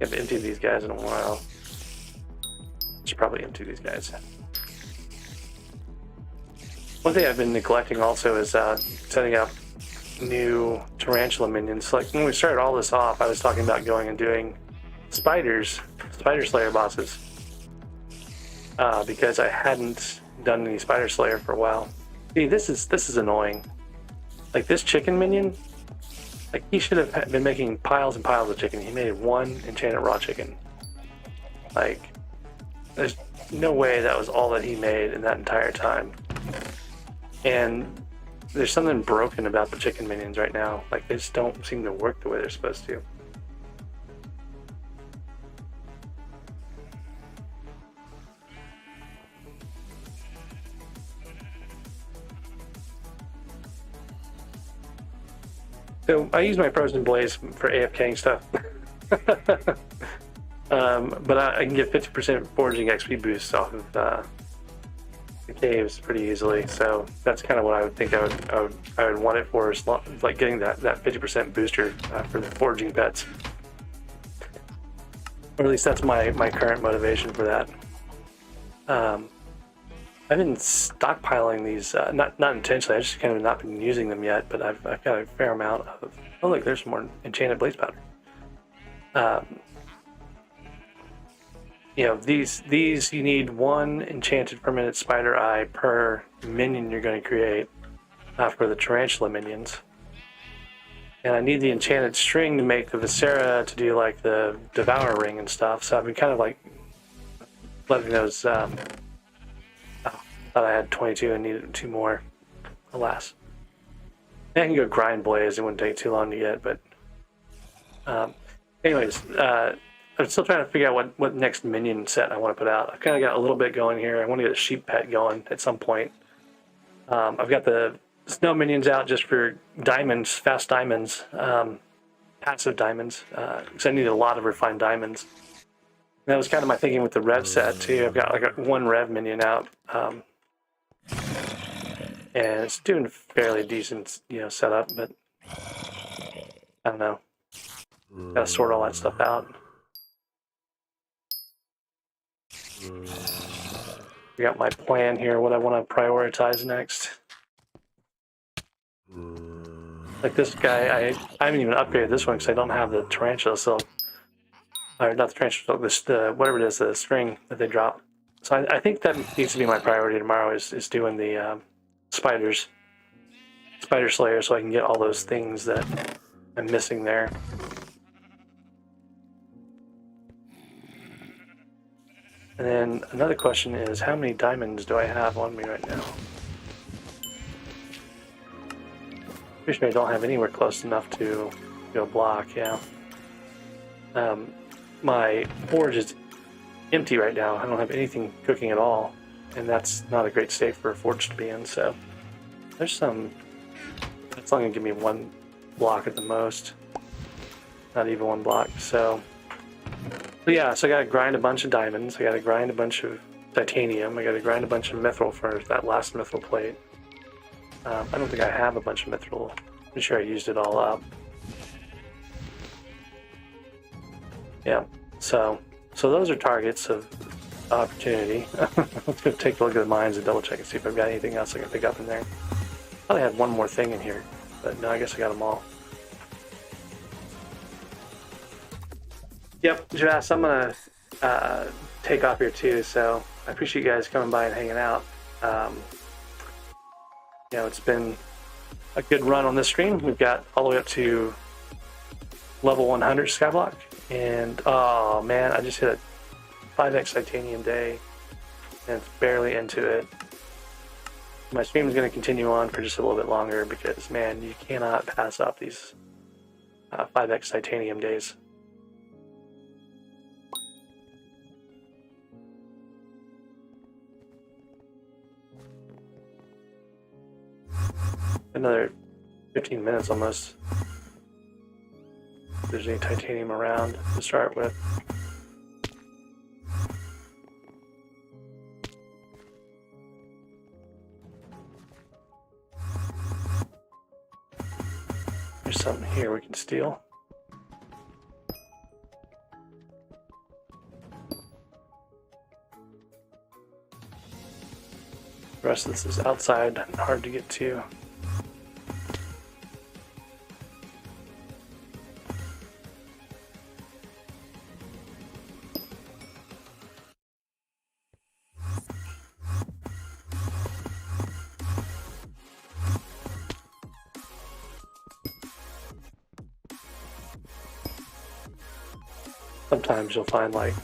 S1: emptied these guys in a while. Should probably empty these guys. One thing I've been neglecting also is setting up new tarantula minions. Like when we started all this off, I was talking about going and doing spider slayer bosses because I hadn't done any spider slayer for a while. See, this is annoying. Like this chicken minion, like he should have been making piles and piles of chicken. He made one enchanted raw chicken. Like there's no way that was all that he made in that entire time. And there's something broken about the chicken minions right now. Like they just don't seem to work the way they're supposed to. So I use my frozen blaze for AFKing stuff. But I can get 50% foraging XP boosts off of the caves pretty easily. So that's kind of what I would think I would want it for, is like getting that 50% booster for the foraging pets. Or at least that's my current motivation for that. I've been stockpiling these, not intentionally. I just kind of not been using them yet. But I've got a fair amount of. Oh look, there's some more enchanted blaze powder. You know, these you need one enchanted permanent spider eye per minion you're going to create for the tarantula minions. And I need the enchanted string to make the Viscera to do like the Devour ring and stuff. So I've been kind of like letting those. Thought I had 22 and needed 2 more. Alas. I can go grind blaze. It wouldn't take too long to get, but anyways. I'm still trying to figure out what next minion set I want to put out. I've kind of got a little bit going here. I want to get a sheep pet going at some point. I've got the snow minions out just for diamonds, fast diamonds, passive diamonds, because I need a lot of refined diamonds. And that was kind of my thinking with the rev set too. I've got like one rev minion out, and it's doing fairly decent, setup, but I don't know. Gotta sort all that stuff out. I got my plan here, what I want to prioritize next. Like this guy, I haven't even upgraded this one because I don't have the tarantula silk. Or not the tarantula silk, whatever it is, the string that they drop. So I think that needs to be my priority tomorrow, is doing the spider slayer, so I can get all those things that I'm missing there. And then another question is, how many diamonds do I have on me right now? Pretty sure I don't have anywhere close enough to go block, yeah. My forge is empty right now. I don't have anything cooking at all. And that's not a great state for a forge to be in, so there's some. It's only gonna give me 1 block at the most. Not even 1 block, so. But yeah, so I gotta grind a bunch of diamonds, I gotta grind a bunch of titanium, I gotta grind a bunch of mithril for that last mithril plate. I don't think I have a bunch of mithril. I'm sure I used it all up. Yeah, so those are targets of opportunity. Let's go take a look at the mines and double check and see if I've got anything else I can pick up in there. I thought I had one more thing in here, but no, I guess I got them all. Yep, Jas, I'm gonna take off here too, so I appreciate you guys coming by and hanging out. It's been a good run on this stream. We've got all the way up to level 100 SkyBlock, and oh man, I just hit a 5x titanium day, and it's barely into it. My stream is going to continue on for just a little bit longer because, man, you cannot pass up these 5x titanium days. Another 15 minutes almost. If there's any titanium around to start with. something here we can steal. The rest of this is outside and hard to get to. Sometimes you'll find like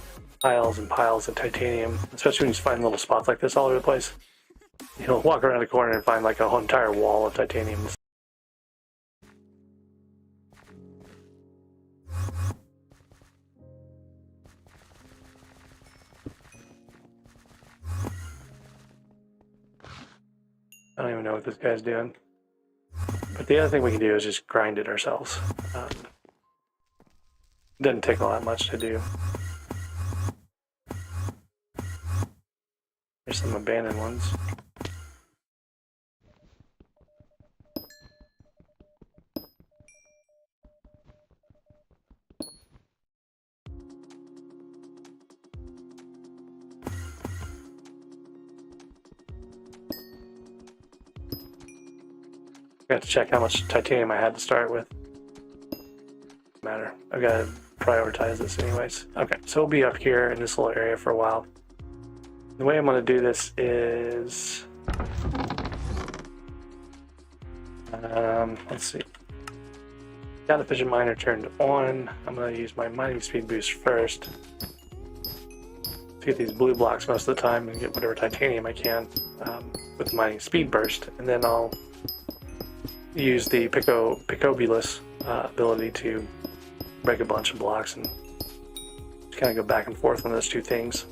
S1: piles and piles of titanium, especially when you find little spots like this all over the place. You'll walk around the corner and find like a whole entire wall of titanium. I don't even know what this guy's doing. But the other thing we can do is just grind it ourselves. Doesn't take all that much to do. There's some abandoned ones. I got to check how much titanium I had to start with. Matter. I've got to prioritize this anyways. Okay, so we'll be up here in this little area for a while. The way I'm going to do this is... let's see. Got the fission miner turned on. I'm going to use my mining speed boost first to get these blue blocks most of the time and get whatever titanium I can with the mining speed burst. And then I'll use the Picobulus ability to break a bunch of blocks and just kind of go back and forth on those two things.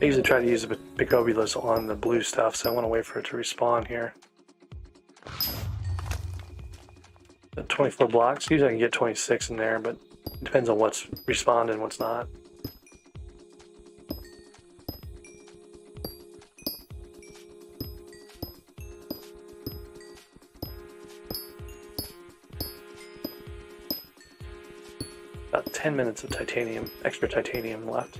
S1: I usually try to use the Picobulus on the blue stuff, so I want to wait for it to respawn here. 24 blocks. Usually I can get 26 in there, but it depends on what's respawned and what's not. About 10 minutes of titanium, extra titanium left.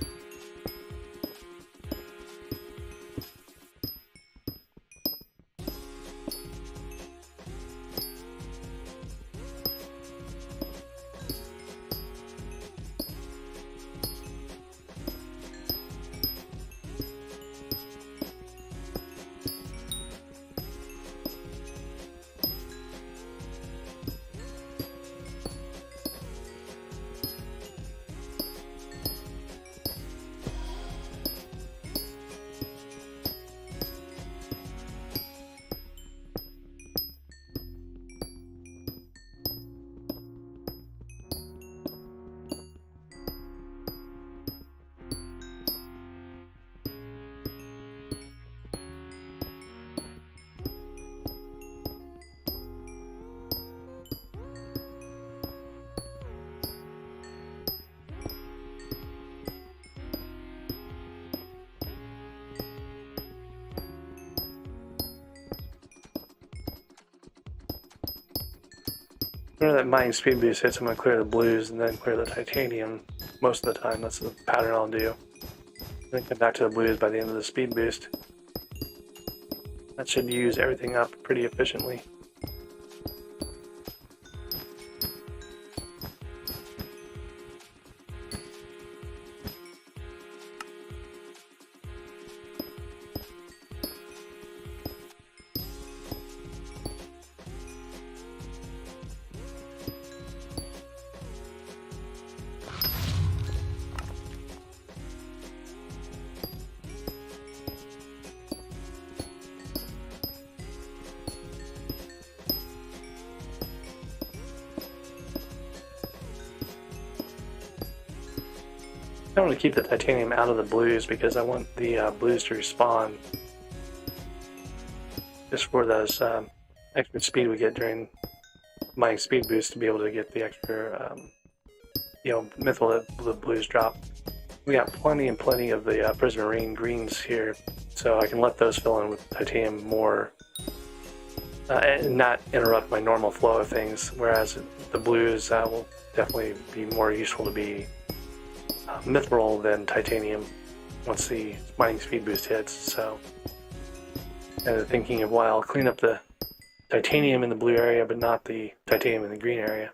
S1: Whenever that mining speed boost hits, I'm going to clear the blues and then clear the titanium most of the time. That's the pattern I'll do. Then come back to the blues by the end of the speed boost. That should use everything up pretty efficiently. I want to keep the titanium out of the blues because I want the blues to respawn just for those extra speed we get during mining speed boost to be able to get the extra, mythal that the blues drop. we got plenty and plenty of the prismarine greens here, so I can let those fill in with titanium more and not interrupt my normal flow of things, whereas the blues will definitely be more useful to be mithril than titanium once the mining speed boost hits. So, and thinking of, well, I'll clean up the titanium in the blue area, but not the titanium in the green area.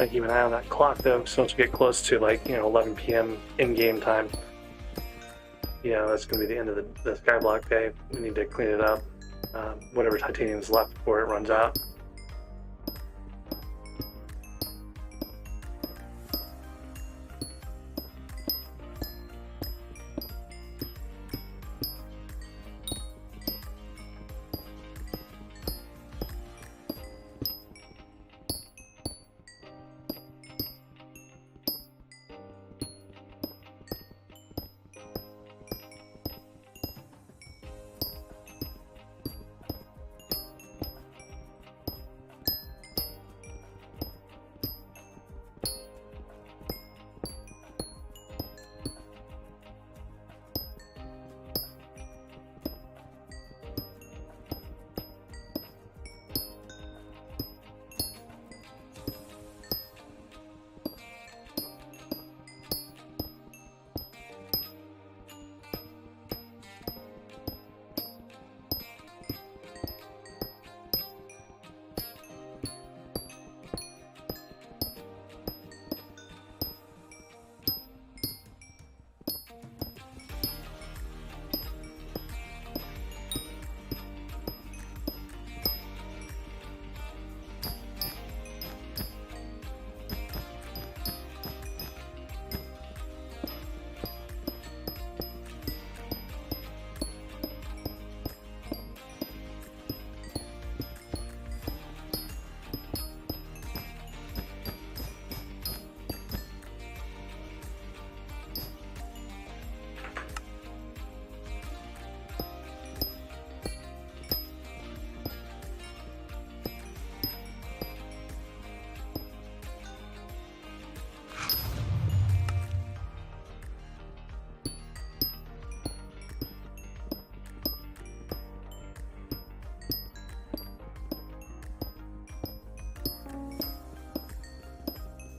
S1: I keep an eye on that clock though, because once we get close to 11 p.m. in-game time, that's going to be the end of the skyblock day. We need to clean it up. Whatever titanium is left before it runs out.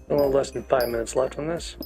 S1: A little less than 5 minutes left on this.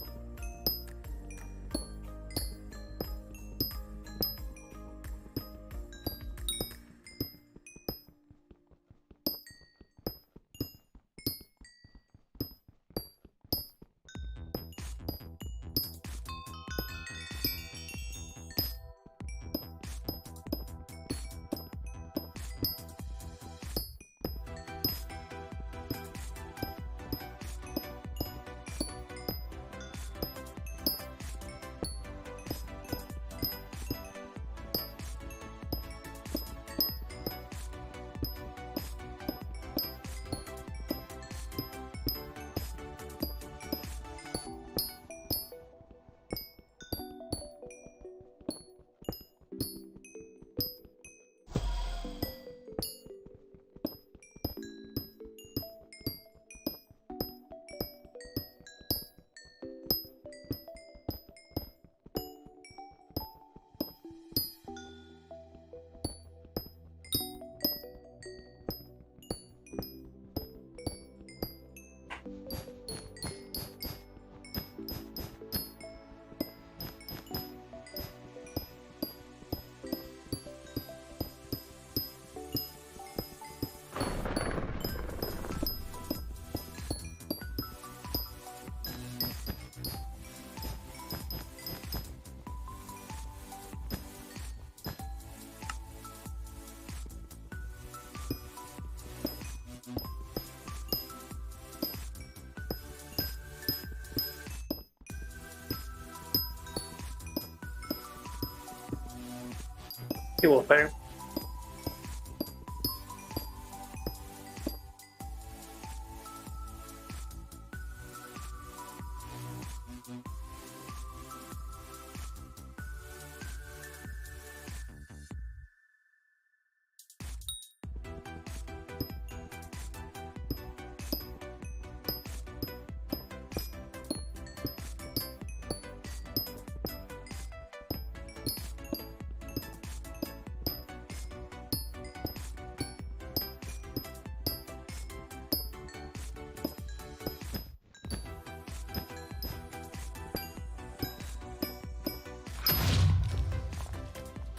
S1: Hey, Wolfire.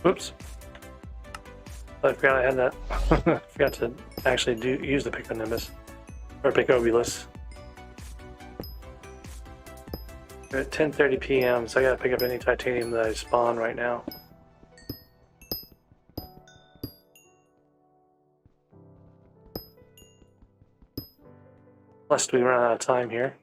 S1: Oops. I forgot I had that. I forgot to actually use the Piconimbus. Or Picobulus. We're at 10:30 p.m., so I gotta pick up any titanium that I spawn right now. Lest we run out of time here.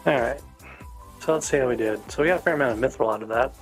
S1: Alright, so let's see how we did. So we got a fair amount of mithril out of that.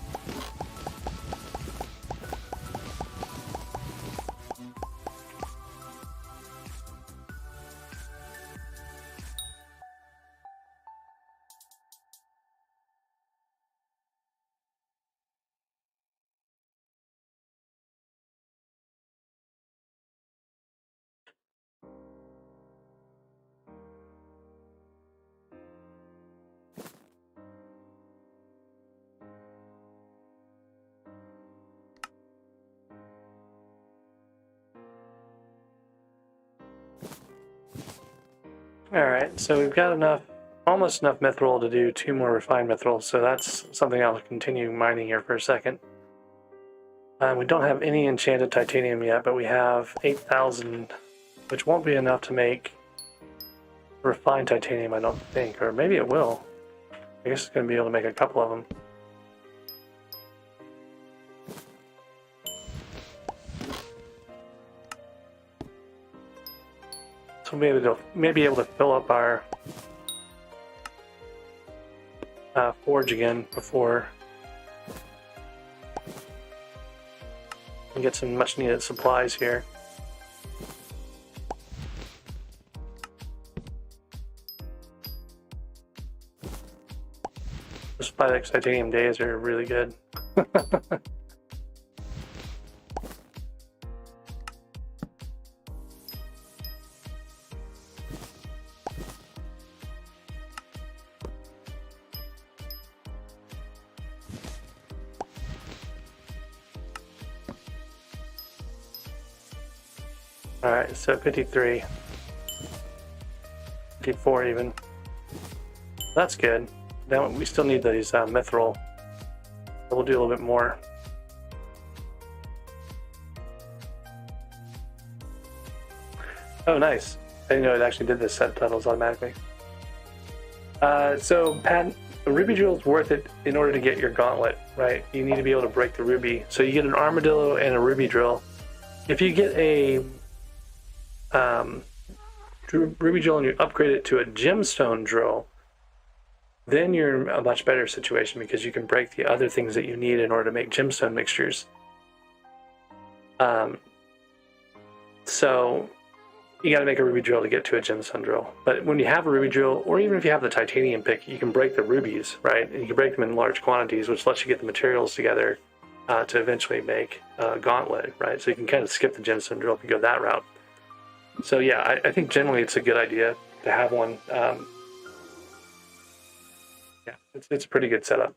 S1: Alright, so we've got almost enough mithril to do 2 more refined mithril, so that's something I'll continue mining here for a second. We don't have any enchanted titanium yet, but we have 8,000, which won't be enough to make refined titanium, I don't think, or maybe it will. I guess it's going to be able to make a couple of them. So we'll maybe able to fill up our forge again before we get some much needed supplies here. Those 5x titanium days are really good. Alright, so 53. 54 even. That's good. Then we still need these mithril. So we'll do a little bit more. Oh, nice. I didn't know it actually did this set titles automatically. So, Pat, a ruby drill is worth it in order to get your gauntlet, right? You need to be able to break the ruby. So you get an armadillo and a ruby drill. If you get a ruby drill and you upgrade it to a gemstone drill, then you're in a much better situation because you can break the other things that you need in order to make gemstone mixtures. So you got to make a ruby drill to get to a gemstone drill. But when you have a ruby drill, or even if you have the titanium pick, you can break the rubies, right? And you can break them in large quantities, which lets you get the materials together to eventually make a gauntlet, right? So you can kind of skip the gemstone drill if you go that route. So yeah, I think generally it's a good idea to have one. Yeah, it's a pretty good setup.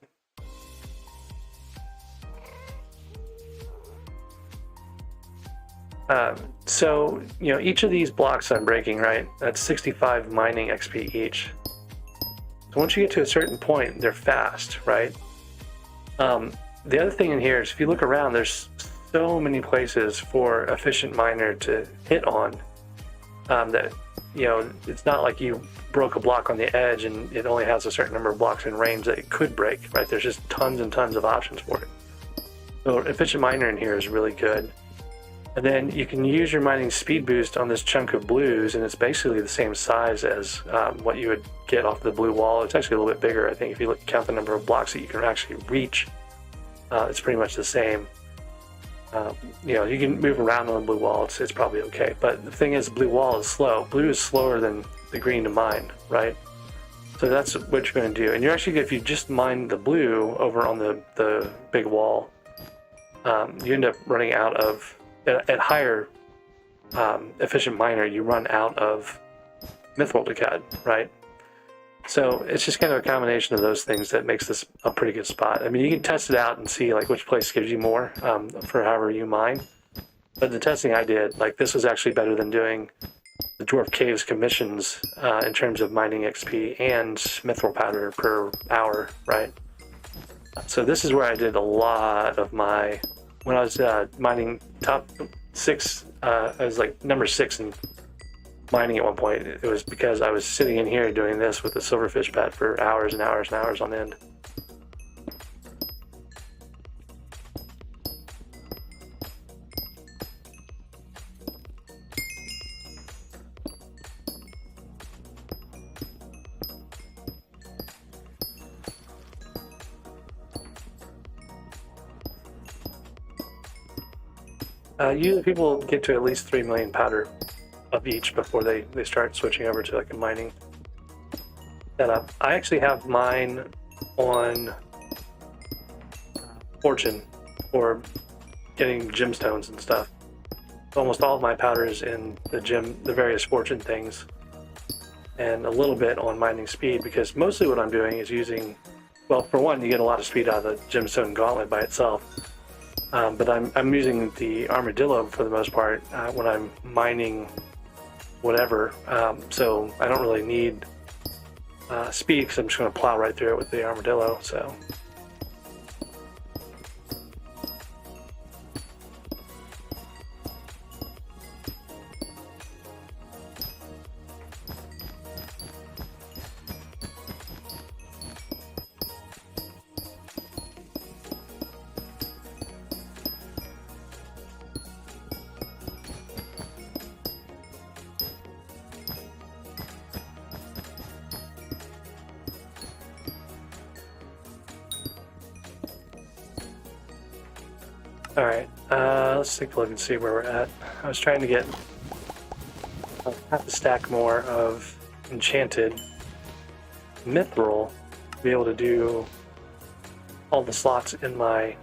S1: So, you know, each of these blocks I'm breaking, right, that's 65 mining XP each. So once you get to a certain point, they're fast, right? The other thing in here is if you look around, there's so many places for efficient miner to hit on that, you know, it's not like you broke a block on the edge and it only has a certain number of blocks in range that it could break, right? There's just tons and tons of options for it. So efficient miner in here is really good. And then you can use your mining speed boost on this chunk of blues, and it's basically the same size as what you would get off the blue wall. It's actually a little bit bigger, I think, if you count the number of blocks that you can actually reach. It's pretty much the same. You know, you can move around on the blue wall. It's probably okay. But the thing is, the blue wall is slow. Blue is slower than the green to mine, right? So that's what you're going to do. And you're actually, if you just mine the blue over on the big wall, you end up running out of, at higher efficient miner, you run out of mithril to cut, right? So it's just kind of a combination of those things that makes this a pretty good spot. I mean, you can test it out and see like which place gives you more for however you mine. But the testing I did, like this was actually better than doing the Dwarf Caves commissions in terms of mining XP and mithril powder per hour, right? So this is where I did a lot of my, when I was mining top 6, I was like number 6 in mining at one point. It was because I was sitting in here doing this with the silverfish pad for hours and hours and hours on end. Usually people get to at least 3 million powder of each before they start switching over to like a mining setup. I actually have mine on Fortune for getting gemstones and stuff. Almost all of my powder is in the various Fortune things, and a little bit on mining speed, because mostly what I'm doing is using, well, for one, you get a lot of speed out of the gemstone gauntlet by itself. But I'm using the armadillo for the most part when I'm mining whatever, so I don't really need speed because I'm just going to plow right through it with the armadillo. So all right, let's take a look and see where we're at. I was trying to get half a stack more of enchanted mithril to be able to do all the slots in my...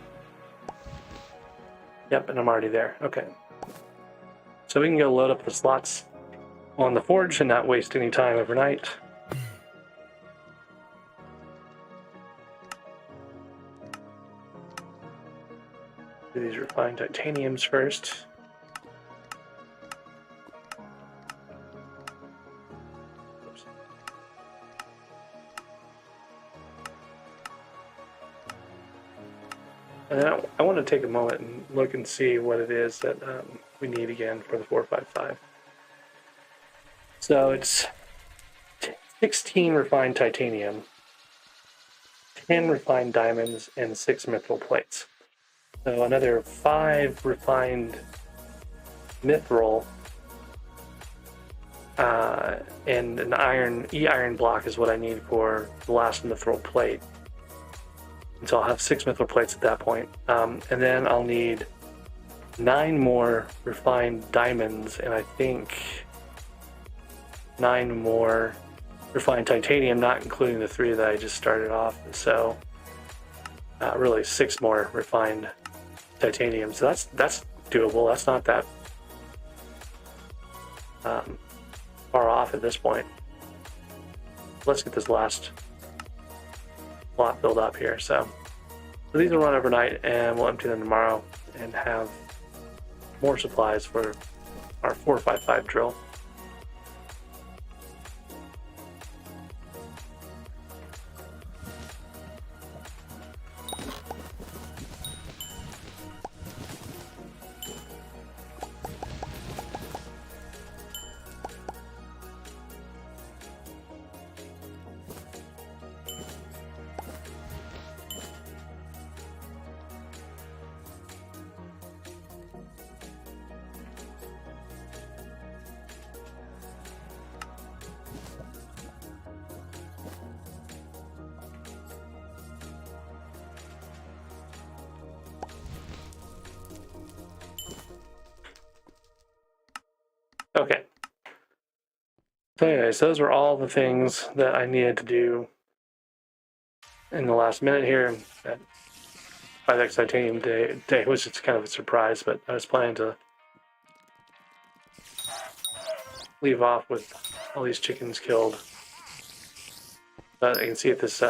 S1: Yep, and I'm already there. Okay. So we can go load up the slots on the forge and not waste any time overnight. Do these refined titaniums first. Oops. And then I want to take a moment and look and see what it is that we need again for the 455. So it's 16 refined titanium, 10 refined diamonds, and 6 mithril plates. So another 5 refined mithril and an e-iron block is what I need for the last mithril plate. And so I'll have 6 mithril plates at that point. And then I'll need 9 more refined diamonds, and I think 9 more refined titanium, not including the 3 that I just started off. So really 6 more refined titanium. So that's doable. That's not that far off at this point. Let's get this last lot filled up here. So these will run overnight, and we'll empty them tomorrow and have more supplies for our 455 drill. Okay. So anyways, those were all the things that I needed to do in the last minute here. That 5x titanium day was just kind of a surprise, but I was planning to leave off with all these chickens killed. But I can see if this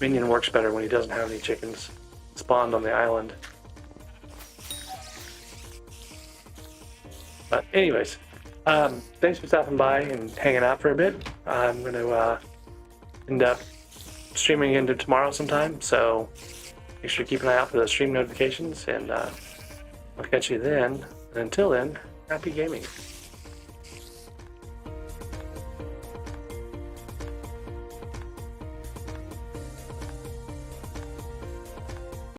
S1: minion works better when he doesn't have any chickens spawned on the island. But anyways, thanks for stopping by and hanging out for a bit. I'm going to end up streaming into tomorrow sometime, so make sure to keep an eye out for those stream notifications, and I'll catch you then. And until then, happy gaming.